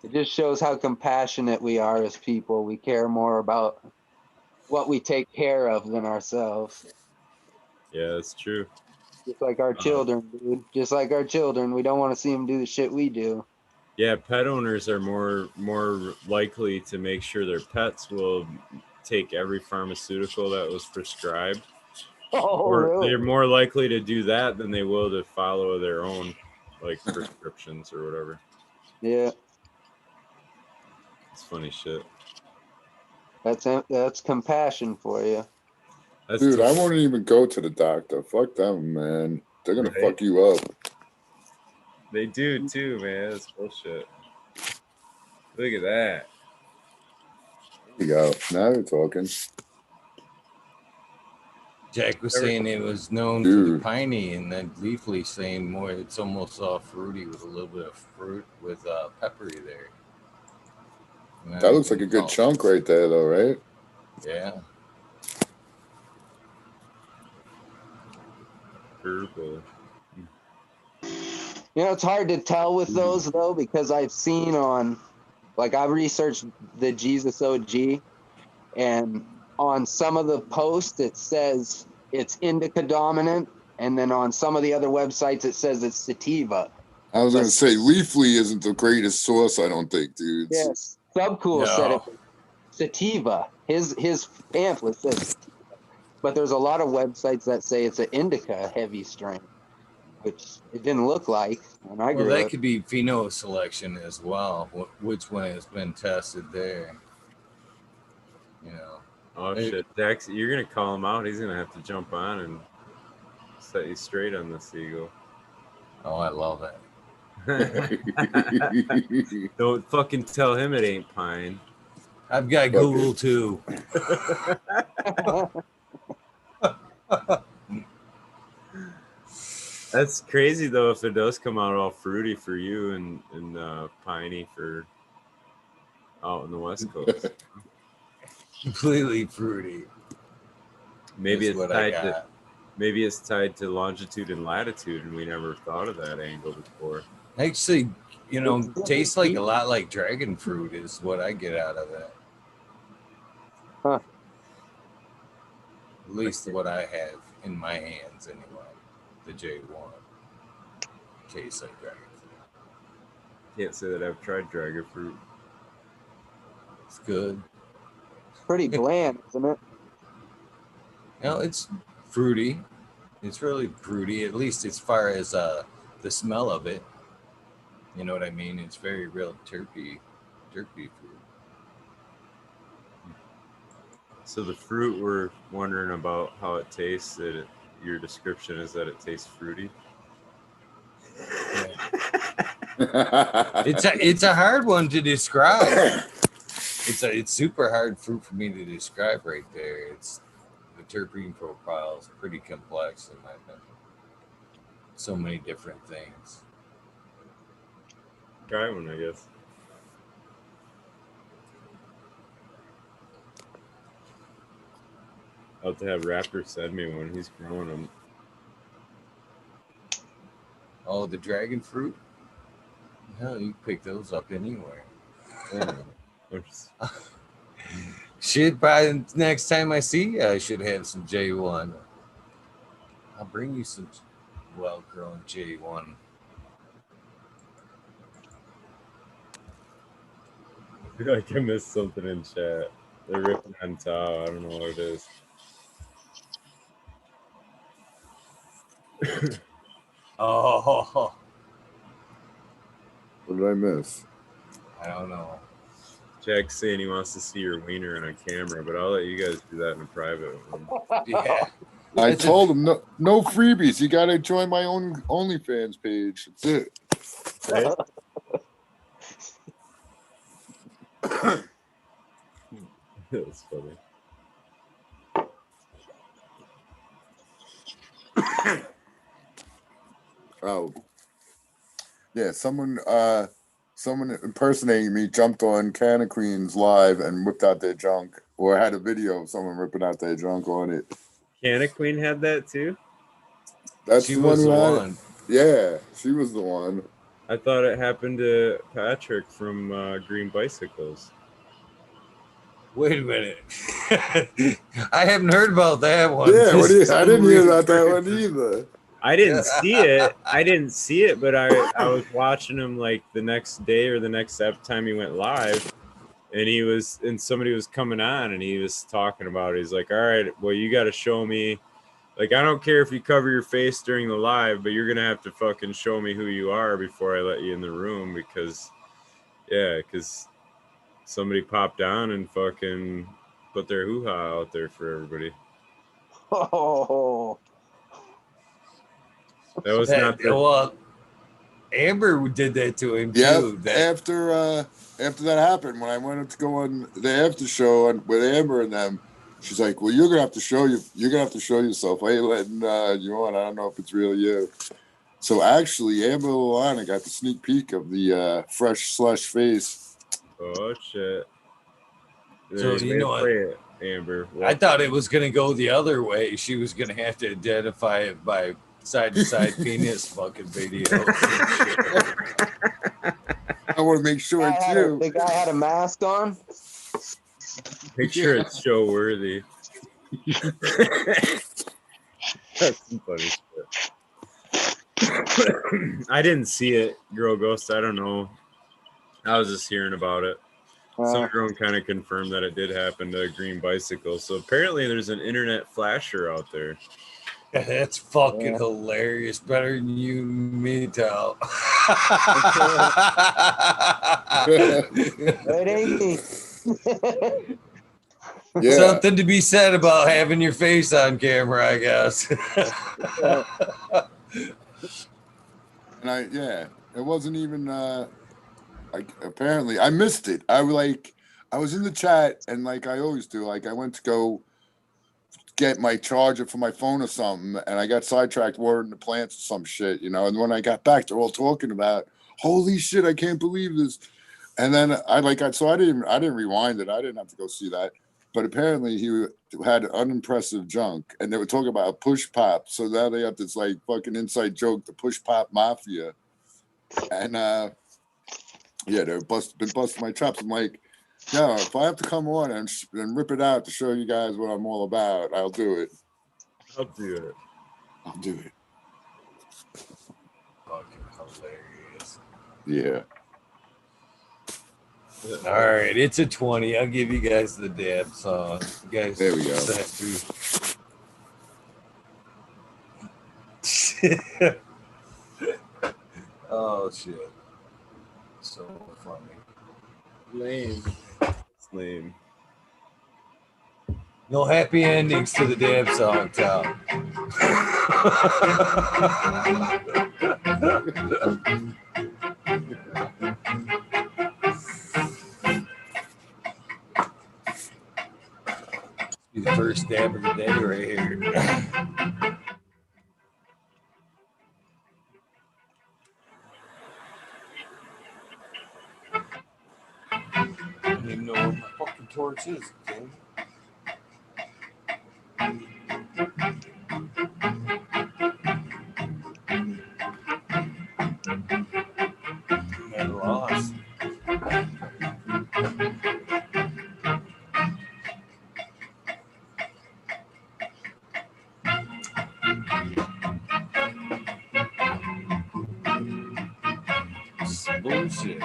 It just shows how compassionate we are as people. We care more about what we take care of than ourselves. Yeah, that's true. Just like our children, dude. Just like our children. We don't want to see them do the shit we do. Yeah, pet owners are more likely to make sure their pets will take every pharmaceutical that was prescribed. Oh, Or really? they're more likely to do that than they will to follow their own like prescriptions or whatever. Yeah, It's funny shit. that's compassion for you. That's Dude, I won't even go to the doctor. Fuck them, man. They're gonna Right. fuck you up. They do too, man. That's bullshit. Look at that. There you go. Now they're talking. Jack was saying it was known for the piney, and then Leafly saying more. It's almost all fruity with a little bit of fruit with peppery there. That looks like a good chunk right there, though, right? Yeah. Purple. You know, it's hard to tell with those though, because I've seen I researched the Jesus OG, and on some of the posts it says it's indica dominant, and then on some of the other websites it says it's sativa. I was gonna say Leafly isn't the greatest source, I don't think, dude. Yes, Subcool said it was sativa. His pamphlet says sativa, but there's a lot of websites that say it's an indica heavy strain, which it didn't look like when I grew that up. could be pheno selection as well. Which one has been tested there? You know. Oh shit, Dex, you're gonna call him out. He's gonna have to jump on and set you straight on this, Eagle. Oh, I love it. Don't fucking tell him it ain't pine. I've got Google too. That's crazy though if it does come out all fruity for you and piney for out in the West Coast. Completely fruity. Maybe That's it's what I tied to got. maybe it's tied to longitude and latitude, and we never thought of that angle before. Actually, It's different tastes like a season. lot like dragon fruit is what I get out of it. Huh. At least what I have in my hands anyway. The J1 tastes like dragon fruit. Can't say that I've tried dragon fruit. It's good. Pretty bland, isn't it? It's fruity. It's really fruity, at least as far as the smell of it. You know what I mean? It's very real terpy fruit. So the fruit we're wondering about how it tastes. Your description is that it tastes fruity. It's a hard one to describe. It's super hard fruit for me to describe right there. It's the terpene profile is pretty complex in my opinion. So many different things. Try one, I guess. I'll have to have Raptor send me one. He's growing them. Oh, the dragon fruit? Hell, you can pick those up anywhere. Shit, by the next time I see you, I should have some J1. I'll bring you some well-grown J1. I feel like I missed something in chat. They're ripping on Tao. I don't know what it is. Oh, What did I miss? I don't know. Jack's saying he wants to see your wiener on camera, but I'll let you guys do that in a private one. Yeah. I told him no freebies. You got to join my own OnlyFans page. That's it. Right? That's funny. Oh, yeah. Someone impersonating me jumped on Canna Queens live and whipped out their junk, or had a video of someone ripping out their junk on it. Canna Queen had that too? That's She the one was who the had one. it. Yeah, she was the one. I thought it happened to Patrick from Green Bicycles. Wait a minute. I haven't heard about that one. Yeah, This is I didn't hear unreal. about that one either. I didn't see it. But I was watching him like the next day or the next time he went live, and somebody was coming on and he was talking about it. He's like, all right, well, you got to show me. Like, I don't care if you cover your face during the live, but you're going to have to fucking show me who you are before I let you in the room because somebody popped on and fucking put their hoo-ha out there for everybody. Oh, That was not the... Well, Amber did that to him Yeah, too. after that happened, when I went to go on the after show with Amber and them, she's like, "Well, you're gonna have to show yourself. I ain't letting you on. I don't know if it's really you." So actually, Amber Lilana got the sneak peek of the fresh slush face. Oh shit! So you know what? Play it, Amber. I thought it was going to go the other way. She was going to have to identify it by side-to-side penis fucking videos. I want to make sure it's you. the guy had a mask on. Make sure it's show worthy. That's some funny shit. I didn't see it, Girl Ghost. I don't know. I was just hearing about it. Someone kind of confirmed that it did happen to a Green Bicycle. So apparently there's an internet flasher out there. That's fucking hilarious. Better than you and me, Tal. It ain't me. Yeah. Something to be said about having your face on camera, I guess. And it wasn't even apparently I missed it. I was in the chat and like I always do, like I went to go get my charger for my phone or something and I got sidetracked watering the plants or some shit, and when I got back they're all talking about, holy shit, I can't believe this. And then I didn't rewind it. I didn't have to go see that. but apparently he had unimpressive junk, and they were talking about a push pop. So now they have this like fucking inside joke, the push pop mafia, and yeah, they've been busting my chops. I'm like, yo, if I have to come on and rip it out to show you guys what I'm all about, I'll do it. I'll do it. I'll do it. Fucking hilarious. Yeah. All right, it's a 20. I'll give you guys the dab song. You guys, There we go. sat through. Oh shit! So funny. Lame. It's lame. No happy endings to the dab song, Tom. Be the first dab of the day right here. I don't even know where my fucking torch is. Okay? And lost. It's bullshit.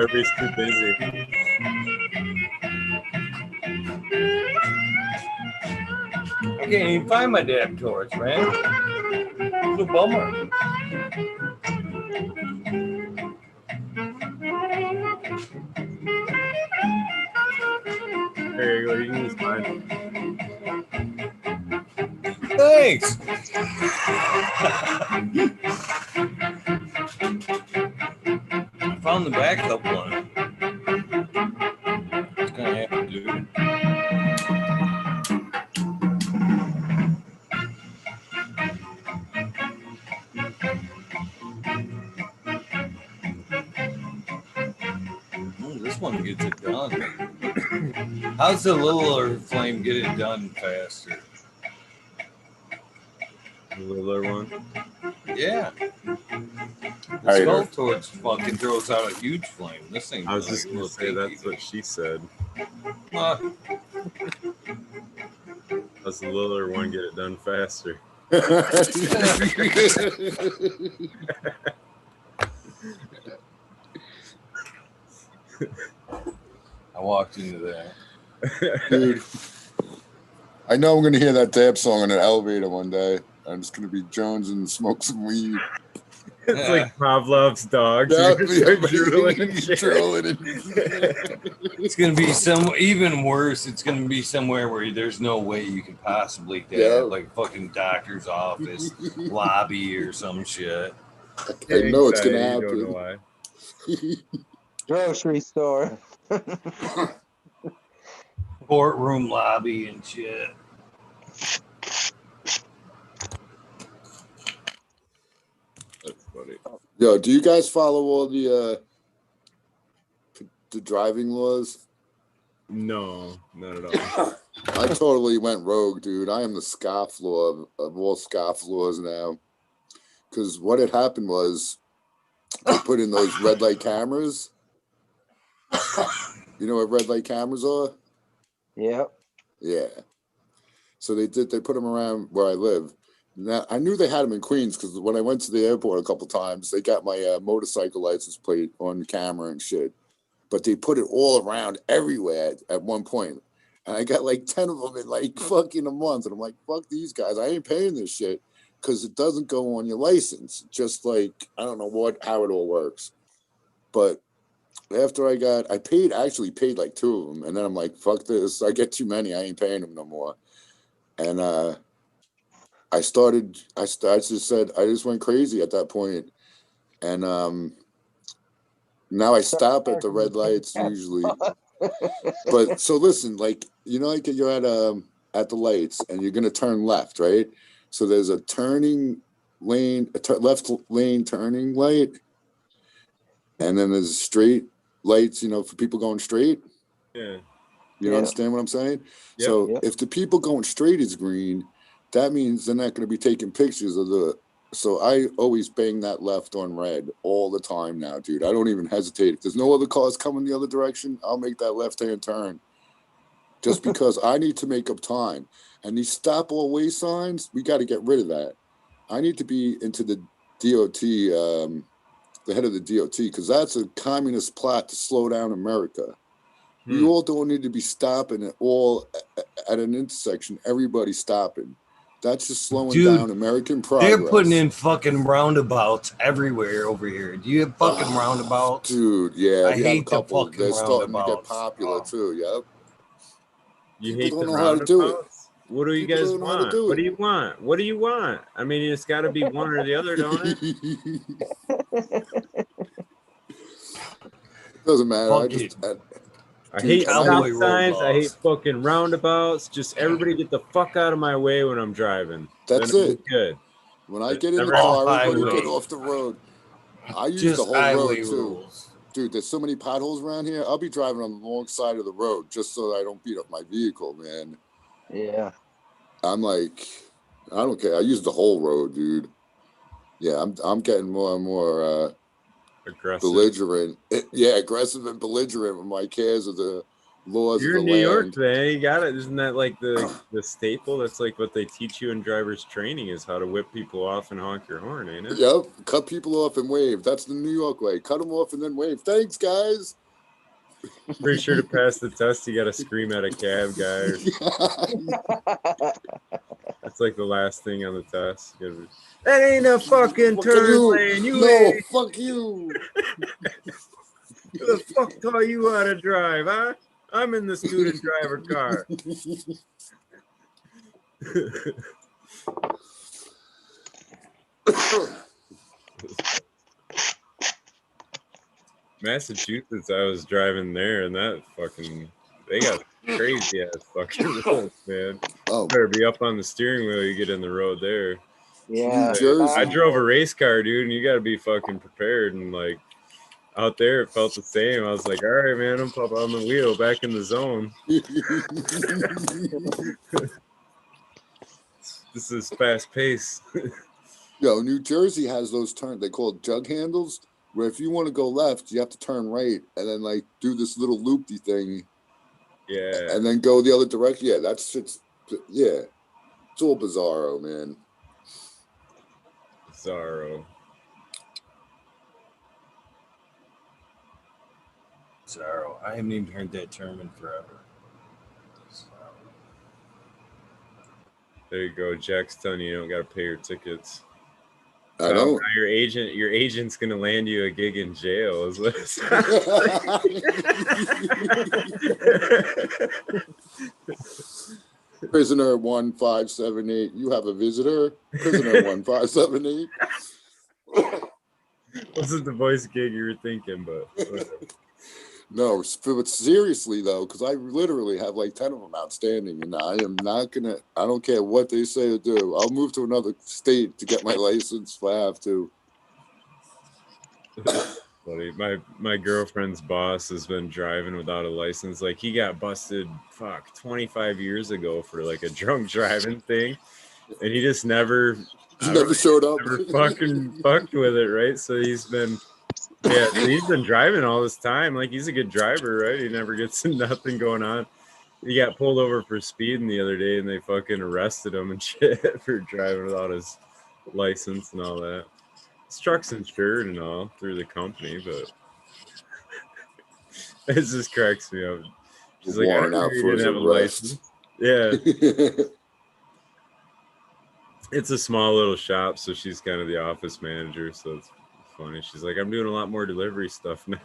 Everybody's too busy. I can't even find my damn torch, man. It's a bummer. There you go. You can use mine. Thanks. I found the backup one. It's gonna have to do. This one gets it done. How's the littler flame get it done faster? The littler one. Yeah. The Hater. skull torch fucking throws out a huge flame. This thing. I was like just a gonna little say that's dinky. what she said. Does the littler one get it done faster? I walked into that. Dude, I know I'm gonna hear that dab song in an elevator one day. I'm just gonna be Jones and smoke some weed. It's like Pavlov's dogs. Yeah, You're just start drooling and shit. It's gonna be even worse. It's gonna be somewhere where there's no way you can possibly dab, Yeah. like a fucking doctor's office, lobby, or some shit. I know it's gonna Anxiety, Don't know happen. why. Grocery store. Courtroom lobby and shit. That's funny. Yo, do you guys follow all the driving laws? No, not at all. I totally went rogue, dude. I am the scofflaw of all scofflaws now. Because what had happened was they put in those red light cameras. You know what red light cameras are? Yep. Yeah. So they put them around where I live. Now, I knew they had them in Queens because when I went to the airport a couple times, they got my motorcycle license plate on camera and shit. But they put it all around everywhere at one point. And I got like 10 of them in like fucking a month. And I'm like, fuck these guys. I ain't paying this shit because it doesn't go on your license. Just like, I don't know how it all works. But after I actually paid like 2 of them. And then I'm like, fuck this. I get too many. I ain't paying them no more. And I just went crazy at that point. And now I stop at the red lights usually. But so listen, like, like you're at the lights and you're gonna turn left, right? So there's a turning lane, left lane turning light, and then there's straight lights, for people going straight. Yeah. You understand what I'm saying? Yep. So if the people going straight is green, that means they're not going to be taking pictures of so I always bang that left on red all the time now, dude. I don't even hesitate. If there's no other cars coming the other direction, I'll make that left-hand turn just because I need to make up time. And these stop all way signs, we got to get rid of that. I need to be into the DOT, the head of the DOT, because that's a communist plot to slow down America. We all don't need to be stopping at an intersection. Everybody stopping. That's just slowing down American progress. They're putting in fucking roundabouts everywhere over here. Do you have fucking roundabouts? Dude, yeah. I hate the fucking They're starting to get roundabouts. popular too, yep. You People hate don't the know how to do it. roundabouts? What do you People guys don't know how to want? do What it. do you want? What do you want? I mean, it's got to be one or the other, don't it? Doesn't matter. Fuck I hate stop cowboy signs. I hate roadblocks. fucking roundabouts. Just everybody get the fuck out of my way when I'm driving. That's Then it'll it. be good. When I get in the Never car, happened. everybody get Highway. off the road. I use Just the whole highway road too. rules. Dude, there's so many potholes around here. I'll be driving on the wrong side of the road just so I don't beat up my vehicle, man. Yeah. I'm like, I don't care. I use the whole road, dude. Yeah, I'm getting more and more Aggressive. belligerent. Aggressive and belligerent with my cares of the laws You're of in the New land. York, man. You got it. Isn't that like the staple? That's like what they teach you in driver's training is how to whip people off and honk your horn, ain't it? Yep, cut people off and wave. That's the New York way. Cut them off and then wave. Thanks, guys. Pretty sure to pass the test, you got to scream at a cab guy. That's like the last thing on the test. That ain't a fucking turn lane. Fuck you. Who the fuck taught you how to drive, huh? I'm in the student driver car. Massachusetts, I was driving there, and that fucking they got crazy ass fucking roads, man. Oh, You better be up on the steering wheel. You get in the road there. Yeah. New Jersey. I drove a race car, dude, and you got to be fucking prepared. And like out there, it felt the same. I was like, all right, man, I'm up on the wheel, back in the zone. This is fast pace. Yo, New Jersey has those turns. They call it jug handles, where if you want to go left, you have to turn right and then like do this little loopy thing. Yeah. And then go the other direction. Yeah, that's shit's. Yeah, it's all bizarro, man. Bizarro. I haven't even heard that term in forever. There you go. Jack's telling you don't got to pay your tickets. I don't. Your agent's gonna land you a gig in jail. Is what it sounds like. Prisoner 1578. You have a visitor. Prisoner 1578. Wasn't the voice gig you were thinking, but whatever. No, but seriously though, because I literally have like 10 of them outstanding, and I am not gonna. I don't care what they say to do. I'll move to another state to get my license if I have to. Buddy, my girlfriend's boss has been driving without a license. Like he got busted, 25 years ago for like a drunk driving thing, and he just never Showed up. Never fucking fucked with it, right? So he's been driving all this time. Like he's a good driver, right? He never gets nothing going on. He got pulled over for speeding the other day, and they fucking arrested him and shit for driving without his license and all that. His truck's insured and all through the company, but it just cracks me up. She's like, I Warrant didn't know out you for his didn't have a arrest. license. Yeah, it's a small little shop, so she's kind of the office manager, so it's funny. She's like, I'm doing a lot more delivery stuff now.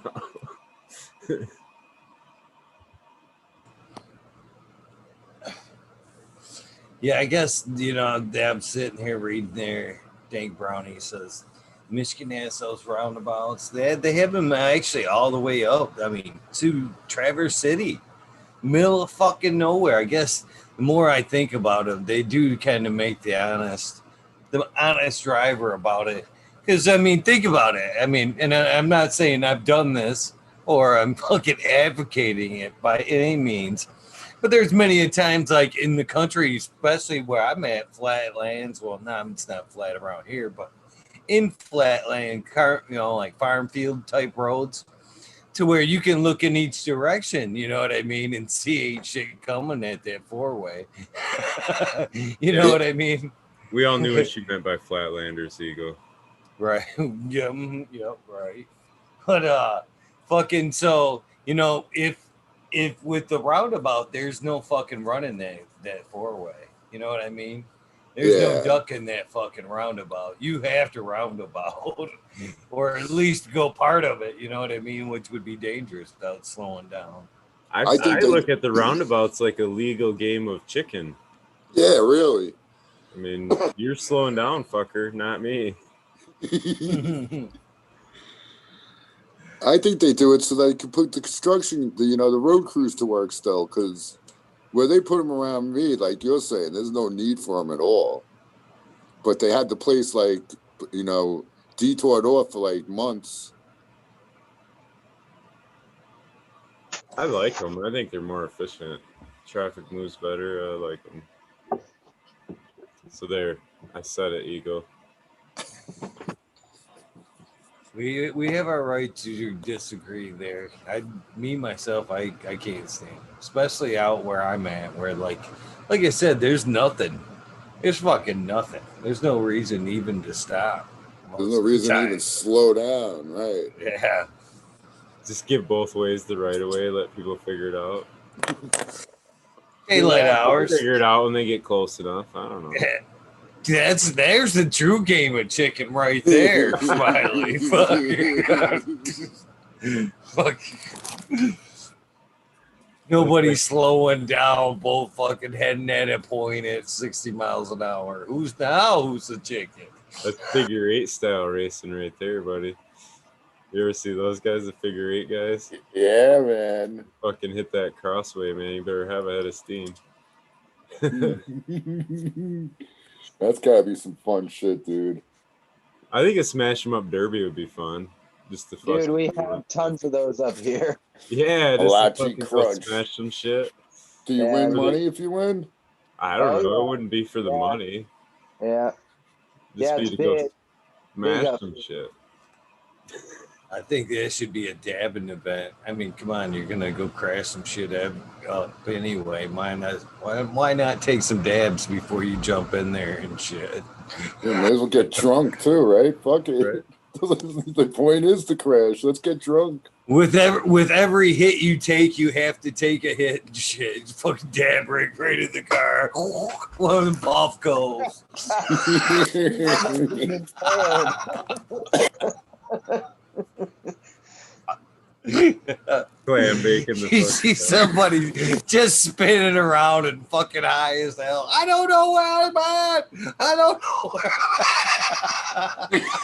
Yeah, I guess, I'm sitting here reading there. Dank Brownie says Michigan has those roundabouts. They have them actually all the way up. I mean, to Traverse City, middle of fucking nowhere. I guess the more I think about them, they do kind of make the honest driver about it. Because I mean, think about it. I mean, and I'm not saying I've done this or I'm fucking advocating it by any means. But there's many a times, like in the country, especially where I'm at, flatlands. Well, no, it's not flat around here, but in flatland, like farm field type roads, to where you can look in each direction. You know what I mean, and see ain't shit coming at that four-way. You know what I mean? We all knew what she meant by Flatlanders, Eagle. Right. Yep. Right. But fucking so if with the roundabout, there's no fucking running that four-way. You know what I mean? There's no Yeah. ducking that fucking roundabout. You have to roundabout, or at least go part of it. You know what I mean? Which would be dangerous without slowing down. I think they- look at the roundabouts like a legal game of chicken. Yeah, really. I mean, you're slowing down, fucker, not me. I think they do it so they can put the construction, the road crews to work still, because where they put them around me, like you're saying, there's no need for them at all. But they had the place detoured off for like months. I like them. I think they're more efficient. Traffic moves better. I like them. So there, I said it, Eagle. We have our right to disagree there. Myself, I can't stand, especially out where I'm at, where like I said, there's nothing. There's fucking nothing. There's no reason even to stop. There's no reason to even slow down, right? Yeah. Just give both ways the right of way. Let people figure it out. Daylight hours. Figure it out when they get close enough. I don't know. There's the true game of chicken right there, Smiley. Fuck. Nobody's slowing down, both fucking heading at a point at 60 miles an hour. Who's the chicken? That's figure eight style racing right there, buddy. You ever see those guys, the figure eight guys? Yeah, man. Fucking hit that crossway, man. You better have a head of steam. That's gotta be some fun shit, dude. I think a smash 'em up derby would be fun. Just to Dude, we have tons of those up here. Yeah, just Malachi to crunch. smash some shit. Do you win money if you win? I don't know. Yeah. It wouldn't be for the money. Yeah. Just be it's to go big. smash some shit. I think there should be a dabbing event. I mean, come on, you're gonna go crash some shit up anyway. Why not take some dabs before you jump in there and shit? You may as well get drunk too, right? Fuck it. Right. The point is to crash. Let's get drunk. With every hit you take, you have to take a hit and shit. Just fucking dab right in the car. One of them off goes. Clam bacon. You see somebody just spinning around and fucking high as hell. I don't know where I'm at. I don't know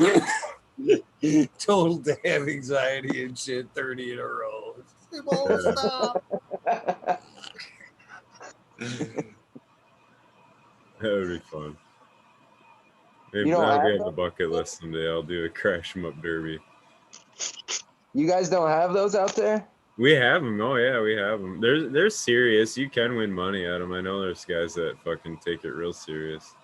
where. Total damn anxiety and shit. 30 in a row. It won't stop. That would be fun. Maybe You don't that'll be have on the bucket list someday. I'll do a crash 'em up derby. You guys don't have those out there? We have them. Oh yeah, we have them. They're serious. You can win money at them. I know there's guys that fucking take it real serious.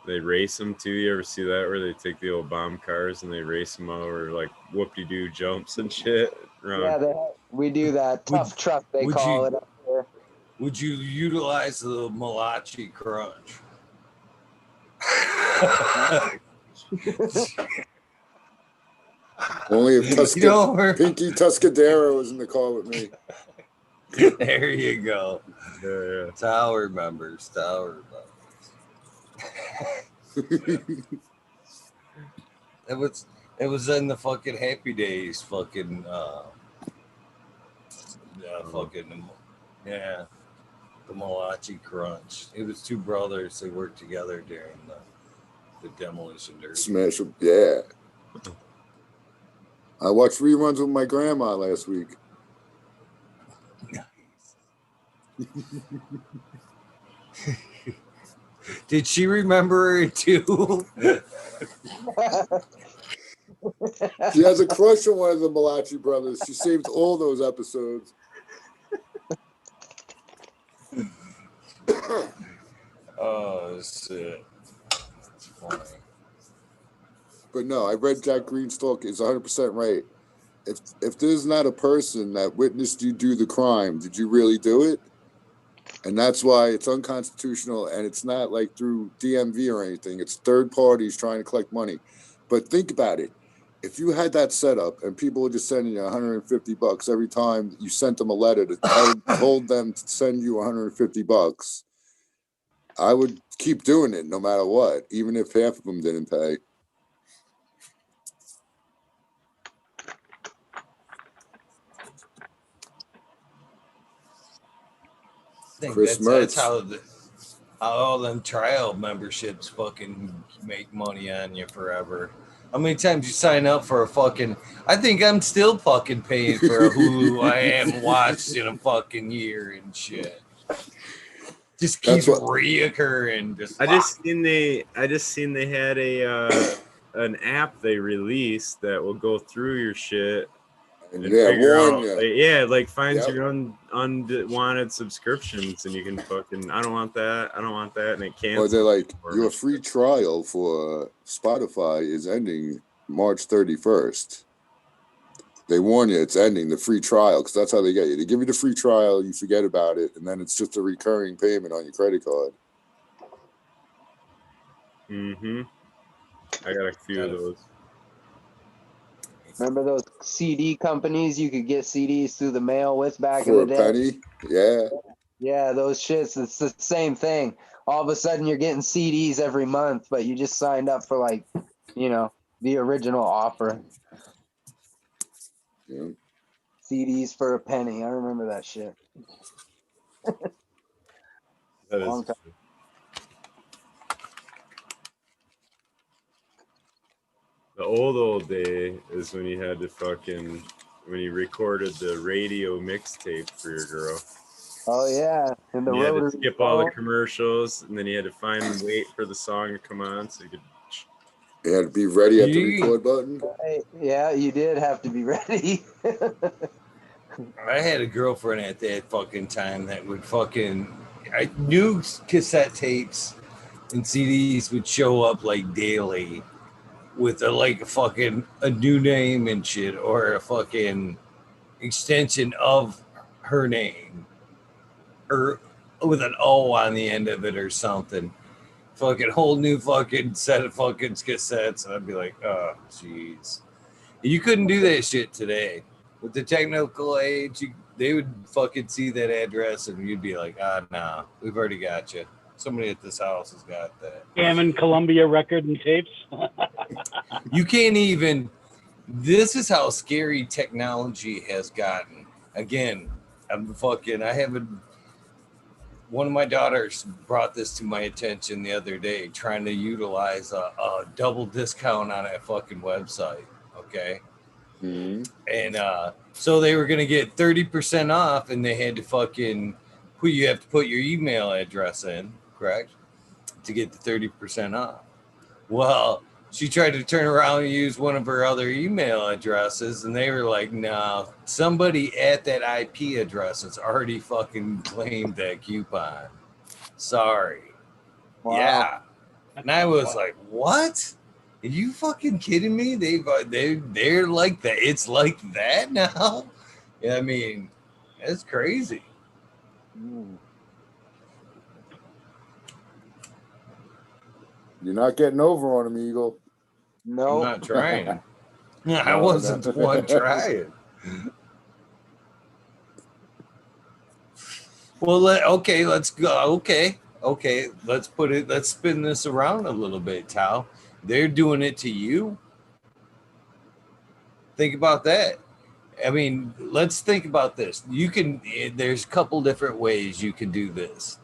They race them too. You ever see that where they take the old bomb cars and they race them over like whoop-de-doo jumps and shit? Yeah, we do that. Tough truck, they call it up there. would you utilize the Malachi Crunch? Only if You Pinky Tuscadero was in the call with me. there you go. Yeah. Tower members. It was in the fucking Happy Days fucking yeah, the Malachi Crunch. It was two brothers. They worked together during the demolition derby. Smash 'em. Yeah. I watched reruns with my grandma last week. Did she remember it too? She has a crush on one of the Malachi brothers. She saved all those episodes. Oh shit. That's funny. But no, I read Jack Greenstalk is 100% right. If there's not a person that witnessed you do the crime, did you really do it? And that's why it's unconstitutional, and it's not like through DMV or anything. It's third parties trying to collect money. But think about it. If you had that set up and people were just sending you $150 every time you sent them a letter that told them to send you $150, I would keep doing it no matter what, even if half of them didn't pay. I think Chris that's Mertz. how all them trial memberships fucking make money on you forever. How many times you sign up for a fucking? I think I'm still fucking paying for a Hulu I haven't watched in a fucking year and shit. Just keeps reoccurring. I just seen they had an app they released that will go through your shit and figure out, like finds your unwanted subscriptions, and you can fucking I don't want that, and it cancels. Or they're like, your free trial for Spotify is ending March 31st. They warn you it's ending, the free trial, because that's how they get you. They give you the free trial, you forget about it, and then it's just a recurring payment on your credit card. Mm-hmm. I got a few of those. Remember those CD companies you could get CDs through the mail with back for in the a day? penny? Yeah. Yeah, those shits. It's the same thing. All of a sudden, you're getting CDs every month, but you just signed up for the original offer. Yeah. CDs for a penny. I remember that shit. That is. The old day is when you had to when you recorded the radio mixtape for your girl. Oh yeah, and you had to skip all the commercials, and then you had to wait for the song to come on so you could. You had to be ready at the record button. Yeah, you did have to be ready. I had a girlfriend at that fucking time that would I knew cassette tapes and CDs would show up like daily with a new name and shit, or a fucking extension of her name, or with an O on the end of it or something. Fucking whole new fucking set of fucking cassettes, and I'd be like, oh jeez. You couldn't do that shit today. With the technical age, they would fucking see that address and you'd be like, nah, we've already got you. Somebody at this house has got that. Hammond Columbia record and tapes. You can't even. This is how scary technology has gotten. Again, one of my daughters brought this to my attention the other day, trying to utilize a double discount on a fucking website. Okay. Mm-hmm. And so they were going to get 30% off, and they had to you have to put your email address in, correct? To get the 30% off. Well, she tried to turn around and use one of her other email addresses, and they were like, no, somebody at that IP address has already fucking claimed that coupon. Sorry. Wow. Yeah. And I was like, what? Are you fucking kidding me? They're like that. It's like that now. Yeah, I mean, it's crazy. You're not getting over on him, Eagle. I'm No, not trying. I No, wasn't no. the one trying. Well, okay, let's go. Okay, let's put it. Let's spin this around a little bit, Tal. They're doing it to you. Think about that. I mean, let's think about this. You can. There's a couple different ways you can do this.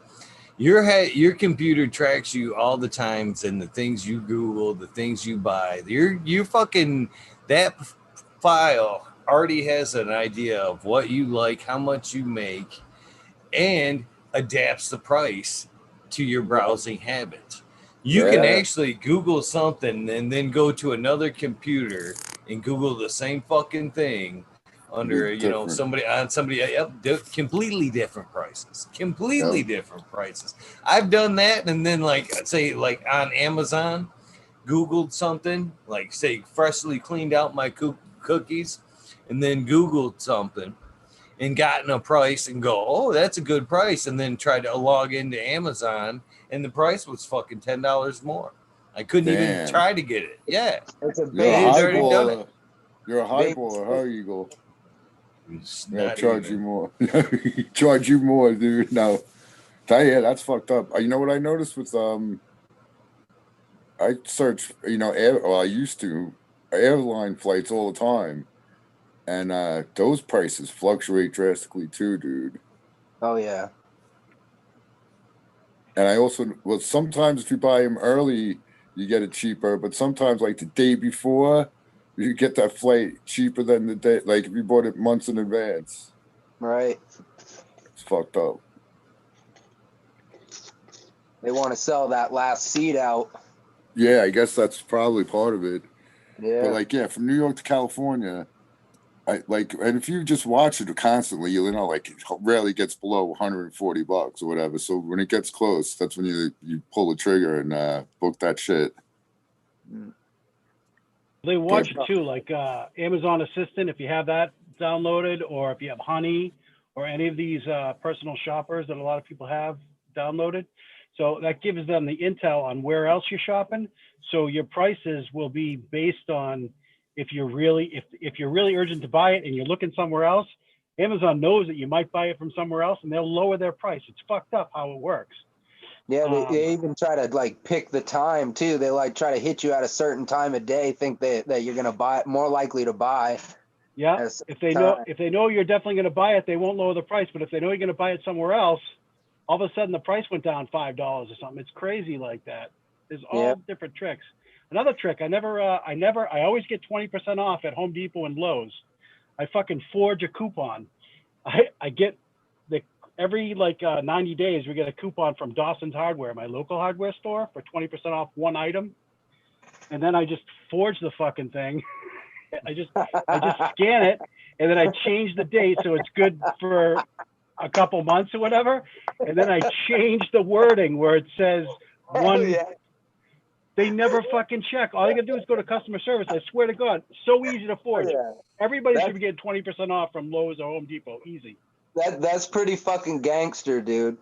Your computer tracks you all the times and the things you Google, the things you buy. You're fucking that file already has an idea of what you like, how much you make, and adapts the price to your browsing habits. You can Yeah. actually Google something and then go to another computer and Google the same fucking thing under Be different. somebody completely different prices, Yep. different prices. I've done that, and then like say like on Amazon, Googled something like say freshly cleaned out my cookies, and then Googled something and gotten a price and go, oh, that's a good price, and then tried to log into Amazon and the price was fucking $10 more. I couldn't even Damn. try to get it. Yeah, it's a You're a It big had already done highballer. You're a Big highballer, huh, Eagle? it's Yeah, not charge even. you more. Charge you more, dude. No. Tell you, that's fucked up. You know what I noticed with I search, I used to airline flights all the time, and those prices fluctuate drastically too, dude. Oh yeah. And I also, well, sometimes if you buy them early, you get it cheaper, but sometimes like the day before, you get that flight cheaper than the day, like if you bought it months in advance. Right. It's fucked up. They want to sell that last seat out. Yeah, I guess that's probably part of it. Yeah. But like, yeah, from New York to California, and if you just watch it constantly, like it rarely gets below $140 or whatever. So when it gets close, that's when you pull the trigger and book that shit. They watch it too, like Amazon Assistant, if you have that downloaded, or if you have Honey, or any of these personal shoppers that a lot of people have downloaded. So that gives them the intel on where else you're shopping. So your prices will be based on if you're really urgent to buy it and you're looking somewhere else. Amazon knows that you might buy it from somewhere else, and they'll lower their price. It's fucked up how it works. Yeah, they even try to like pick the time too. They like try to hit you at a certain time of day, think that you're gonna buy it, more likely to buy. Yeah, if they know you're definitely going to buy it, they won't lower the price. But if they know you're going to buy it somewhere else, all of a sudden the price went down $5 or something. It's crazy like that. There's all different tricks. Another trick, I always get 20% off at Home Depot and Lowe's. I fucking forge a coupon. I get every 90 days we get a coupon from Dawson's Hardware, my local hardware store, for 20% off one item, and then I just forge the fucking thing. I just scan it, and then I change the date so it's good for a couple months or whatever, and then I change the wording where it says one. Yeah. They never fucking check. All you gotta do is go to customer service. I swear to God, so easy to forge. Yeah. Everybody should be getting 20% off from Lowe's or Home Depot. Easy. That's pretty fucking gangster, dude.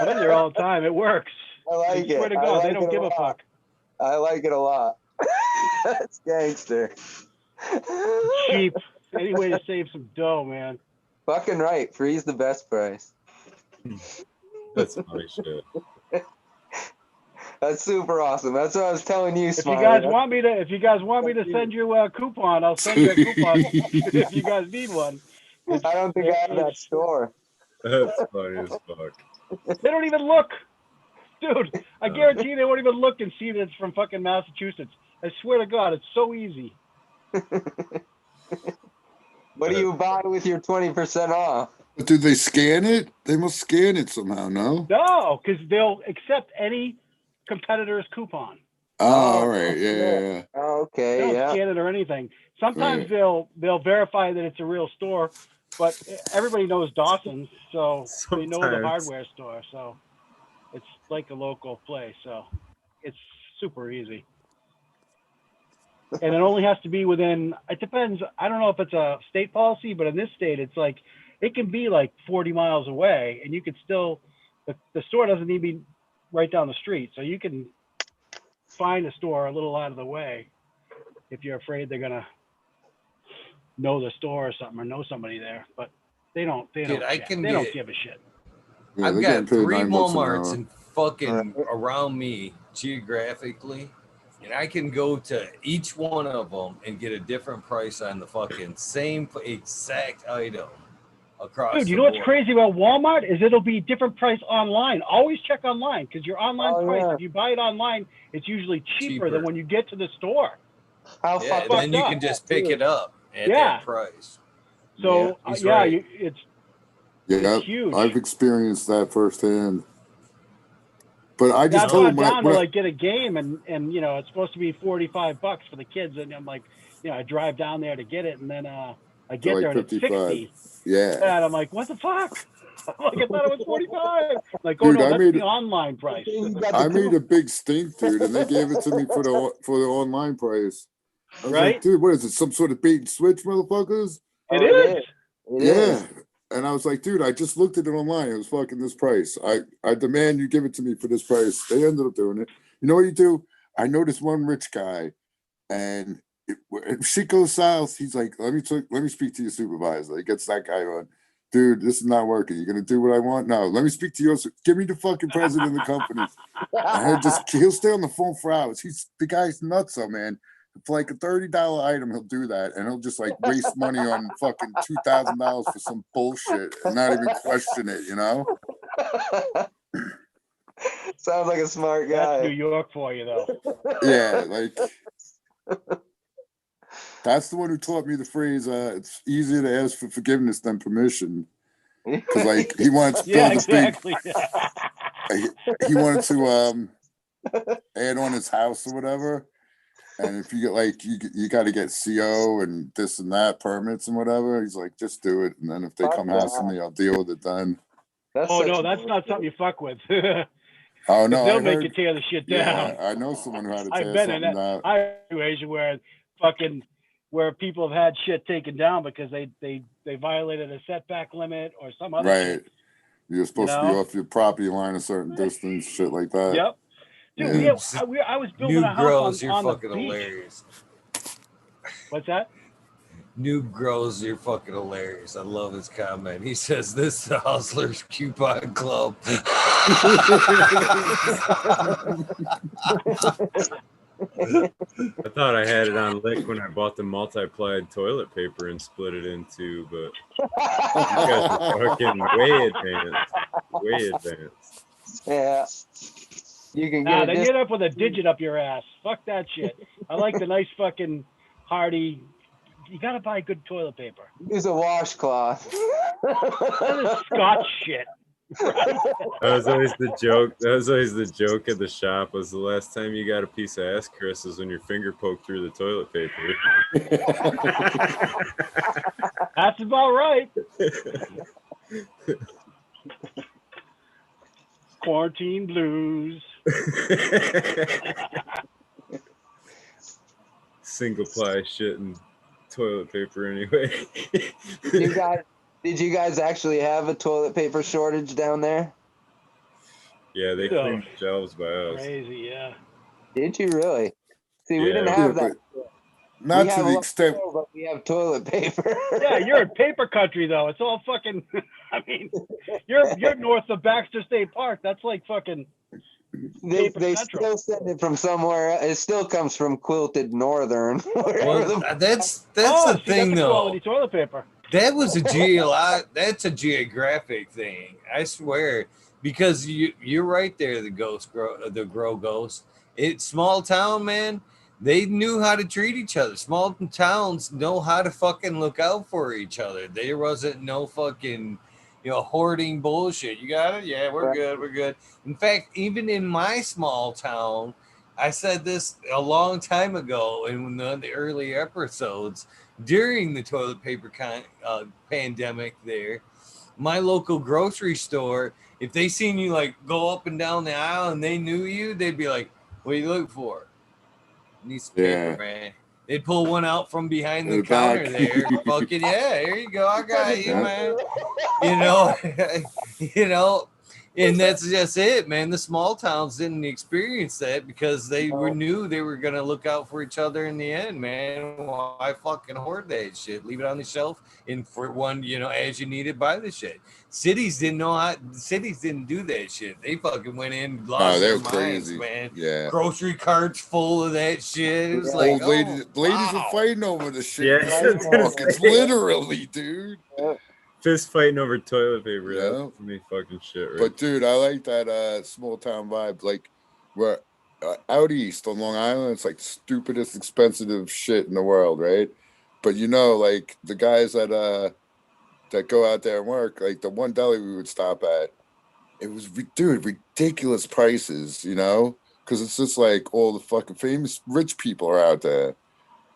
I'm in there all the time. It works. I like it. I swear to God, they don't give a fuck. I like it a lot. That's gangster. Cheap. Any way to save some dough, man. Fucking right. Free's the best price. That's funny shit. That's super awesome. That's what I was telling you, If Smiley. you guys want me to send you a coupon, I'll send you a coupon if you guys need one. I don't think I have that store. That's funny as fuck. They don't even look. Dude, I guarantee they won't even look and see that it's from fucking Massachusetts. I swear to God, it's so easy. What do you buy with your 20% off? But did they scan it? They must scan it somehow, no? No, because they'll accept any competitor's coupon. Oh, all right. Yeah. Okay, They don't scan it or anything. Sometimes they'll verify that it's a real store, but everybody knows Dawson's, so they know the hardware store. So it's like a local place. So it's super easy. And it only has to be within, it depends. I don't know if it's a state policy, but in this state, it's like it can be like 40 miles away, and you could still the store doesn't even be right down the street, so you can find a store a little out of the way if you're afraid they're gonna know the store or something or know somebody there. But they don't Dude, check. They don't give a shit. Yeah, I've they're getting got paid 3 $9 an Walmarts hour. and fucking around me geographically, and I can go to each one of them and get a different price on the fucking same exact item across Dude, the you know what's board. crazy about Walmart is it'll be different price online. Always check online because your online price, if you buy it online, it's usually cheaper than when you get to the store. How Yeah, fucked and then you up. can just pick it up at Yeah. that price. So He's yeah, right. Yeah, it's huge. I've experienced that firsthand. But I Yeah, just I've told gone him down to like get a game, and you know it's supposed to be $45 for the kids, and I'm like, you know, I drive down there to get it, and then I get like there and it's 55. 60. Yeah. And I'm like, what the fuck? I'm like, I thought it was 45. Like, oh Dude, no, I that's made the it- online price. I made a big stink, dude, and they gave it to me for the online price. I was Right? like, dude, what is it? Some sort of bait and switch, motherfuckers? It is. It Yeah. is. And I was like, dude, I just looked at it online. It was fucking this price. I demand you give it to me for this price. They ended up doing it. You know what you do? I know this one rich guy, and if shit goes south, he's like, let me speak to your supervisor. He gets that guy on. Dude, this is not working. You're gonna do what I want? No, let me speak to yours. Give me the fucking president of the company. And he'll stay on the phone for hours. The guy's nuts, though, man. For like a $30 item, he'll do that, and he'll just like waste money on fucking $2,000 for some bullshit and not even question it, you know? Sounds like a smart That's New guy. York for you, though. Yeah, like that's the one who taught me the phrase, it's easier to ask for forgiveness than permission. Because like he wanted to Yeah, build a exactly. he wanted to add on his house or whatever. And if you get like you got to get CO and this and that permits and whatever, he's like, just do it. And then if they Fuck come yeah. asking me, I'll deal with it then. Oh no, that's not something you fuck with. Oh no, they'll I make heard, you tear the shit yeah, down. I know someone who had to I've tear been in something that down. situation where people have had shit taken down because they violated a setback limit or some other Right. shit. You're supposed to be know? off your property line a certain distance, shit like that. Yep. Dude, Yeah. I was building New a house grows, you're on the fucking beach. hilarious. What's that? Noob grows, you're fucking hilarious. I love his comment. He says, "This is the Hustlers Coupon Club." I thought I had it on lick when I bought the multi-plied toilet paper and split it into, but you guys are fucking way advanced. Way advanced. Yeah. You can Nah, get then it. you end up with a digit up your ass. Fuck that shit. I like the nice fucking hearty. You gotta buy good toilet paper. Use a washcloth. That is Scotch shit. Right? That was always the joke. That was always the joke at the shop. Was the last time you got a piece of ass, Chris, was when your finger poked through the toilet paper. That's about right. Quarantine blues. Single ply shit and toilet paper anyway. Did you guys actually have a toilet paper shortage down there? Yeah, they cleaned the shelves by us. Crazy, yeah. Did you really? See, we Yeah. didn't have that. Not We to have the a extent. lot, but we have toilet paper. Yeah, you're in paper country though. It's all fucking. I mean, you're north of Baxter State Park. That's like fucking. They Paper Central. still send it from somewhere. It still comes from Quilted Northern. Well, that's Oh, the see, thing, that's a though. quality toilet paper. That was that's a geographic thing. I swear, because you're right there. The grow ghost. It's small town, man. They knew how to treat each other. Small towns know how to fucking look out for each other. There wasn't no fucking, hoarding bullshit. You got it? Yeah, we're good. We're good. In fact, even in my small town, I said this a long time ago in one of the early episodes during the toilet paper pandemic there. My local grocery store, if they seen you like go up and down the aisle and they knew you, they'd be like, "What are you looking for? Need some paper, man." They'd pull one out from behind the In the counter back. there. Fucking yeah, here you go. I got you, Yeah. man. You know, you know, and that's just it, man. The small towns didn't experience that because they knew they were gonna look out for each other in the end, man. Why fucking hoard that shit? Leave it on the shelf, and for one, you know, as you need it, buy the shit. Cities didn't know how. Cities didn't do that shit. They fucking went in, lost they their were minds, crazy. man. Yeah. Grocery carts full of that shit. It was like, Old ladies, oh, ladies were wow. fighting over the shit. Yeah, Man. I was gonna Fucking say. literally, dude. Fist fighting over toilet paper. Yeah. That's me fucking shit, right? But dude, I like that small town vibe. Like where out east on Long Island, it's like the stupidest expensive shit in the world, right? But you know, like the guys that go out there and work, like the one deli we would stop at, it was dude, ridiculous prices, you know? Because it's just like all the fucking famous rich people are out there.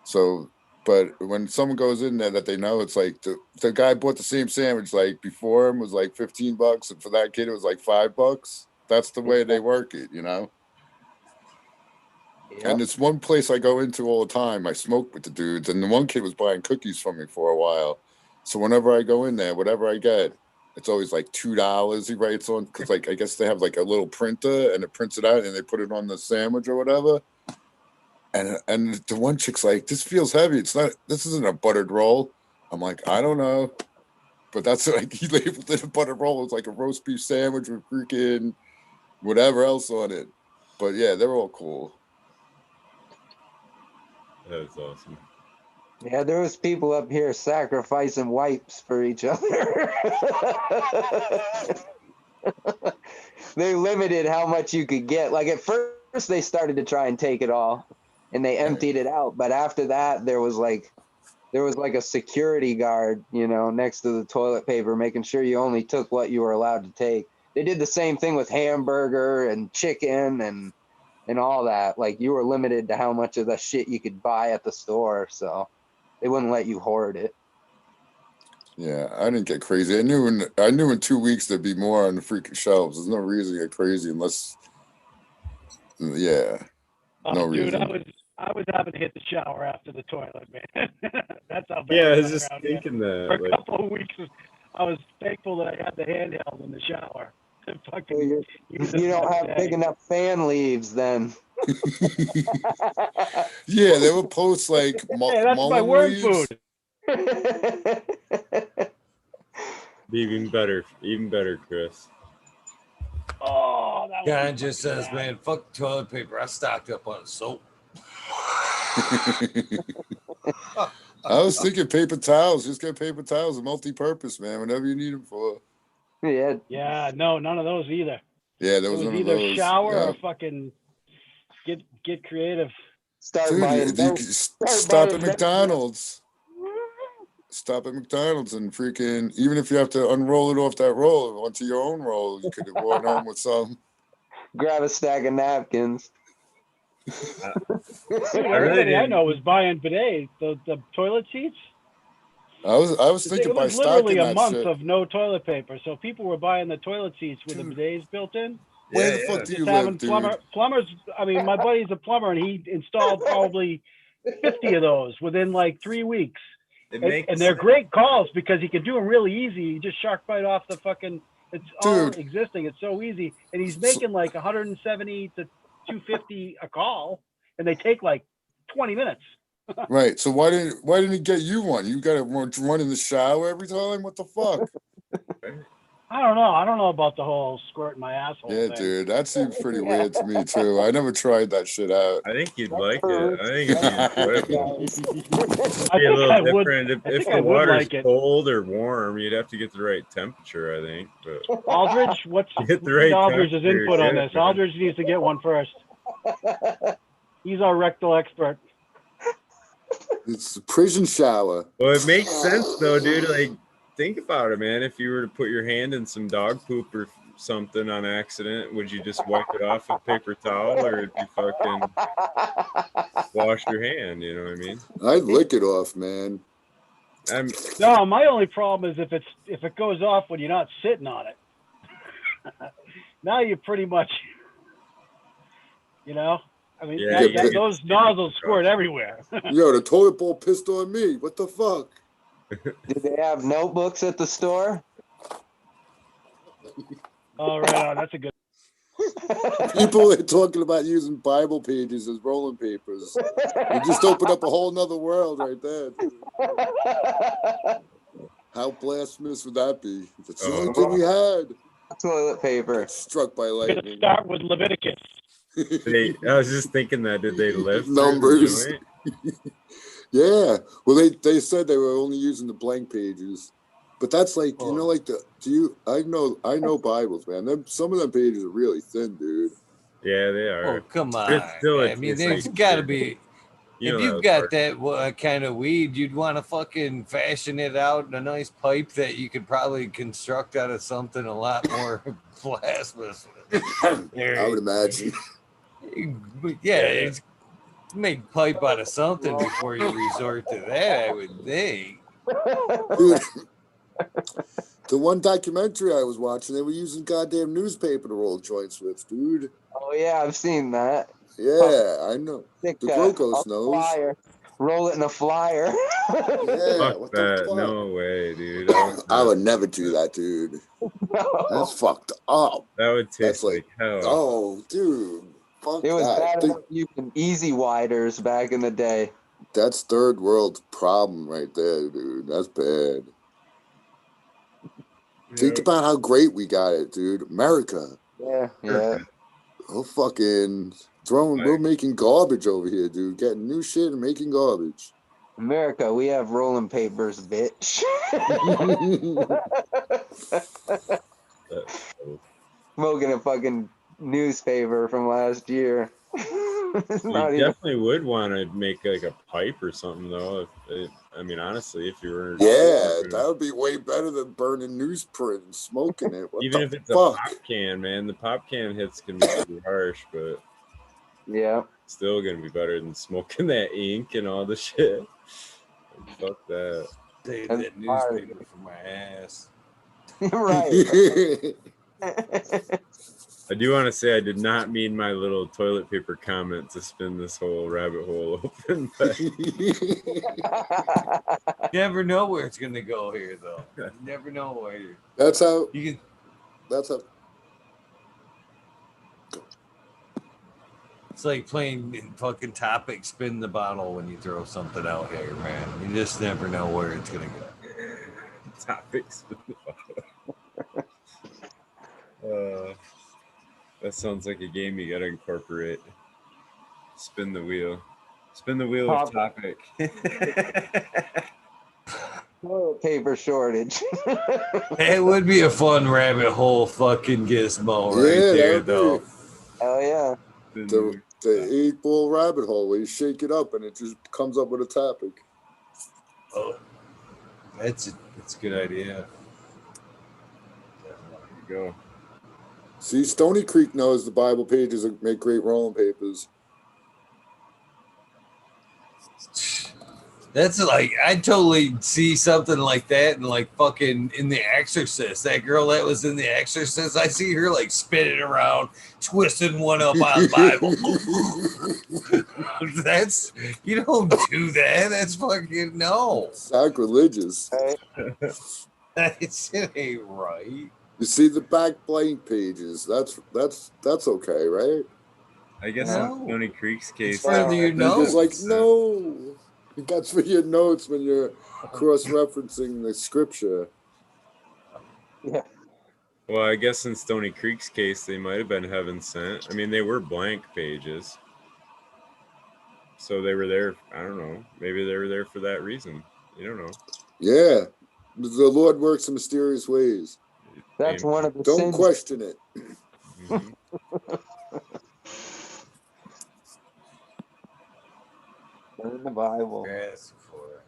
So but when someone goes in there that they know, it's like the guy bought the same sandwich like before him was like $15, and for that kid it was like $5. That's the way they work it, you know. Yep. And it's one place I go into all the time. I smoke with the dudes, and the one kid was buying cookies from me for a while. So whenever I go in there, whatever I get, it's always like $2. He writes on because like I guess they have like a little printer and it prints it out and they put it on the sandwich or whatever. And the one chick's like, this feels heavy. It's not. This isn't a buttered roll. I'm like, I don't know, but that's like he labeled it a buttered roll. It's like a roast beef sandwich with freaking whatever else on it. But yeah, they're all cool. That's awesome. Yeah, there was people up here sacrificing wipes for each other. They limited how much you could get. Like at first they started to try and take it all and they emptied it out. But after that, there was like a security guard, you know, next to the toilet paper, making sure you only took what you were allowed to take. They did the same thing with hamburger and chicken and all that. Like you were limited to how much of the shit you could buy at the store. So they wouldn't let you hoard it. Yeah, I didn't get crazy. I knew in 2 weeks there'd be more on the freaking shelves. There's no reason to get crazy unless, yeah, no Dude, reason. I was having to hit the shower after the toilet, man. That's how bad Yeah, I it was got just around here. thinking For that. a Like, couple of weeks, I was thankful that I had the handheld in the shower. You don't have big enough fan leaves then. Yeah, they would post like Hey, that's my mullen worm leaves. food. even better, Chris. Oh, that Guy was just says, bad. man, fuck toilet paper. I stocked up on soap. I was thinking paper towels. Just get paper towels, a multi-purpose, man. Whatever you need them for. Yeah. Yeah, no, none of those either. Yeah, there It was was none of either those. shower Yeah. or fucking get creative. Start Dude, buying you dope. could Start stop buying at dope. McDonald's. Stop at McDonald's and freaking, even if you have to unroll it off that roll onto your own roll, you could have walked home with some. Grab a stack of napkins. Dude, really everybody I didn't- know was buying bidets, the toilet seats. I was thinking It by was literally stocking a that month shit. of no toilet paper, so people were buying the toilet seats with Dude. the bidets built in. Where Yeah, the fuck yeah. do you Just live, having dude? plumbers. I mean, my buddy's a plumber, and he installed probably 50 of those within like 3 weeks. And they're great calls because he can do them really easy. You just shark bite off the fucking. It's all Dude. existing. It's so easy, and he's making like 170 to 250 a call, and they take like 20 minutes. Right. So why didn't he get you one? You got to run in the shower every time? What the fuck? I don't know. I don't know about the whole squirt in my asshole Yeah, thing. dude, that seems pretty weird to me too. I never tried that shit out. I think you'd like it. I think it'd be enjoyable. I Be a think little I would. different. I If think the I would water's like it. cold or warm, you'd have to get the right temperature, I think. But Aldridge, Get the right Aldridge's temperature, input on yeah, this? man. Aldridge needs to get one first. He's our rectal expert. It's a prison shower. Well, it makes sense though, dude. Like, think about it, man. If you were to put your hand in some dog poop or something on accident, would you just wipe it off with paper towel, or would you fucking wash your hand? You know what I mean? I'd lick it off, man. No, my only problem is if it goes off when you're not sitting on it. Now you pretty much, you know. I mean, Yeah, those nozzles squirt everywhere. Yo, the toilet bowl pissed on me. What the fuck? Did they have notebooks at the store? Oh, right on. That's a good. People are talking about using Bible pages as rolling papers. You just opened up a whole nother world right there. How blasphemous would that be? That's the only thing we had. Toilet paper. Got struck by We're gonna lightning. start with Leviticus. I was just thinking that. Did they live through Numbers. the joint? Yeah. Well, they said they were only using the blank pages, but that's like like I know Bibles, man. Some of them pages are really thin, dude. Yeah, they are. Oh, come on. But still, I mean, it's there's like, got to be. you If know, you've got that kind of weed, you'd want to fucking fashion it out in a nice pipe that you could probably construct out of something a lot more blasphemous. I would imagine. Yeah, it's make pipe out of something before you resort to that, I would think. Dude, the one documentary I was watching, they were using goddamn newspaper to roll joints with, dude. Oh yeah, I've seen that. Yeah, I know. Stick, The Grocos knows. flyer. Roll it in a flyer. Yeah, fuck what that. the fuck? No way, dude. I would never do that, dude. No. That's fucked up. That would taste That's like hell. oh, dude. Fuck It was that. bad enough using easy widers back in the day. That's third world problem right there, dude. That's bad. Think about how great we got it, dude. America. Yeah, yeah. We're making garbage over here, dude. Getting new shit and making garbage. America, we have rolling papers, bitch. Smoking a fucking newspaper from last year. It's You not even. definitely would want to make like a pipe or something, though. I mean, honestly, if you were That would be way better than burning newsprint and smoking it. What even the if it's a fuck? pop can, man, the pop can hits can be pretty harsh, but Yeah. still gonna be better than smoking that ink and all the shit. Fuck that. Save that newspaper for my ass. Right. I do want to say I did not mean my little toilet paper comment to spin this whole rabbit hole open. But You never know where it's gonna go here, though. You never know where you're. That's how. You can. That's how. It's like playing fucking topic spin the bottle when you throw something out here, man. You just never know where it's gonna go. Topic spin the bottle. That sounds like a game you gotta incorporate. Spin the wheel. Spin the wheel of topic. Toilet paper shortage. It would be a fun rabbit hole fucking gizmo right there, though. Hell yeah. The 8-ball rabbit hole where you shake it up and it just comes up with a topic. Oh, that's a good idea. There you go. See, Stony Creek knows the Bible pages make great rolling papers. That's like, I totally see something like that and like fucking in The Exorcist. That girl that was in The Exorcist, I see her like spinning around, twisting one up on Bible. That's, you don't do that. That's fucking, no. Sacrilegious. It ain't right. You see the back blank pages. That's okay, right? I guess in Stony Creek's case, further your notes. It's like, no. That's for your notes when you're cross-referencing the scripture. Yeah. well, I guess in Stony Creek's case, they might have been heaven sent. I mean, they were blank pages. So they were there, I don't know. Maybe they were there for that reason. You don't know. Yeah. The Lord works in mysterious ways. That's one of the Don't sins. question it. Mhm. In the Bible. Yes, for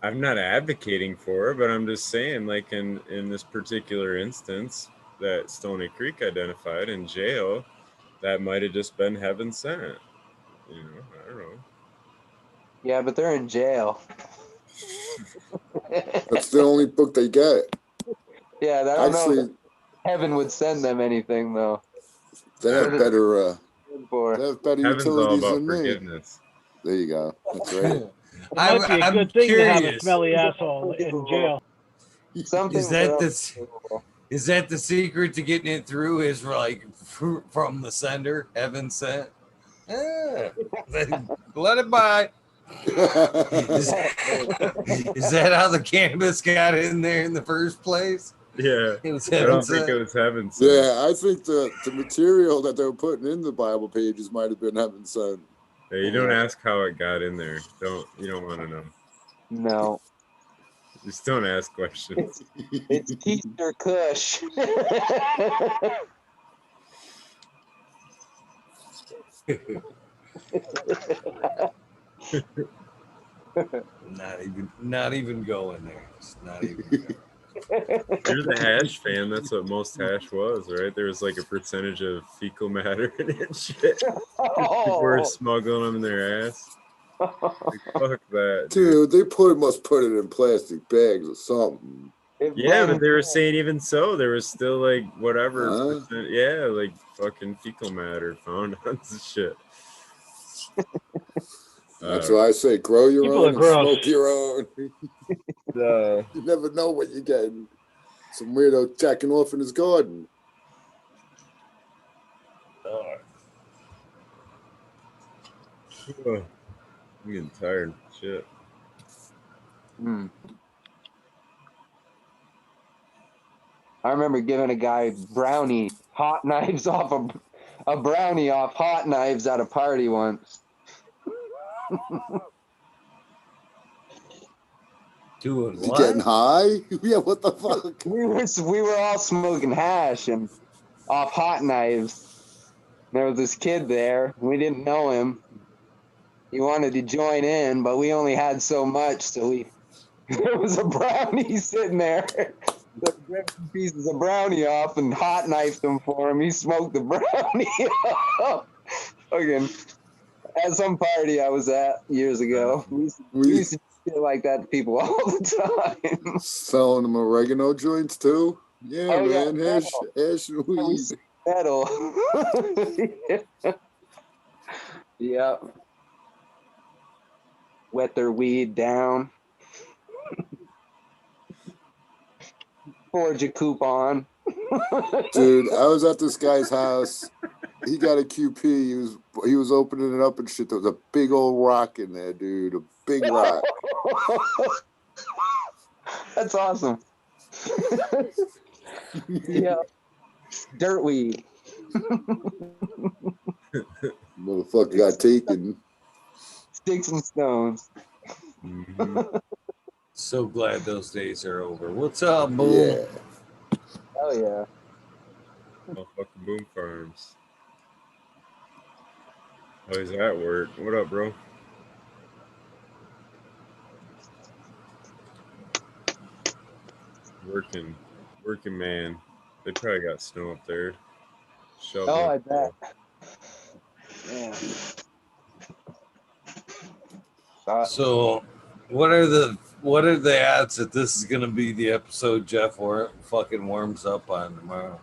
I'm not advocating for it, but I'm just saying, like in this particular instance that Stony Creek identified in jail, that might have just been heaven sent. You know, I don't know. Yeah, but they're in jail. That's the only book they get. Yeah, I don't know Actually, if heaven would send them anything though. they have better for. They have better Heaven's all utilities about than me. forgiveness. There you go. That's right. It might be a good thing to have a smelly asshole in jail. Something Is that for is that the secret to getting it through? Is like from the sender, heaven sent. Yeah. Let it by. Is that how the cannabis got in there in the first place? Yeah. It was I heaven don't think sent. it was heaven sent. Yeah, I think the material that they were putting in the Bible pages might have been heaven sent. Yeah, you don't ask how it got in there. You don't want to know. No, Just don't ask questions. it's Keister Kush. Not even going there. It's not even going. You're the hash fan. That's what most hash was, right? There was like a percentage of fecal matter in it and shit. People were smuggling them in their ass. Like, fuck that, Dude, they must put it in plastic bags or something. Yeah, but they were saying even so, there was still like whatever Huh? percent, yeah, like fucking fecal matter found on some shit. That's why I say grow your People own are and gross. smoke your own. You never know what you're getting. Some weirdo jacking off in his garden. I'm getting tired. Shit. I remember giving a guy brownie hot knives off a brownie off hot knives at a party once. Doing You what? getting high? Yeah, what the fuck? We were all smoking hash and off hot knives. There was this kid there. We didn't know him. He wanted to join in, but we only had so much, so there was a brownie sitting there. So we ripped some pieces of brownie off and hot knifed them for him. He smoked the brownie off. Fucking at some party I was at years ago. We used to do shit like that to people all the time. Selling them oregano joints too? Yeah, man. Hash and weed. Metal. Yeah. Wet their weed down. Forge a coupon. Dude, I was at this guy's house. He got a QP. He was opening it up and shit. There was a big old rock in there, dude. A big rock. That's awesome. Yeah. Dirt weed. Motherfucker got taken. Sticks and stones. So glad those days are over. What's up, Boom? Yeah. Hell yeah. Motherfucking Boom Farms. How does that work? What up, bro? Working man. They probably got snow up there. Shoveling. Oh, I bet. Yeah. So, what are the odds that this is gonna be the episode Jeff fucking warms up on tomorrow?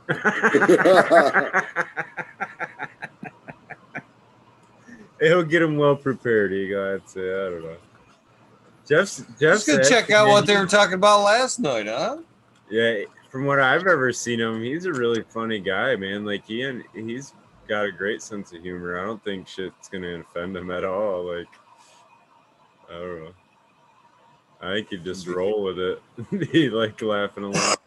He'll get him well prepared. I'd say. I don't know. Jeff's gonna check out what they were talking about last night, huh? Yeah, from what I've ever seen him, he's a really funny guy, man. Like he's got a great sense of humor. I don't think shit's gonna offend him at all. Like, I don't know. I think he'd just roll with it. He like laughing a lot.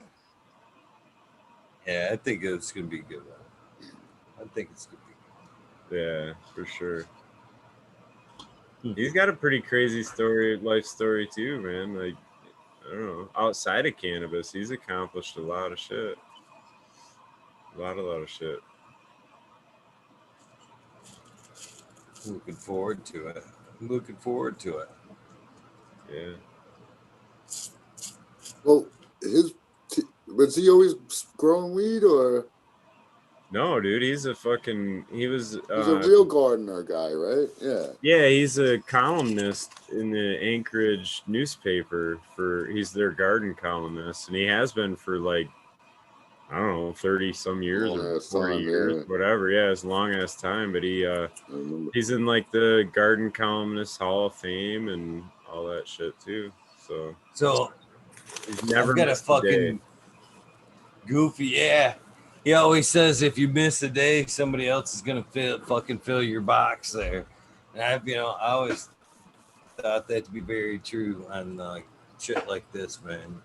Yeah, I think it's gonna be good. I think it's gonna be good. Yeah, for sure. He's got a pretty crazy life story too, man. Like, I don't know. Outside of cannabis, he's accomplished a lot of shit. A lot of shit. Looking forward to it. Yeah. Well, was he always growing weed or? No, dude, he was he's a real gardener guy, right? Yeah. Yeah, he's a columnist in the Anchorage newspaper he's their garden columnist, and he has been for like I don't know, 30 some years Long or ass 40 time, years, yeah. whatever. Yeah, it's long ass time. But I remember. he's in like the Garden Columnist Hall of Fame and all that shit too. So he's never I've got a missed a day. fucking goofy, yeah. He always says if you miss a day, somebody else is gonna fill your box there. And I always thought that to be very true on shit like this, man.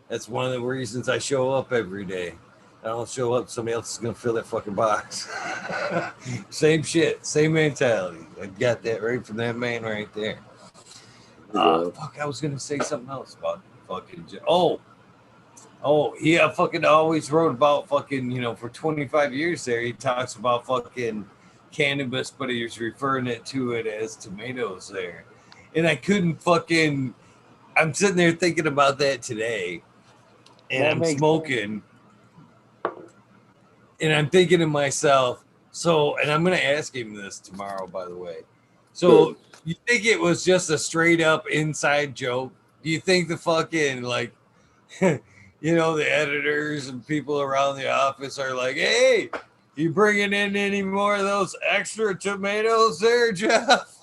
That's one of the reasons I show up every day. I don't show up, somebody else is gonna fill that fucking box. Same shit, same mentality. I got that right from that man right there. Fuck, I was gonna say something else about fucking. He fucking always wrote about fucking, for 25 years there, he talks about fucking cannabis, but he was referring to it as tomatoes there. And I couldn't fucking, I'm sitting there thinking about that today, and That I'm makes smoking, and I'm thinking to myself, and I'm going to ask him this tomorrow, by the way. So, you think it was just a straight up inside joke? Do you think the fucking, like, the editors and people around the office are like, hey, you bringing in any more of those extra tomatoes there, Jeff?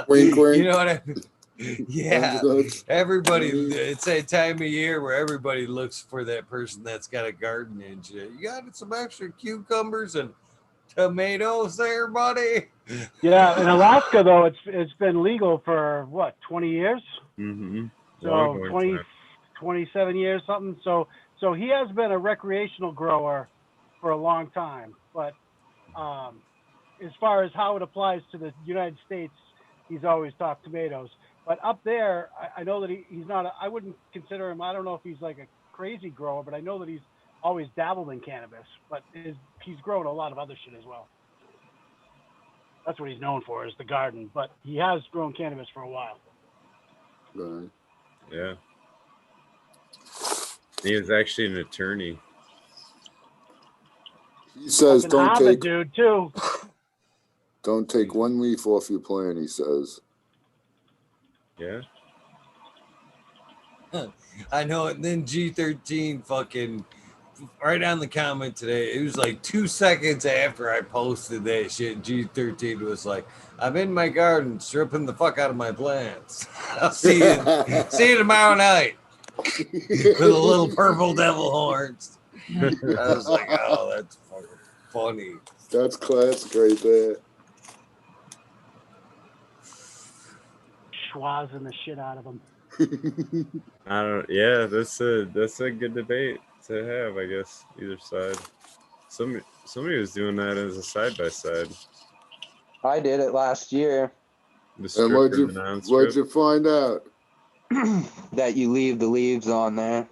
Wink, wink. You know what I mean? Yeah. Everybody, it's a time of year where everybody looks for that person that's got a garden and shit. You got some extra cucumbers and tomatoes there, buddy? Yeah, in Alaska though, it's been legal for what, 20 years? Mm-hmm. So 20, 27 years, something. So he has been a recreational grower for a long time. But as far as how it applies to the United States, he's always talked tomatoes. But up there, I know that he's not. I wouldn't consider him. I don't know if he's like a crazy grower, but I know that he's always dabbled in cannabis. But he's grown a lot of other shit as well. That's what he's known for, is the garden. But he has grown cannabis for a while. Right. Yeah. He is actually an attorney. He says don't take dude too. Don't take one leaf off your plant, he says. Yeah. I know. And then G13 fucking right on the comment today. It was like 2 seconds after I posted that shit. G13 was like, I'm in my garden stripping the fuck out of my plants. I'll see you tomorrow night with a little purple devil horns. I was like, oh, that's fucking funny. That's classic right there. Schwazing the shit out of them. Yeah, that's a good debate to have, I guess, either side. Somebody was doing that as a side by side. I did it last year. And what'd you find out? That you leave the leaves on there.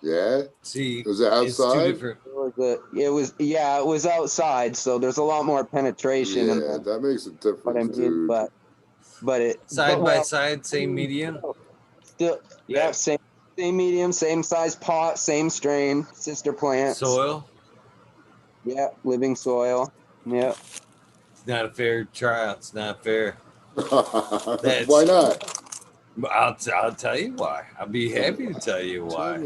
Yeah. See, was it outside? It's two different. It was outside, so there's a lot more penetration. Yeah, that makes a difference, dude. But it side by side, same medium. Still, yeah, same medium, same size pot, same strain, sister plants. Soil. Yeah, living soil. Yeah. It's not a fair trial. It's not fair. Why not? I'll tell you why. I'll be happy to tell you why.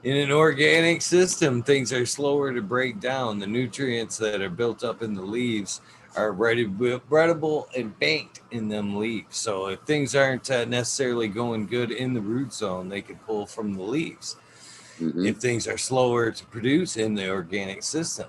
In an organic system, things are slower to break down. The nutrients that are built up in the leaves are breadable and banked in them leaves. So if things aren't necessarily going good in the root zone, they can pull from the leaves. Mm-hmm. If things are slower to produce in the organic system.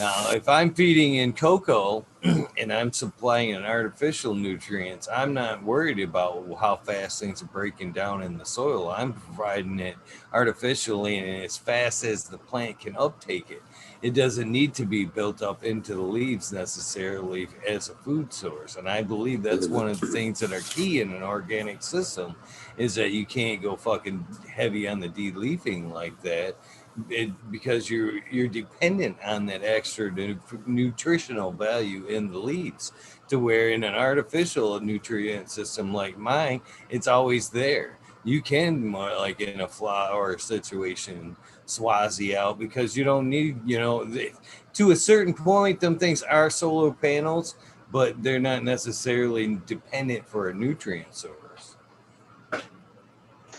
Now, if I'm feeding in cocoa and I'm supplying an artificial nutrients, I'm not worried about how fast things are breaking down in the soil. I'm providing it artificially and as fast as the plant can uptake it. It doesn't need to be built up into the leaves necessarily as a food source. And I believe that's one of the things that are key in an organic system is that you can't go fucking heavy on the de-leafing like that. Because you're dependent on that extra nutritional value in the leaves, to where in an artificial nutrient system like mine, it's always there. You can, like in a flower situation, swazi out because you don't need, to a certain point, them things are solar panels, but they're not necessarily dependent for a nutrient source.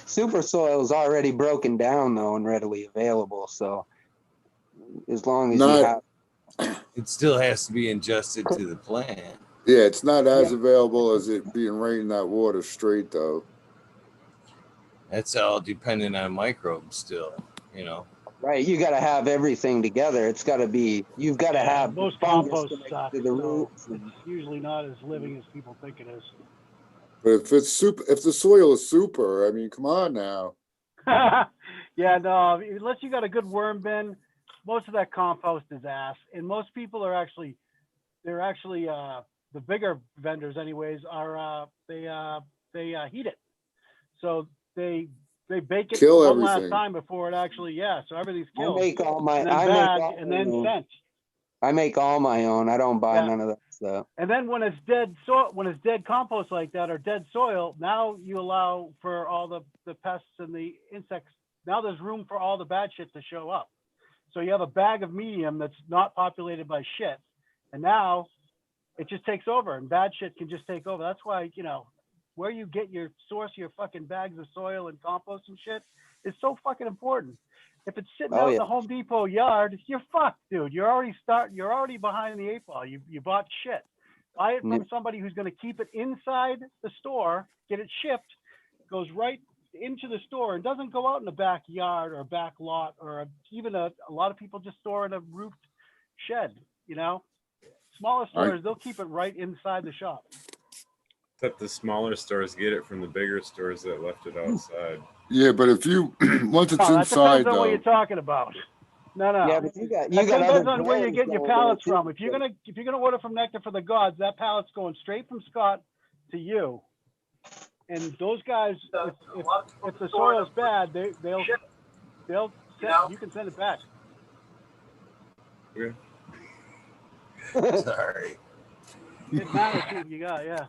Super soil is already broken down though and readily available, so as long as you Not, have. It still has to be ingested to the plant. yeah, it's not as Yeah. available as it being right in that water straight though. That's all dependent on microbes still, you know. Right, you got to have everything together. It's got to be. You've got to have the most fungus compost connected suck, to the so roots. it's usually not as living as people think it is. But if it's super, if the soil is super, I mean, come on now. Yeah, no, unless you got a good worm bin, most of that compost is ass. And most people are actually, they're actually, the bigger vendors anyways are, they heat it. So they bake it Kill one last everything. time before it actually, yeah, so everything's I killed. make all my. And then I make bagged all and my then own. sent. I make all my own. I don't buy Yeah. none of that stuff. And then when it's dead when it's dead compost like that or dead soil, now you allow for all the pests and the insects. Now there's room for all the bad shit to show up. So you have a bag of medium that's not populated by shit. And now it just takes over and bad shit can just take over. That's why, you know, where you get your source, your fucking bags of soil and compost and shit is so fucking important. If it's sitting Oh, out in yeah. the Home Depot yard, you're fucked, dude. You're already behind the eight ball. You bought shit. Buy it from somebody who's going to keep it inside the store, get it shipped, goes right into the store and doesn't go out in the backyard or back lot or even a lot of people just store in a roofed shed, you know. Smaller stores, they'll keep it right inside the shop. Except the smaller stores get it from the bigger stores that left it outside. Yeah, but if you once it's Oh, that inside depends on what though, you're talking about. No. Yeah, but you got That other depends on where you're brands getting your going there, pallets too. from. If you're gonna order from Nectar for the Gods, that pallet's going straight from Scott to you. And those guys, if the soil's bad, they'll send, you can send it back. Yeah. Sorry. It matters who you got, yeah.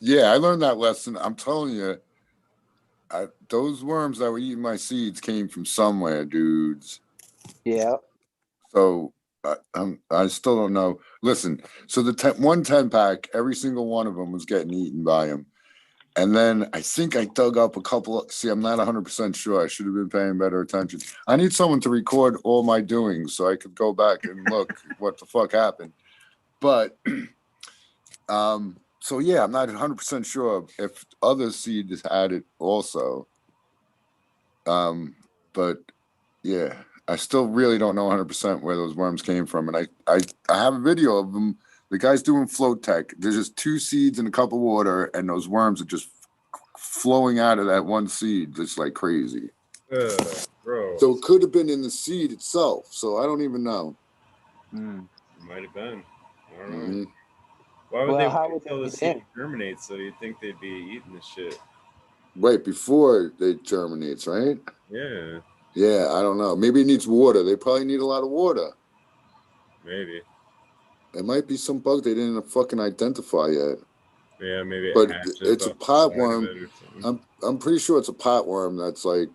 yeah, I learned that lesson. I'm telling you, those worms that were eating my seeds came from somewhere, dudes. Yeah. So I still don't know. Listen, so the 10 pack, every single one of them was getting eaten by him. And then I think I dug up a couple of, see, I'm not 100% sure. I should have been paying better attention. I need someone to record all my doings so I could go back and look what the fuck happened. But, so yeah, I'm not 100% sure if other seeds had it also. But yeah, I still really don't know 100% where those worms came from. And I have a video of them. The guy's doing float tech. There's just 2 seeds in a cup of water, and those worms are just flowing out of that one seed. It's like crazy. Bro. So it could have been in the seed itself. So I don't even know. Might have been. I don't know. Mm-hmm. Why would Well, they how wait would until they the be in? seed germinates? So you'd think they'd be eating the shit. Right before it germinates, right? Yeah, Yeah, I don't know. Maybe it needs water. They probably need a lot of water. maybe. It might be some bug they didn't fucking identify yet. Yeah, maybe it But hatches it's a off the side of potworm. it or something. I'm pretty sure it's a potworm that's like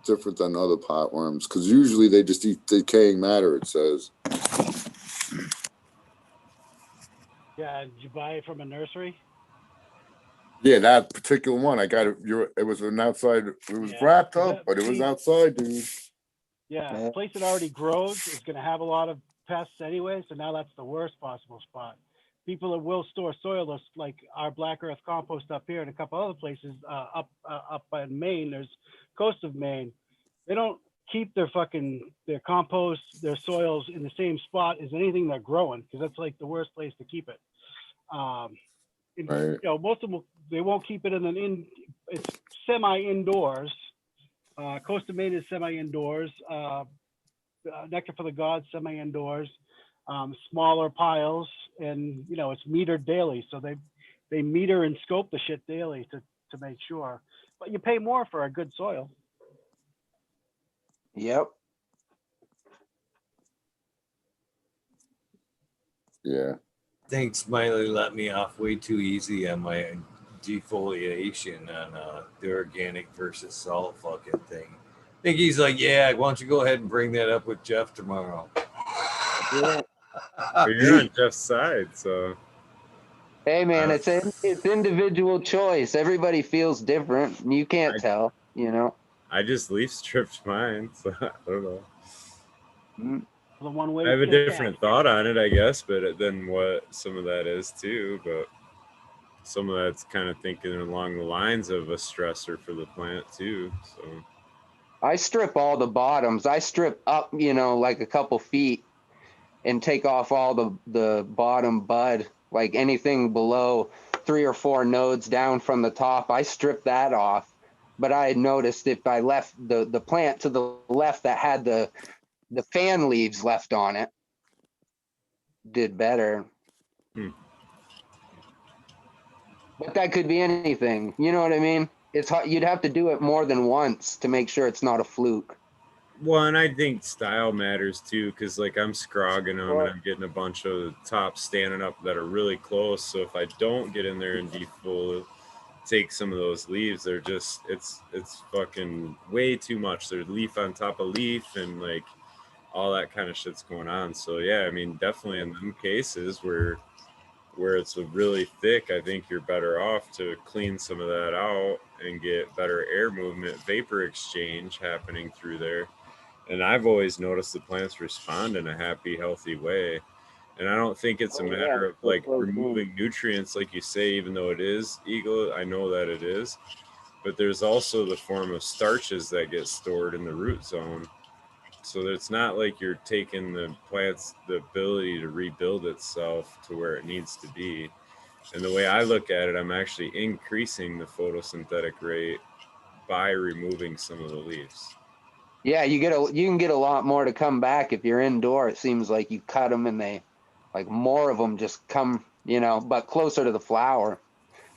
different than other potworms because usually they just eat decaying matter. It says. Yeah, did you buy it from a nursery? Yeah, that particular one I got it. It was an outside. It was wrapped up, but it was outside, dude. Yeah, the place that already grows is going to have a lot of pests anyway, so now that's the worst possible spot. People that will store soil, like our Black Earth compost up here and a couple other places up in Maine, there's coast of Maine. They don't keep their compost, their soils in the same spot as anything they're growing because that's like the worst place to keep it. Right. You know, most of them they won't keep it it's semi-indoors. Coast of Maine is semi-indoors. Nectar for the Gods, semi-indoors. Smaller piles, and you know it's metered daily, so they meter and scope the shit daily to make sure. But you pay more for a good soil. Yep. Yeah. Thanks, Smiley let me off way too easy on my defoliation on the organic versus salt fucking thing. I think he's like, yeah, why don't you go ahead and bring that up with Jeff tomorrow? Yeah. But you're on Jeff's side, so. Hey man, it's individual choice. Everybody feels different. You can't tell, you know. I just leaf stripped mine, so I don't know. Mm. The one way I have a to get different thought on it, I guess, but than what some of that is too. But some of that's kind of thinking along the lines of a stressor for the plant too. So I strip all the bottoms. I strip up, like a couple feet and take off all the bottom bud, like anything below 3 or 4 nodes down from the top. I strip that off. But I had noticed if I left the plant to the left that had the fan leaves left on it, did better. Hmm. But that could be anything. You know what I mean? It's hard. You'd have to do it more than once to make sure it's not a fluke. well, and I think style matters too, because like I'm scrogging them and Well, I'm getting a bunch of tops standing up that are really close. So if I don't get in there and defull, take some of those leaves, they're just it's fucking way too much. There's leaf on top of leaf and like all that kind of shit's going on. So yeah, I mean definitely in them cases where it's a really thick, I think you're better off to clean some of that out and get better air movement, vapor exchange happening through there. And I've always noticed the plants respond in a happy, healthy way. And I don't think it's a oh yeah, matter of so like close in. removing nutrients, like you say, even though it is eagle. I know that it is. But there's also the form of starches that get stored in the root zone. So it's not like you're taking the plant's the ability to rebuild itself to where it needs to be. And the way I look at it, I'm actually increasing the photosynthetic rate by removing some of the leaves. Yeah, you can get a lot more to come back if you're indoor. It seems like you cut them and they like more of them just come, but closer to the flower.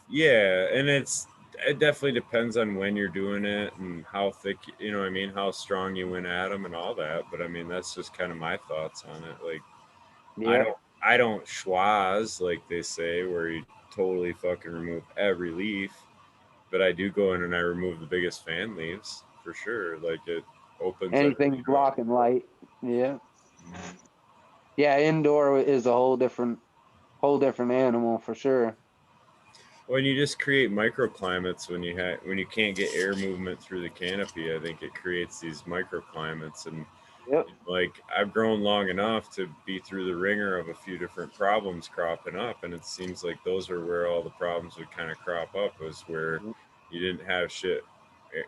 Yeah, and it definitely depends on when you're doing it and how thick, you know what I mean, how strong you went at them and all that. But I mean, that's just kind of my thoughts on it. Like, I Yep. don't, I don't schwaz like they say, where you totally fucking remove every leaf. But I do go in and I remove the biggest fan leaves for sure. Like it opens Anything everything up. blocking light. Yeah. Yeah, indoor is a whole different animal for sure. When you just create microclimates when you can't get air movement through the canopy, I think it creates these microclimates. And Yep. like I've grown long enough to be through the ringer of a few different problems cropping up, and it seems like those are where all the problems would kind of crop up, was where you didn't have shit.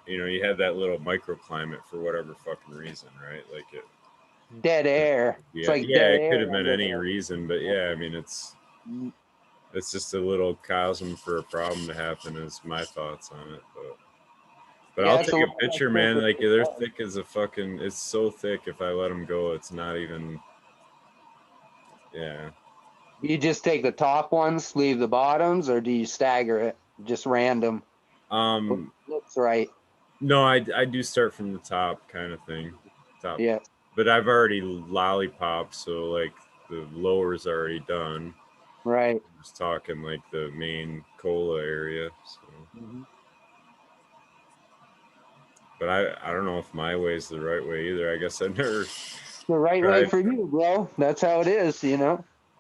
You know, you had that little microclimate for whatever fucking reason, right? Like it. Dead air. It's Yeah, like yeah, dead it could air have been under any there. reason, but yeah, I mean, it's just a little chasm for a problem to happen. Is my thoughts on it, but I'll Yeah, it's a take a lot less picture, man. surface Like to they're touch. thick as a fucking. It's so thick. If I let them go, it's not even. Yeah. You just take the top ones, leave the bottoms, or do you stagger it? Just random. Um. Looks right. No, I do start from the top, kind of thing. Top, Yeah. but I've already lollipopped, so like the lower's already done. Right. I'm just talking like the main cola area. So. Mm-hmm. But I don't know if my way is the right way either. I guess I never The right way tried. for you, bro. That's how it is.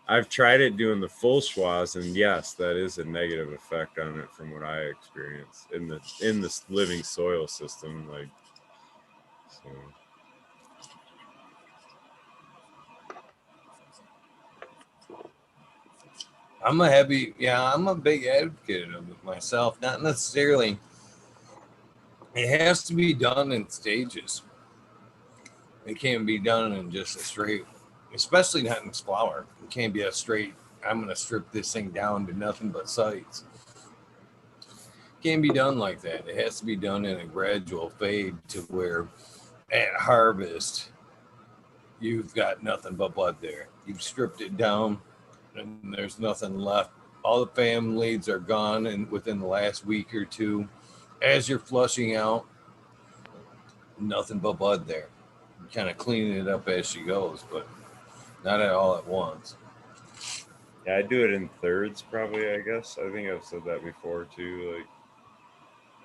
I've tried it doing the full schwas, and yes, that is a negative effect on it from what I experienced in the living soil system. Like, so I'm a big advocate of it myself. Not necessarily, it has to be done in stages. It can't be done in just a straight, especially not in flower. It can't be a straight, I'm going to strip this thing down to nothing but sites. Can't be done like that. It has to be done in a gradual fade to where at harvest, you've got nothing but bud there. You've stripped it down and there's nothing left. All the fam leads are gone and within the last week or two. As you're flushing out, nothing but bud there. Kind of cleaning it up as she goes, but not at all at once. yeah, I do it in thirds, probably. I guess I think I've said that before too. Like,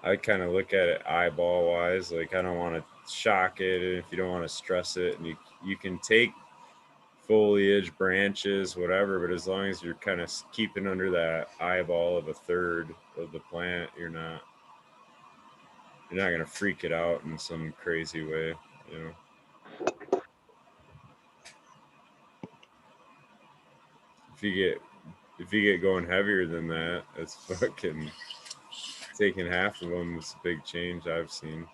I kind of look at it eyeball wise. Like, I don't want to shock it, and if you don't want to stress it, and you can take foliage, branches, whatever. But as long as you're kind of keeping under that eyeball of a third of the plant, you're not. you're not gonna freak it out in some crazy way, you know. If you get going heavier than that, it's fucking taking half of them is a big change I've seen.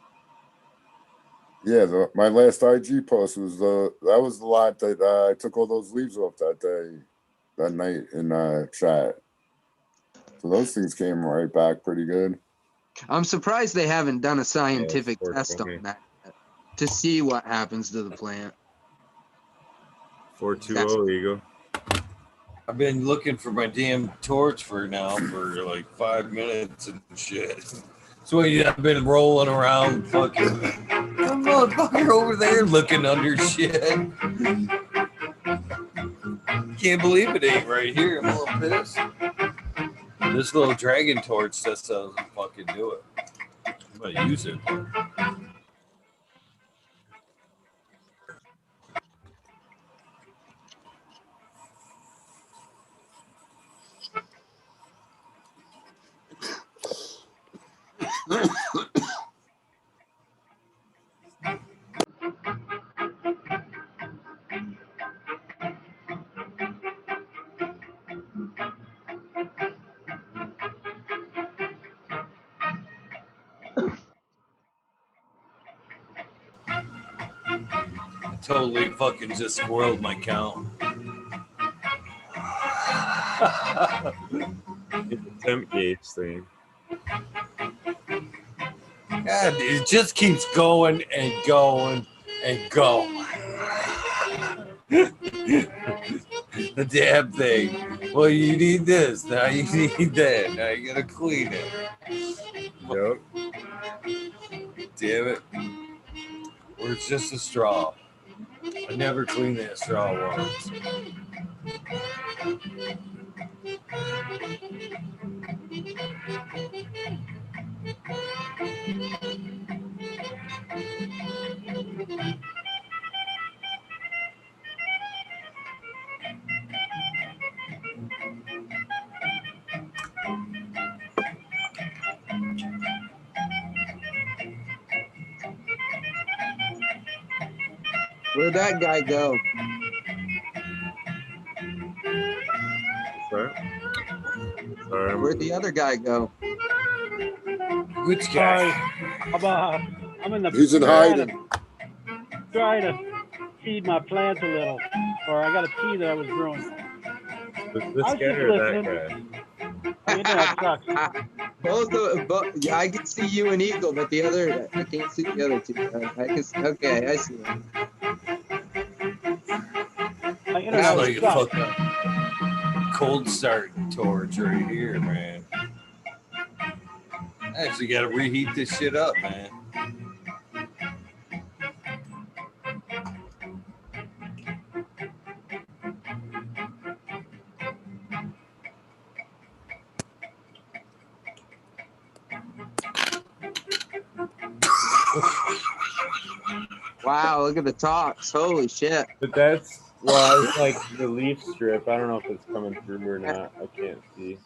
Yeah, my last IG post was that was the lot that I took all those leaves off that day, that night in chat. So those things came right back pretty good. I'm surprised they haven't done a Yeah, scientific it's test 420. on that yet to see what happens to the plant. 420 Eagle. I've been looking for my damn torch for like 5 minutes and shit. So I've been rolling around fucking that motherfucker over there looking under shit. Can't believe it ain't right here. I'm a little pissed. This little dragon torch just doesn't fucking do it. I'm gonna use it. I totally fucking just squirreled my count. It's a temp gauge thing. God, it just keeps going and going and going. The damn thing. Well, you need this. Now you need that. Now you gotta clean it. Yep. Damn it. Or it's just a straw. I never cleaned that straw once. Where'd that guy go? Sorry. Sorry. Where'd the other guy go? Which guy? I'm in the He's in hiding. trying to feed my plants a little, or I got a tea that I was brewing. This I guy was just or listening. that guy? The internet sucks. Both, yeah, I can see you and Eagle, but the other, I can't see the other two. I can, okay, I see him. My Looks internet like a sucks. fucking cold start torch right here, man. I actually gotta reheat this shit up, man. Wow, look at the tops. Holy shit. But that's it's like the leaf strip. I don't know if it's coming through or not. I can't see.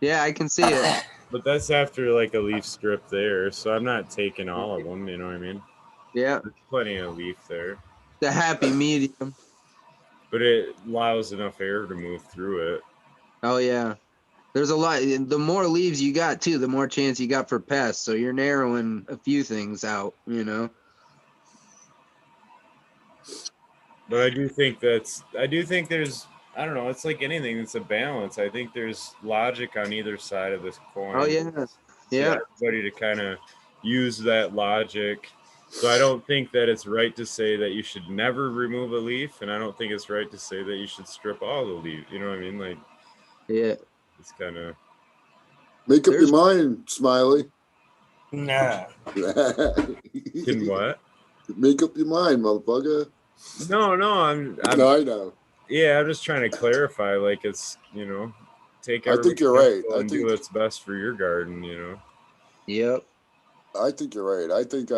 Yeah, I can see it. But that's after like a leaf strip there, so I'm not taking all of them. You know what I mean? Yeah, There's plenty of leaf there, the happy medium. but it allows enough air to move through it. Oh, yeah. There's a lot. The more leaves you got, too, the more chance you got for pests. So you're narrowing a few things out, you know? But I do think there's, I don't know, it's like anything, it's a balance. I think there's logic on either side of this coin. Oh, yeah. Yeah. Everybody to kind of use that logic. So I don't think that it's right to say that you should never remove a leaf, and I don't think it's right to say that you should strip all the leaves. You know what I mean? Like, yeah. it's kind of Make up your mind, Smiley. Nah. in what? Make up your mind, motherfucker. No, No, I know. Yeah, I'm just trying to clarify. Like, it's, you know, take. I think you're right. And do what's best for your garden. You know. Yep. I think you're right. I think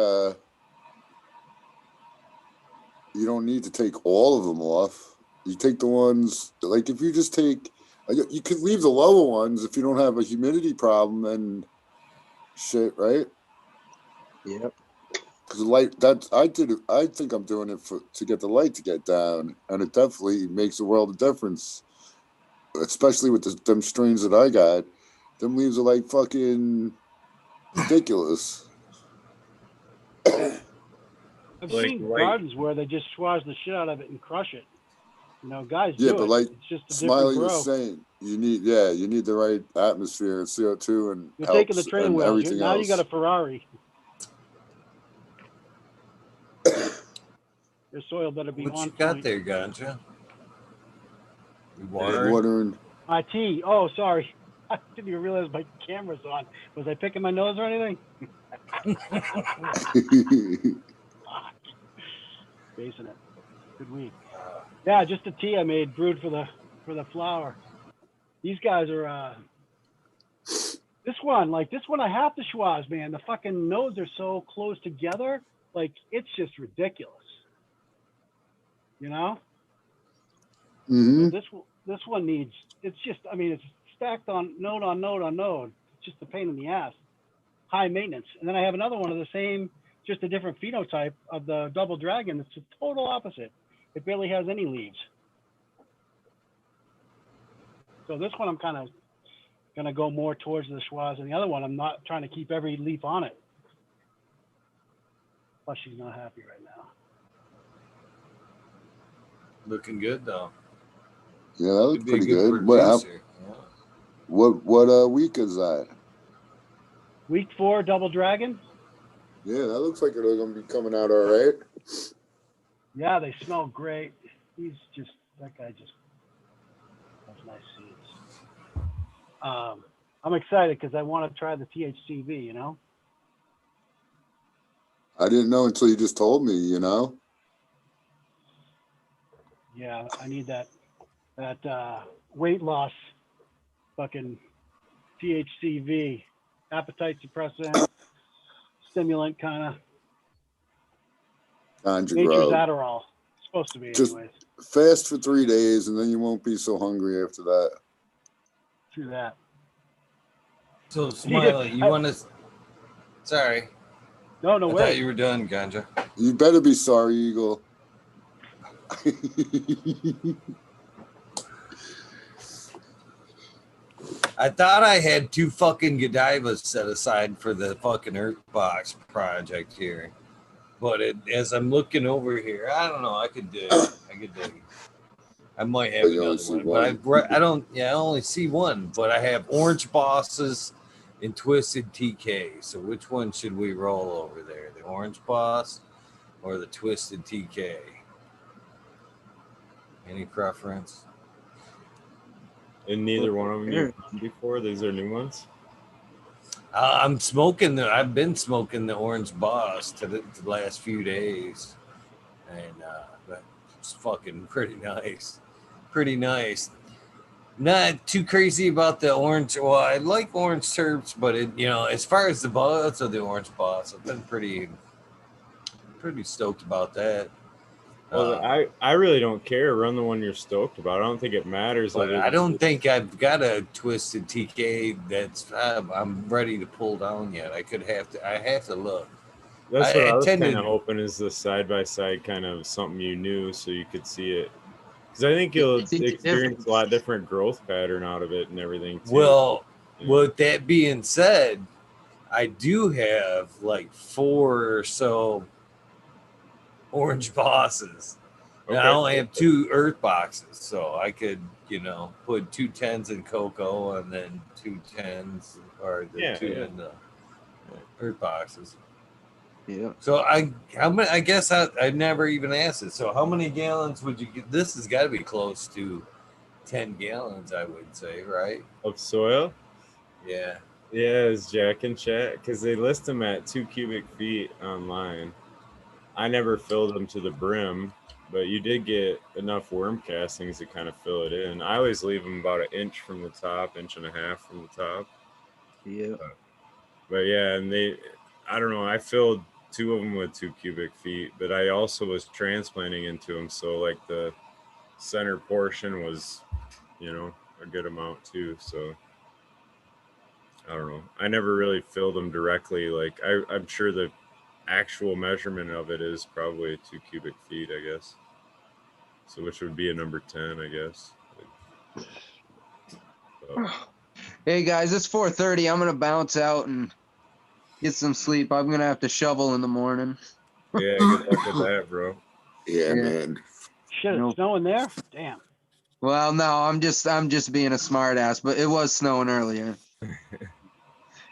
you don't need to take all of them off. You take the ones, like if you just take, you could leave the lower ones if you don't have a humidity problem and shit, right? Yep. Because the light, I think I'm doing it to get the light to get down, and it definitely makes a world of difference. Especially with them strains that I got, them leaves are like fucking ridiculous. I've Like seen white. gardens where they just schwazz the shit out of it and crush it. You know, guys Yeah, do but it. like It's just a different Smiley was grow. saying, you need the right atmosphere and CO2 and You're taking the helps training and wheels. everything Now you got else. a Ferrari. Your soil better be What on you got point. there, Ganja? You Just watering? watering. My tea. Oh, sorry. I didn't even realize my camera's on. Was I picking my nose or anything? Facing it. Good week. Yeah, just a tea I made brewed for the flour. These guys are this one I have to schwazz, man. The fucking nodes are so close together, like it's just ridiculous. You know? Hmm. So this one needs. It's just. I mean, it's stacked on node on node on node. It's just a pain in the ass. High maintenance. And then I have another one of the same, just a different phenotype of the double dragon. It's the total opposite. It barely has any leaves. So this one I'm kind of gonna go more towards the schwazz, and the other one I'm not trying to keep every leaf on it. Plus she's not happy right now. Looking good though. Yeah, that looks Could be a pretty good good. producer. Yeah. What week is that? Week 4 double dragon. Yeah, that looks like they're gonna be coming out all right. Yeah, they smell great. That guy just has nice seeds. I'm excited because I want to try the THCV. You know. I didn't know until you just told me, you know? Yeah, I need that weight loss fucking THCV, appetite suppressant, stimulant kind of. Ganja Nature's grow. Adderall. It's supposed to be, Just anyways. fast for 3 days and then you won't be so hungry after that. True that. So Smiley, you want to? Sorry, No I thought way. you were done, Ganja. You better be sorry, Eagle. I thought I had 2 fucking Godivas set aside for the fucking Earthbox project here, but as I'm looking over here, I don't know. I could dig. I might have But you only another see one, but one. I don't. Yeah, I only see one, but I have Orange Bosses and Twisted TK. So which one should we roll over there? The Orange Boss or the Twisted TK? Any preference? And neither one of them you've done before. These are new ones. I'm smoking I've been smoking the Orange Boss to the last few days, and it's fucking pretty nice. Pretty nice. Not too crazy about the orange. Well, I like orange terps, but as far as the buds of the Orange Boss, I've been pretty stoked about that. Well, I really don't care. Run the one you're stoked about. I don't think it matters. But I don't think I've got a Twisted TK that's I'm ready to pull down yet. I have to look. That's what I was tend kind to of hoping is the side by side kind of something you knew so you could see it. Because I think you'll experience a lot different growth pattern out of it and everything too. Well, with that being said, I do have like 4 or so Orange Bosses. And I only have 2 Earth boxes, so I could, put 2 10s in cocoa and then 2 10s or the 2 in the Earth boxes. Yeah. So I guess I never even asked it. So how many gallons would you get? This has got to be close to 10 gallons, I would say, right? Of soil? Yeah. Yeah, it's Jack and Chat because they list them at 2 cubic feet online. I never filled them to the brim, but you did get enough worm castings to kind of fill it in. I always leave them about 1 inch from the top, 1.5 inches from the top. Yeah. But yeah, and I don't know, I filled 2 of them with 2 cubic feet, but I also was transplanting into them. So like the center portion was, a good amount too. So I don't know. I never really filled them directly. Like I'm sure the actual measurement of it is probably 2 cubic feet, I guess. So which would be a number 10, I guess. But, Hey guys, it's 4:30. I'm gonna bounce out and get some sleep. I'm gonna have to shovel in the morning. yeah, good luck with that, bro. Yeah, Yeah. man. Shit, it's Nope. snowing there? Damn. Well, no, I'm just being a smart ass, but it was snowing earlier.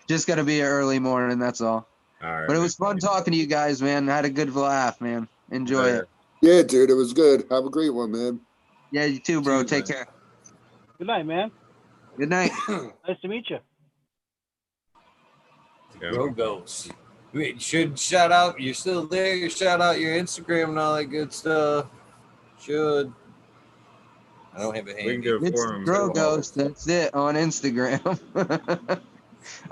Just gotta be an early morning, that's all. All right, But it man. was fun talking to you guys, man. I had a good laugh, man. Enjoy Yeah. it. Yeah, dude, it was good. Have a great one, man. Yeah, you too, bro. Too, Take man. care. Good night, man. Good night. Nice to meet you. Yeah. Bro Ghost. Wait, should shout out. You're still there. You shout out your Instagram and all that good stuff. Should. I don't have a We can handy. do it It's for him. Grow Ghost. That's it on Instagram.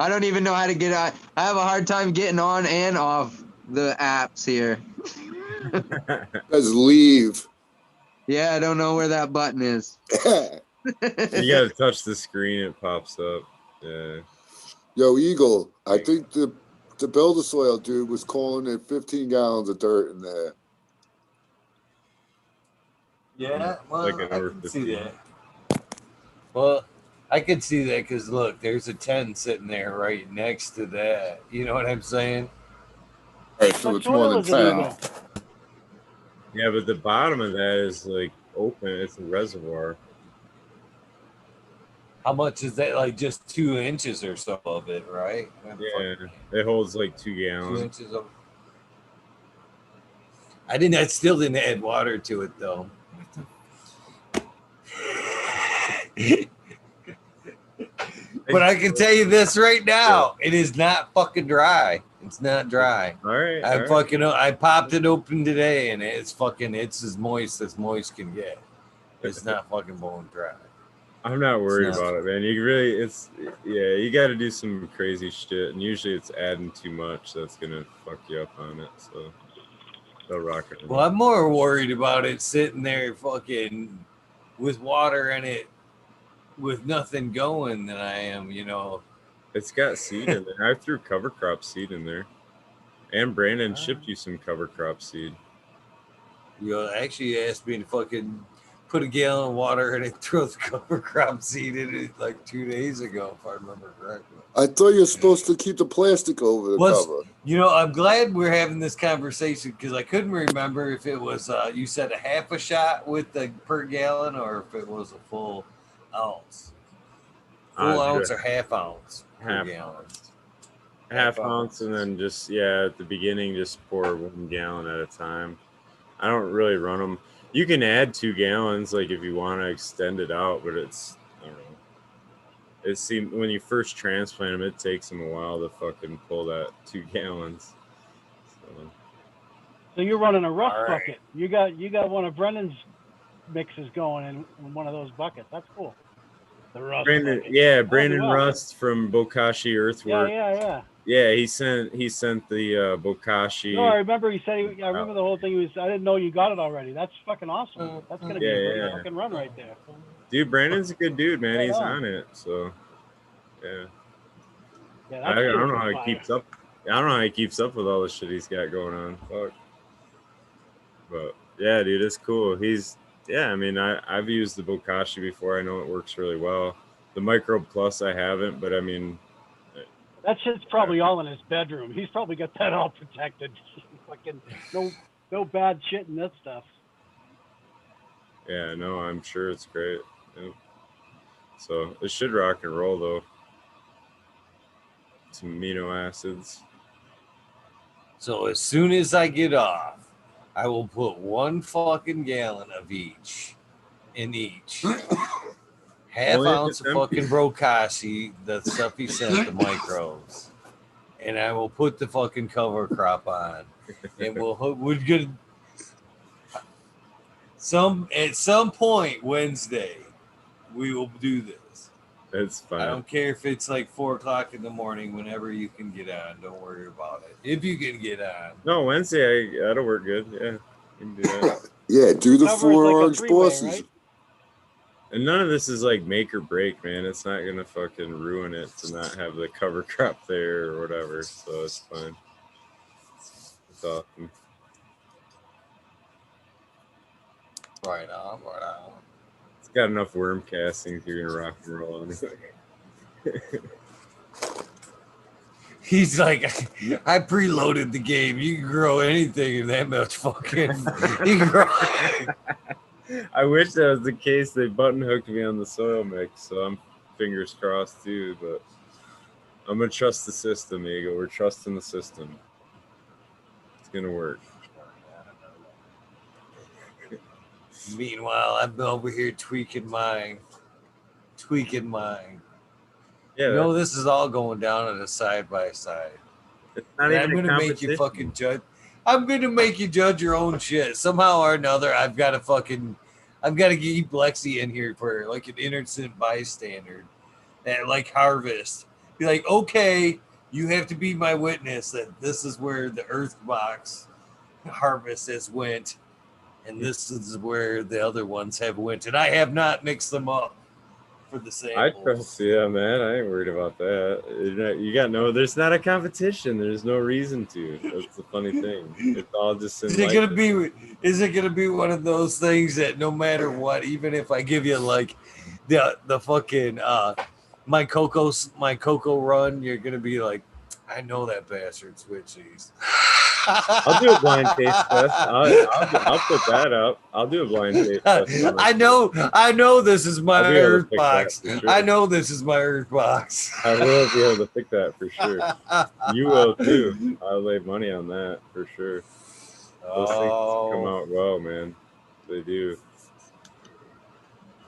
I don't even know how to get on. I have a hard time getting on and off the apps here. Let's leave. Yeah, I don't know where that button is. You gotta touch the screen, it pops up. Yeah. Yo, Eagle, I think the builder soil dude was calling it 15 gallons of dirt in there. Yeah, well, Like an I over can 15. see that. Well, I could see that because look, there's a 10 sitting there right next to that. You know what I'm saying? Right, so What it's more soil than is it, 10. Eagle? Yeah, but the bottom of that is like open. It's a reservoir. How much is that? Like just 2 inches or so of it, right? Yeah, it holds like 2 2 gallons. inches of. I still didn't add water to it though. But I can tell you this right now: it is not fucking dry. It's not dry. All right. I all right. fucking I popped it open today, and it's as moist can get. It's not fucking bone dry. I'm not worried not- about it, man. You got to do some crazy shit, and usually it's adding too much that's gonna fuck you up on it. So they'll rock it. Well, I'm more worried about it sitting there fucking with water in it, with nothing going than I am. You know. It's got seed in there. I threw cover crop seed in there, and Brandon shipped you some cover crop seed. You actually asked me to fucking put a gallon of water in it, throw the cover crop seed in it like 2 days ago, if I remember correctly. I thought you were supposed to keep the plastic over the cover. You know, I'm glad we're having this conversation because I couldn't remember if it was you said a half a shot with the per gallon or if it was a full ounce. Full ounce or half ounce per gallon. Half ounce, and then just at the beginning, just pour 1 gallon at a time. I don't really run them. You can add 2 gallons, like if you want to extend it out, but it's I don't know. It seems when you first transplant them, it takes them a while to fucking pull that 2 gallons. So you're running a rust All right. bucket. You got one of Brendan's mixes going in one of those buckets. That's cool. The rust bucket. Brandon well. Rust from Bokashi Earthwork. Yeah. Yeah, he sent the Bokashi. No, I remember he said. I remember the whole thing. I didn't know you got it already. That's fucking awesome. That's gonna be a great fucking run right there. Dude, Brandon's a good dude, man. Right He's on. on it. So, yeah. Yeah, I don't know how he keeps up. I don't know how he keeps up with all the shit he's got going on. Fuck. But yeah, dude, it's cool. I mean, I've used the Bokashi before. I know it works really well. The Microbe Plus I haven't, but I mean, that shit's probably all in his bedroom. He's probably got that all protected. Fucking no bad shit in this stuff. yeah, no, I'm sure it's great. Yep. So it should rock and roll though. Some amino acids. So as soon as I get off, I will put 1 fucking gallon of each in each. Half Only if ounce it's of empty. fucking Brokashi, the stuff he sent, the microbes. And I will put the fucking cover crop on. And we're gonna at some point Wednesday, we will do this. It's fine. I don't care if it's like 4 o'clock in the morning, whenever you can get on. Don't worry about it. If you can get on. No, Wednesday, that'll work good. Yeah, we can do that. Yeah, do the Cover is 4 like a orange three-way, bosses. right? And none of this is like make or break, man. It's not gonna fucking ruin it to not have the cover crop there or whatever. So it's fine. awesome. Right on, right on. It's got enough worm castings. You're gonna rock and roll on it. He's like, I preloaded the game. You can grow anything in that much fucking. You can grow. I wish that was the case. They button hooked me on the soil mix, so I'm fingers crossed too. But I'm gonna trust the system, Eagle. We're trusting the system. It's gonna work. Meanwhile, I'm over here tweaking mine. Yeah, You know, this is all going down on a side by side. it's not And even I'm a gonna make you competition. fucking judge. I'm gonna make you judge your own shit somehow or another. I've got to keep Lexi in here for like an innocent bystander, and like Harvest. Be like, okay, you have to be my witness that this is where the Earth box Harvest has went, and this is where the other ones have went, and I have not mixed them up for the I samples. trust, yeah, man. I ain't worried about that. You got no. There's not a competition. There's no reason to. That's the funny thing. It's all just in. Is it gonna be one of those things that no matter what, even if I give you like the fucking my cocoa run, you're gonna be like, I know that bastard switchies. I'll do a blind taste test. I'll put that up. I'll do a blind taste test. I know this is my I'll be able to Earth pick box. that for sure. I know this is my Earth box. I will be able to pick that for sure. You will too. I'll lay money on that for sure. Those things come out well, man. They do.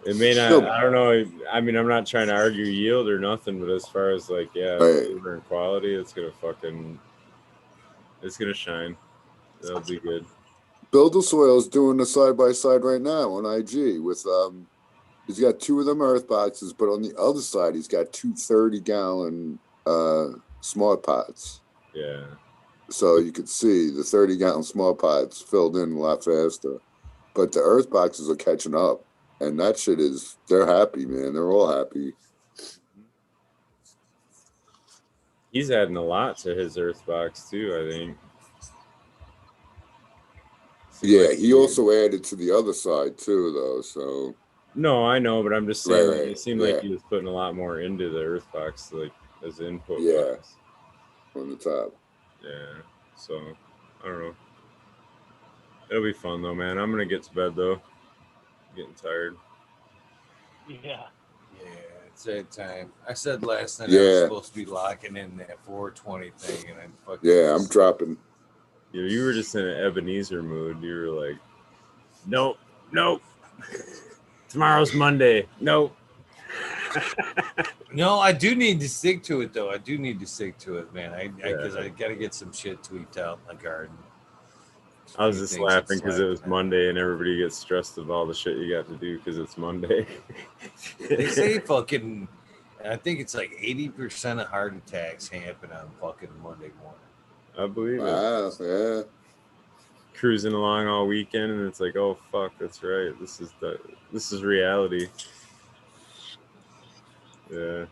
It may not. I don't know. I mean, I'm not trying to argue yield or nothing, but as far as like, yeah, flavor and quality, it's gonna shine. That'll be good. Builder Soil's doing the side by side right now on IG with he's got two of them earth boxes, but on the other side he's got 2 30-gallon smart pots. Yeah. So you could see the 30-gallon smart pots filled in a lot faster. But the earth boxes are catching up. And that shit they're happy, man. They're all happy. He's adding a lot to his earth box too, I think. Yeah, he also added to the other side too, though. So no, I know, but I'm just saying, right, it seemed like he was putting a lot more into the earth box, like as input. Yeah, on the top. Yeah, so I don't know. It'll be fun though, man. I'm gonna get to bed though. I'm getting tired. Yeah. Yeah, it's that time. I said last night I was supposed to be locking in that 420 thing, and I'm fucking. Yeah, I'm dropping. You were just in an Ebenezer mood. You were like, nope. Tomorrow's Monday. Nope. No, I do need to stick to it though. I do need to stick to it, man. Because I got to get some shit tweaked out in the garden. I was just laughing because it was Monday and everybody gets stressed of all the shit you got to do because it's Monday. They say fucking, I think it's like 80% of heart attacks happen on fucking Monday morning. I believe it. Wow, yeah. Cruising along all weekend and it's like, oh fuck, that's right. This is reality. Yeah.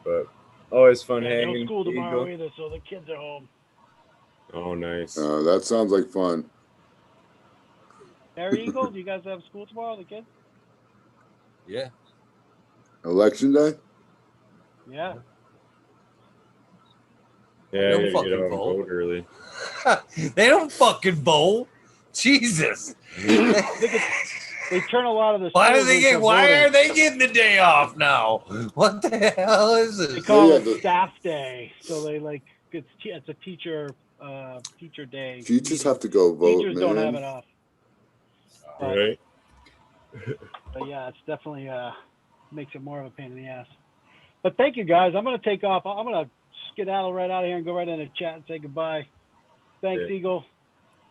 But always fun hanging. No school tomorrow either, so the kids are home. Oh, nice. That sounds like fun. Harry Eagle, do you guys have school tomorrow, the kids? Yeah. Election day? Yeah. Yeah, they you don't get fucking out and vote early. They don't fucking bowl. Jesus. They turn a lot of the. Why are they getting the day off now? What the hell is this? They call it staff day, so they it's a teacher day. Teachers have to go vote. Teachers don't have it off. Right. But yeah, it's definitely makes it more of a pain in the ass. But thank you guys. I'm gonna take off. I'm gonna skedaddle right out of here and go right into chat and say goodbye. Thanks, Eagle.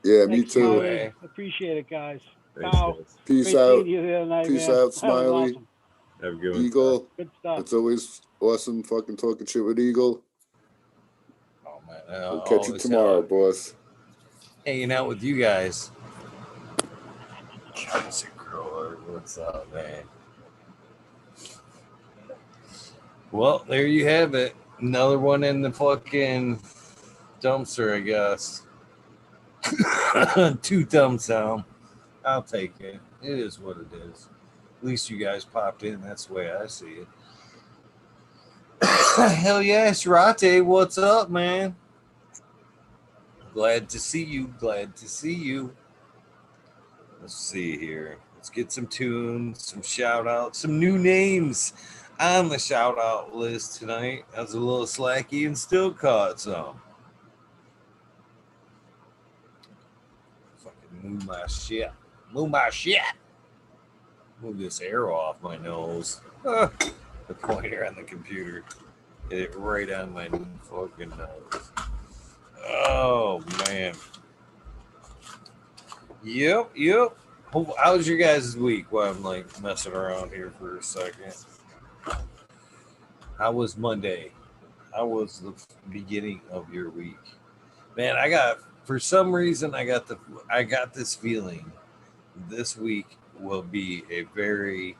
Yeah, me too. Smiley. Appreciate it, guys. Wow. Peace out. Peace out, Smiley. Awesome. Have a good one. Eagle. Good stuff. It's always awesome fucking talking shit with Eagle. Oh man, we'll catch you tomorrow, boss. Hanging out with you guys. What's up, man? Well, there you have it. Another one in the fucking dumpster, I guess. 2 thumbs down. I'll take it. It is what it is. At least you guys popped in. That's the way I see it. Hell yeah, Sharate, what's up, man? Glad to see you. Glad to see you. Let's see here. Let's get some tunes, some shout outs, some new names on the shout out list tonight. I was a little slacky and still caught some. Fucking move my shit. Move my shit. Move this arrow off my nose. The pointer on the computer. Hit it right on my fucking nose. Oh, man. Yep. How was your guys' week while I'm like messing around here for a second? How was Monday? How was the beginning of your week? Man, for some reason I got this feeling this week will be a very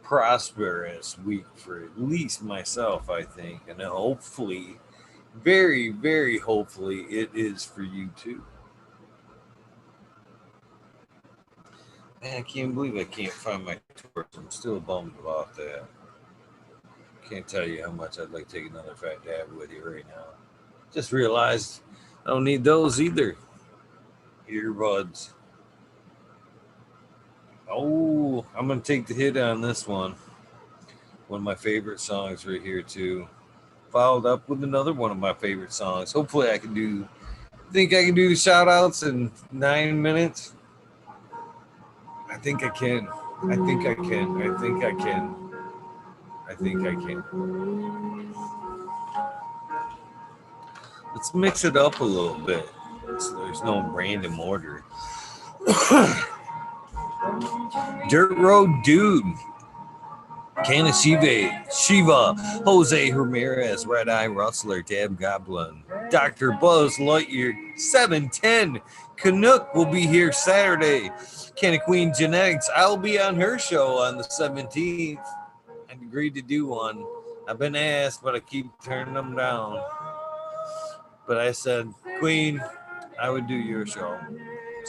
prosperous week for at least myself, I think, and hopefully, very, very hopefully, it is for you too. Man, I can't believe I can't find my torch. I'm still bummed about that. Can't tell you how much I'd like to take another fat dab with you right now. Just realized I don't need those either. Earbuds. Oh, I'm going to take the hit on this one. One of my favorite songs right here, too. Followed up with another one of my favorite songs. Hopefully I can do the shout outs in 9 minutes. I think I can. Let's mix it up a little bit so there's no random order. Dirt Road Dude, Shiva, Jose Ramirez, Red Eye Rustler, Dab Goblin, Dr. Buzz Lightyear, 710, Canuck will be here Saturday, Canna Queen Genetics, I'll be on her show on the 17th. I agreed to do one. I've been asked, but I keep turning them down. But I said, Queen, I would do your show.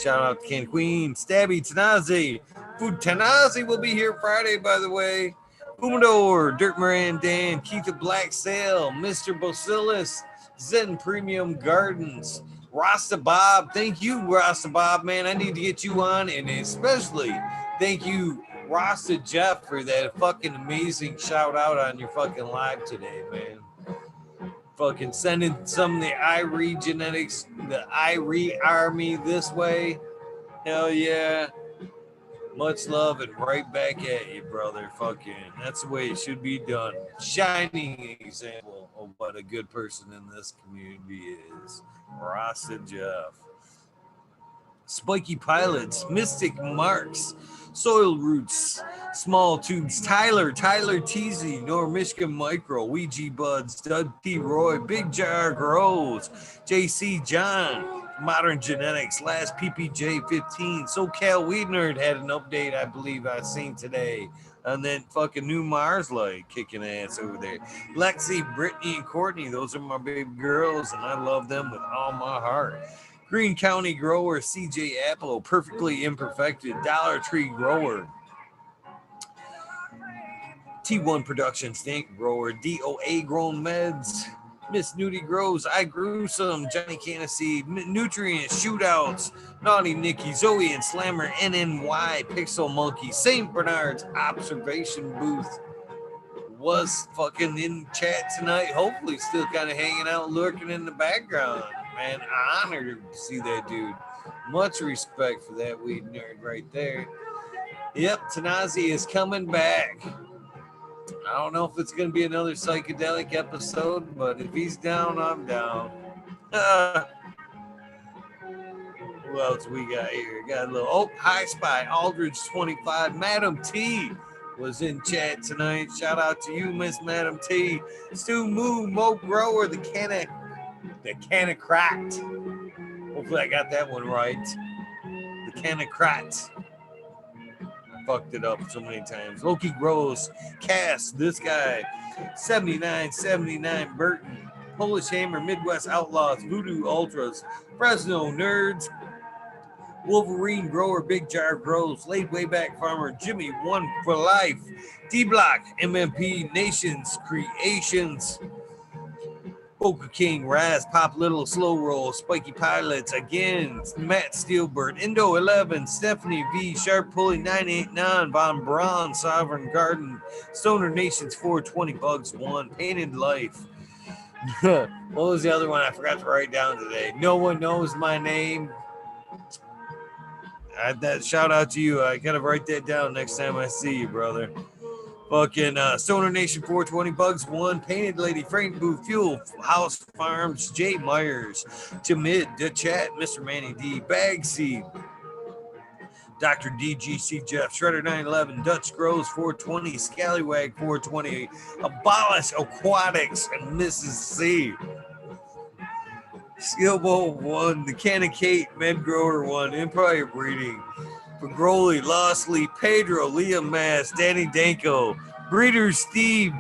Shout out to Ken Queen, Stabby, Tanazi. Food Tanazi will be here Friday, by the way. Umador, Dirt Moran Dan, Keith the Black Sail, Mr. Bosilis, Zen Premium Gardens, Rasta Bob. Thank you, Rasta Bob, man. I need to get you on, and especially thank you, Rasta Jeff, for that fucking amazing shout out on your fucking live today, man. Fucking sending some of the IRE genetics, the IRE army this way. Hell yeah. Much love and right back at you, brother. Fucking, that's the way it should be done. Shining example of what a good person in this community is. Rasta Jeff. Spiky Pilots, Mystic Marks, Soil Roots, Small Tubes, Tyler Teasy, Nor Michigan Micro, Ouija Buds, Dud T. Roy, Big Jar Grows, JC John, Modern Genetics, Last PPJ 15, SoCal Weed Nerd had an update, I believe I seen today. And then fucking New Mars Light kicking ass over there. Lexi, Brittany, and Courtney, those are my baby girls, and I love them with all my heart. Green County Grower, CJ Apple, Perfectly Imperfected, Dollar Tree Grower, T1 Productions, Stank Grower, DOA Grown Meds, Miss Nudie Grows, I Grew Some, Johnny Cannaseed, Nutrient Shootouts, Naughty Nikki, Zoe and Slammer, NNY, Pixel Monkey, St. Bernard's Observation Booth was fucking in chat tonight. Hopefully still kind of hanging out, lurking in the background. Man, honored to see that dude. Much respect for that weed nerd right there. Yep, Tanazi is coming back. I don't know if it's going to be another psychedelic episode, but if he's down, I'm down. Who else we got here? Got a little, High Spy, Aldridge 25, Madam T was in chat tonight. Shout out to you, Miss Madam T. Stu Moo, Mo Grower, the Canna Cracked. Hopefully I got that one right. The Canna Cracked. I fucked it up so many times. Loki Grows, Cass, this guy, 7979 Burton, Polish Hammer, Midwest Outlaws, Voodoo Ultras, Fresno Nerds, Wolverine grower, Big Jar grows, laid way back farmer, Jimmy one for life, D-Block, MMP Nations Creations, Boca King, Raz, Pop Little, Slow Roll, Spiky Pilots, again, Matt Steelbird, Indo 11, Stephanie V, Sharp Pulley 989, Von Braun, Sovereign Garden, Stoner Nations 420, Bugs 1, Painted Life. What was the other one I forgot to write down today? No one knows my name. That shout out to you. I gotta write that down next time I see you, brother. Fucking Stoner Nation 420, Bugs 1, Painted Lady, Frank Boo, Fuel, House Farms, Jay Myers, Timid, The Chat, Mr. Manny D, Bag Seed, Dr. DGC Jeff, Shredder 911, Dutch Grows 420, Scallywag 420, Abolish Aquatics, and Mrs. C. Skillbowl 1, The Canna Kate, Med Grower 1, Empire Breeding, Pagroli, Lostly, Pedro, Liam Mass, Danny Danko, Breeder Steve,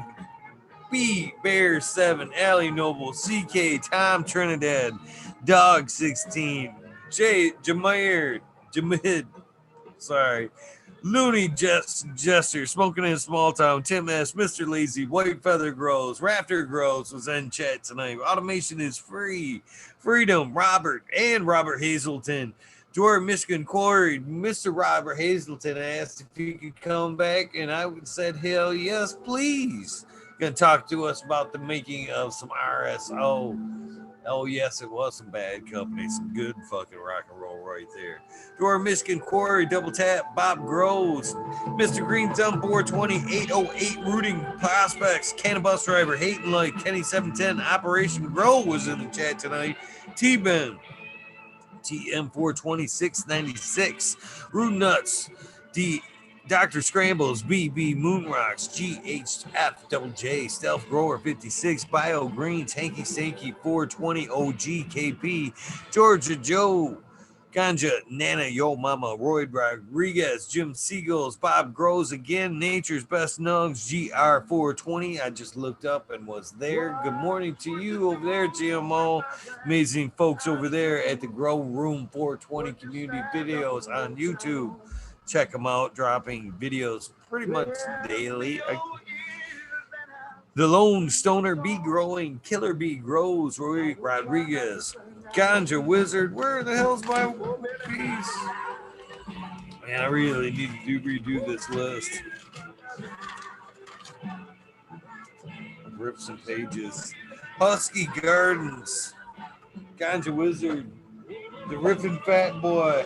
B, Bear 7, Allie Noble, CK, Tom Trinidad, Dog 16, Jamid, sorry, Looney Jester, Smoking in a Small Town, Tim S, Mr. Lazy, White Feather Grows, Raptor Grows was in chat tonight. Automation is free. Freedom, Robert, and Robert Hazelton. Jordan Michigan Quarry, Mr. Robert Hazelton asked if he could come back, and I said, hell yes, please. Gonna talk to us about the making of some RSO. Oh, yes, it was some bad company. Some good fucking rock and roll right there. Jordan Michigan Quarry, Double Tap, Bob Groves, Mr. Green Thumb 420, 808 Rooting Prospects, Cannabis Driver, Hating Light, Kenny 710, Operation Grow was in the chat tonight. T-Ben, TM 42696, Root Nuts, Dr. Scrambles, BB Moonrocks, GHF Double J, Stealth Grower 56, Bio Green, Tanky Stanky 420, OG KP, Georgia Joe, Ganja, Nana, Yo Mama, Roy Rodriguez, Jim Seagulls, Bob Grows again, Nature's Best Nugs, GR420. I just looked up and was there. Good morning to you over there, GMO. Amazing folks over there at the Grow Room 420 community videos on YouTube. Check them out, dropping videos pretty much daily. The Lone Stoner Bee Growing, Killer Bee Grows, Roy Rodriguez, Ganja Wizard. Where the hell's my piece? Man, I really need to redo this list. Rip some pages. Husky Gardens, Ganja Wizard, the Rippin' Fat Boy,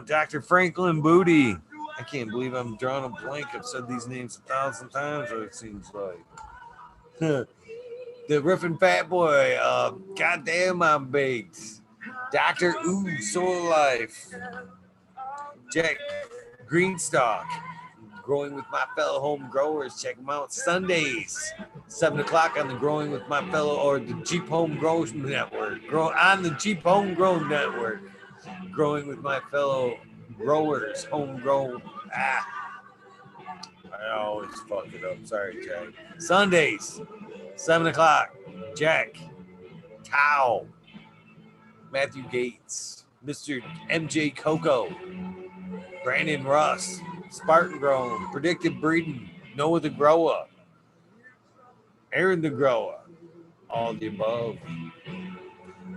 Dr. Franklin Booty. I can't believe I'm drawing a blank. I've said these names 1,000 times, or it seems like. The Riffin' Fat Boy. Goddamn, I'm baked. Dr. Ooh, Soul Life. Jack Greenstock. Growing with my fellow home growers. Check them out Sundays, 7 o'clock on the Growing with my fellow, or the Jeep Home Grow Network. On the Jeep Home Grow Network. Growing with my fellow growers, homegrown. I always fuck it up. Sorry, Jack. Sundays, 7 o'clock. Jack, Tao, Matthew Gates, Mr. MJ Coco, Brandon Russ, Spartan Grown, Predictive Breeding, Noah the Grower, Aaron the Grower, all the above.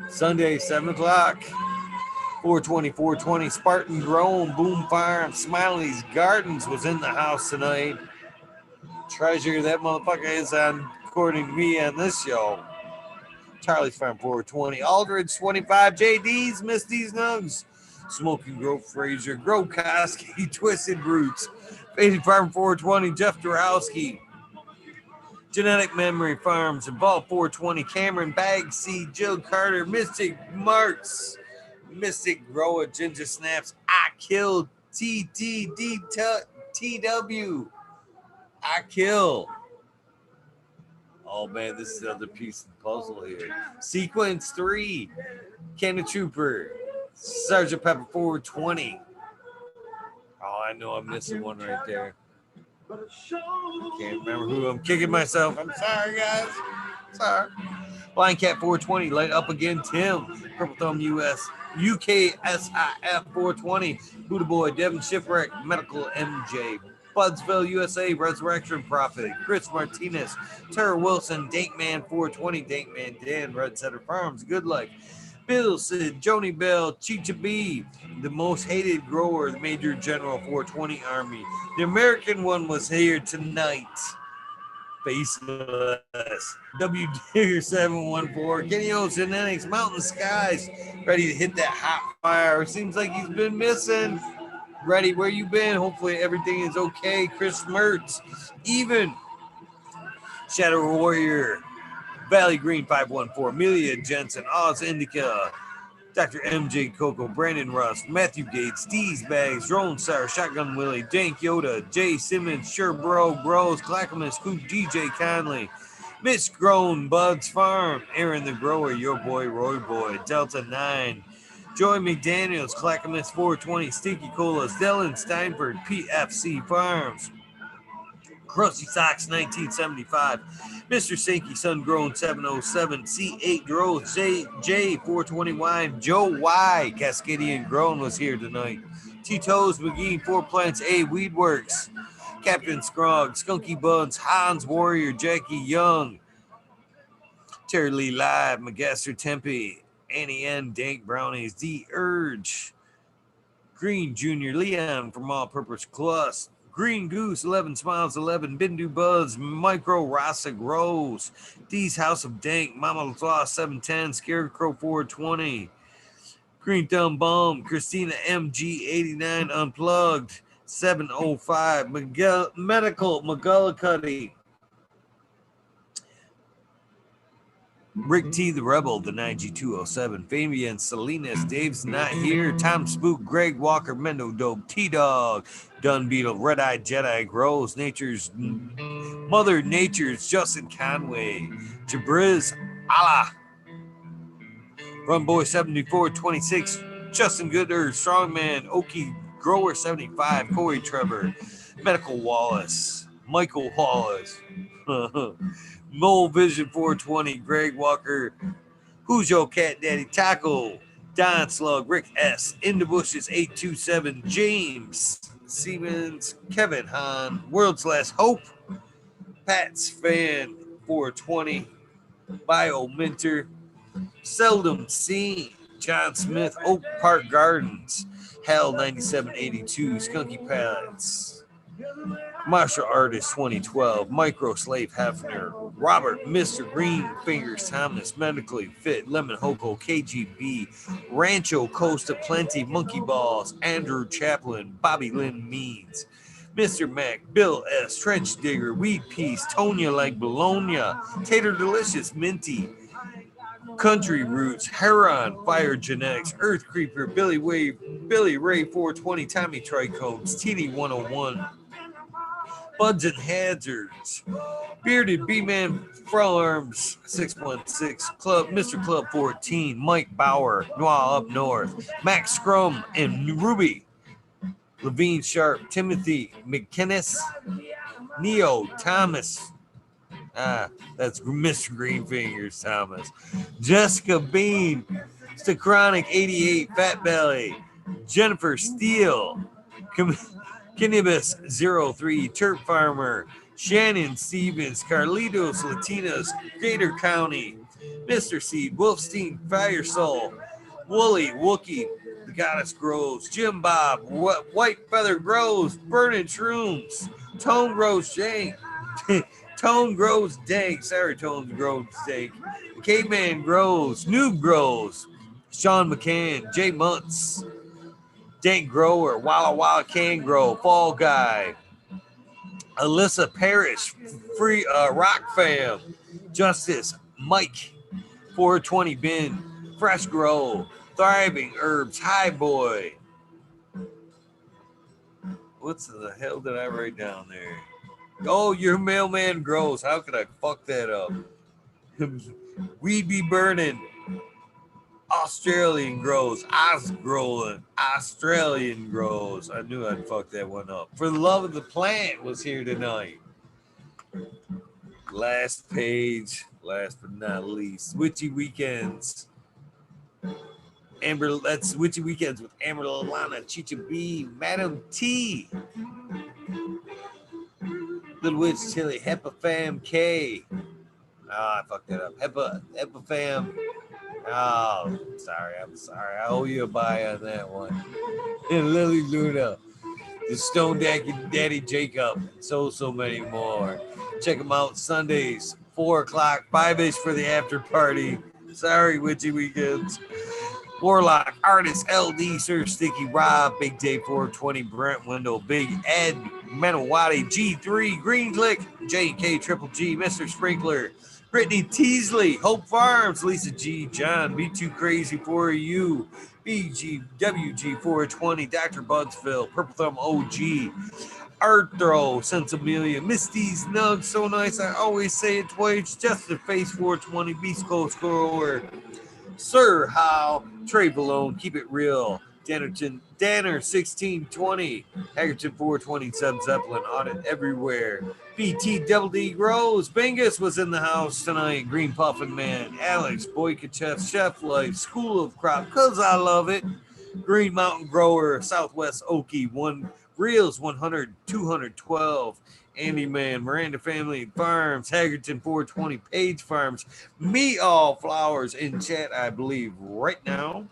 Sunday, 7 o'clock. 420, Spartan Grown, Boom Farm, Smiley's Gardens was in the house tonight. Treasure, that motherfucker is on, according to me, on this show. Charlie's Farm 420, Aldridge 25, JD's, Misty's Nugs, Smoking Grove Fraser, Grove Koski, Twisted Roots, Faded Farm 420, Jeff Dorowski, Genetic Memory Farms, Evolve 420, Cameron Bag Seed, Jill Carter, Mystic Marks, Mystic Grower, Ginger Snaps, I Killed, TW, I Kill. Oh man, this is the other piece of the puzzle here. Sequence 3, Cannon Trooper, Sergeant Pepper 420. Oh, I know I'm missing one right there. Can't remember who. I'm kicking myself. I'm sorry, guys. Sorry. Blind Cat 420, light up again. Tim, Purple Thumb US, UKSIF 420, Buddha Boy, Devin Shipwreck, Medical MJ, Budsville USA, Resurrection Prophet, Chris Martinez, Tara Wilson, Dankman 420, Dankman Dan, Red Setter Farms, Good Life, Bill Sid, Joni Bell, Chicha B, the most hated grower, the Major General 420 Army. The American one was here tonight. Faceless. W Digger 714. Kenny O Genetics, Mountain Skies. Ready to hit that hot fire. Seems like he's been missing. Ready, where you been? Hopefully everything is okay. Chris Mertz. Even. Shadow Warrior. Valley Green 514. Amelia Jensen. Oz Indica. Dr. MJ Coco, Brandon Rust, Matthew Gates, D's Bags, Drone Star, Shotgun Willie, Dank Yoda, Jay Simmons, Sure Bro, Bros, Clackamas, Scoop, DJ Conley, Miss Grown, Bugs Farm, Aaron the Grower, Your Boy, Roy Boy, Delta 9, Joy McDaniels, Clackamas 420, Stinky Colas, Dylan Steinford, PFC Farms, Krusty Socks 1975, Mr. Sankey Sun Grown 707, C8 Grows, J 420 Wine, Joe Y Cascadian Grown was here tonight. Tito's McGee 4 Plants A Weedworks, Captain Scrog, Skunky Buns, Hans Warrior, Jackie Young, Terry Lee Live, McGaster Tempe, Annie N, Dank Brownies, D Urge, Green Junior Leon from All Purpose Plus, Green Goose 11 Smiles 11, Bindu Buzz, Micro Rasa Rose, D's House of Dank, Mama Law 710, Scarecrow 420, Green Thumb Bomb, Christina MG 89 Unplugged 705, Medical McGullicuddy, Rick T. the Rebel, the 9G207, Fabian Salinas, Dave's not here, Tom Spook, Greg Walker, Mendo Dope, T-Dog, Dun Beetle, Red Eye Jedi, Grows, Nature's Mother Nature's, Justin Conway, Jabriz, Allah, Run Boy 7426, Justin Gooder, Strongman, Okie Grower 75, Corey Trevor, Medical Wallace, Michael Wallace, Mole Vision 420, Greg Walker, Who's Your Cat Daddy, Taco, Don Slug, Rick S, In the Bushes 827, James Siemens, Kevin Hahn, World's Last Hope, Pat's Fan 420, Bio Minter, Seldom Seen, John Smith, Oak Park Gardens, Hell 9782, Skunky Pallets, Martial Artist 2012, Micro Slave Hefner, Robert, Mr. Green Fingers Thomas, Medically Fit, Lemon Hoko, KGB, Rancho Costa Plenty, Monkey Balls, Andrew Chaplin, Bobby Lynn Means, Mr. Mac, Bill S., Trench Digger, Weed Piece, Tonya Like Bologna, Tater Delicious, Minty, Country Roots, Heron, Fire Genetics, Earth Creeper, Billy Ray 420, Tommy Tricones, TD 101, Buds and Hazards, Bearded B-Man Farms 616, Club Mr. Club 14, Mike Bauer, Noir Up North, Max Scrum and Ruby, Levine Sharp, Timothy McKinnis, Neo Thomas, that's Mr. Greenfingers Thomas, Jessica Bean, Stachronic 88, Fat Belly, Jennifer Steele, Cannabis 03, Turf Farmer, Shannon Stevens, Carlitos Latinas, Gator County, Mr. Seed, Wolfstein Fire Soul, Wooly Wookie, The Goddess Grows, Jim Bob, White Feather Grows, Burning Shrooms, Tone Grows Jank, Tone Grows Dank, sorry, Tone Grows Dank, Caveman Grows, Noob Grows, Sean McCann, Jay Muntz, Dank Grower, Walla Walla Can Grow, Fall Guy, Alyssa Parrish, Free Rock Fam, Justice, Mike, 420 Bin, Fresh Grow, Thriving Herbs, High Boy. What's the hell did I write down there? Oh, your mailman grows. How could I fuck that up? Weed be burning. Australian grows, Osgrolin, Australian grows. I knew I'd fuck that one up. For the Love of the Plant was here tonight. Last page. Last but not least, Witchy Weekends. Amber, that's Witchy Weekends with Amber Lalana, Chicha B, Madam T, Little Witch Chili, Hepa Fam K. I fucked that up. Hepa Fam. Oh, I'm sorry. I owe you a buy on that one. And Lily Luna, the Stone Daddy Jacob, and so many more. Check them out Sundays, 4 o'clock, 5-ish for the after party. Sorry, Witchy Weekends. Warlock, Artist, LD, Sir Sticky, Rob, Big Day 420, Brent Window, Big Ed, Menawati, G3, Green Click, JK Triple G, Mr. Sprinkler, Brittany Teasley, Hope Farms, Lisa G, John, Be Too Crazy for You, BG, WG 420, Dr. Bugsville, Purple Thumb OG, Arthro, Sensibilia, Misty's Nugs, so nice, I always say it twice, Just the Face 420, Beast Coast Grower, Sir How, Trey Balone, Keep It Real, Danner 1620, Haggerton 420, Sub Zeppelin, Audit Everywhere, BT Double D Rose, Bingus was in the house tonight, Green Puffin Man, Alex, Boykachev, Chef Life, School of Crop, Cause I Love It, Green Mountain Grower, Southwest Okie, Reels 100, 212, Andy Man, Miranda Family Farms, Haggerton 420, Page Farms, Me All Flowers in chat, I believe, right now.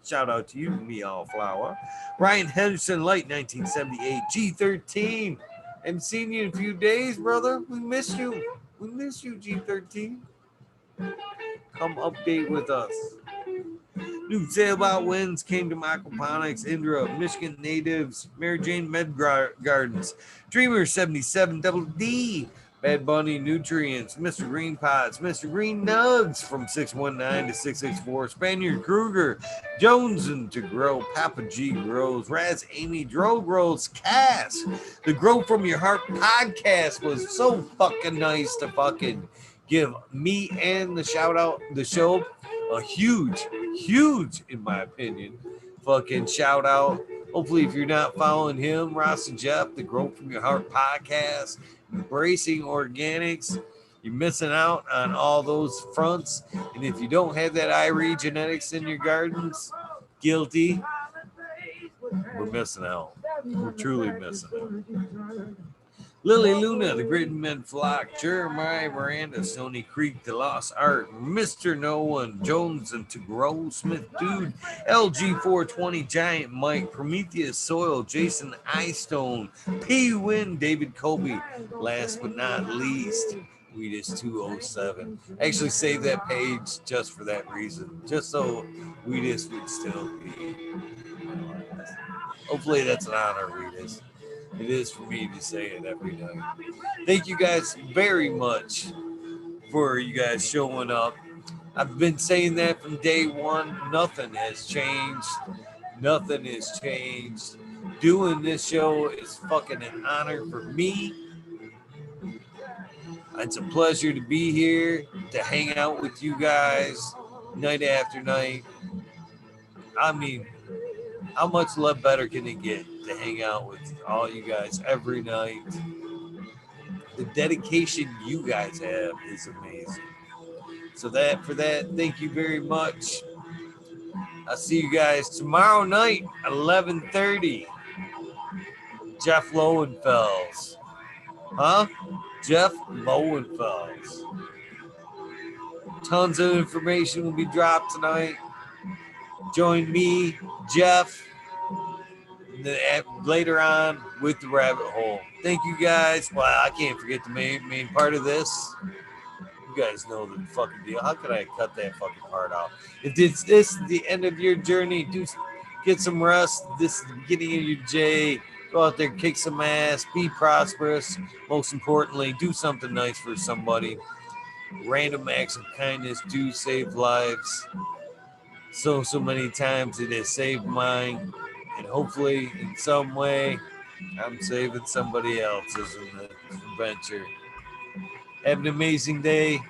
Shout out to you, Me All Flower. Ryan Henderson Light, 1978, G13. Haven't seen you in a few days, brother. We miss you. We miss you, G13. Come update with us. New Sailboat Winds came to Aquaponics, Indra, Michigan Natives, Mary Jane Med Gardens, Dreamer 77, Double D, Bad Bunny Nutrients, Mr. Green Pots, Mr. Green Nugs from 619 to 664, Spaniard Kruger, Jones and to Grow, Papa G Grows, Raz Amy Dro Grows, Cass. The Grow From Your Heart podcast was so fucking nice to fucking give me and the shout out, the show, a huge, in my opinion, fucking shout out. Hopefully, if you're not following him, Ross and Jeff, the Grow From Your Heart podcast, embracing organics, you're missing out on all those fronts. And if you don't have that IRE genetics in your gardens, guilty. We're missing out. We're truly missing out. Lily Luna, the Gritting Men Flock, Jeremiah Miranda, Sony Creek, The Lost Art, Mr. No One, Jones and To Grow, Smith Dude, LG 420, Giant Mike, Prometheus Soil, Jason Eyestone, P. Win, David Kobe, last but not least, Weedus 207. I actually saved that page just for that reason, just so Weedus would still be. Hopefully that's an honor, Weedus. It is for me to say it every night. Thank you guys very much for you guys showing up. I've been saying that from day one. Nothing has changed. Nothing has changed. Doing this show is fucking an honor for me. It's a pleasure to be here, to hang out with you guys night after night. I mean, how much love better can it get to hang out with all you guys every night? The dedication you guys have is amazing. So thank you very much. I'll see you guys tomorrow night, 11:30. Jeff Lowenfels. Huh? Jeff Lowenfels. Tons of information will be dropped tonight. Join me, Jeff, later on with the rabbit hole. Thank you guys. Well, I can't forget the main part of this. You guys know the fucking deal. How could I cut that fucking part out? If this is the end of your journey, get some rest. This is the beginning of your day. Go out there, kick some ass, be prosperous. Most importantly, do something nice for somebody. Random acts of kindness do save lives. So many times it has saved mine. And hopefully, in some way, I'm saving somebody else's in the adventure. Have an amazing day.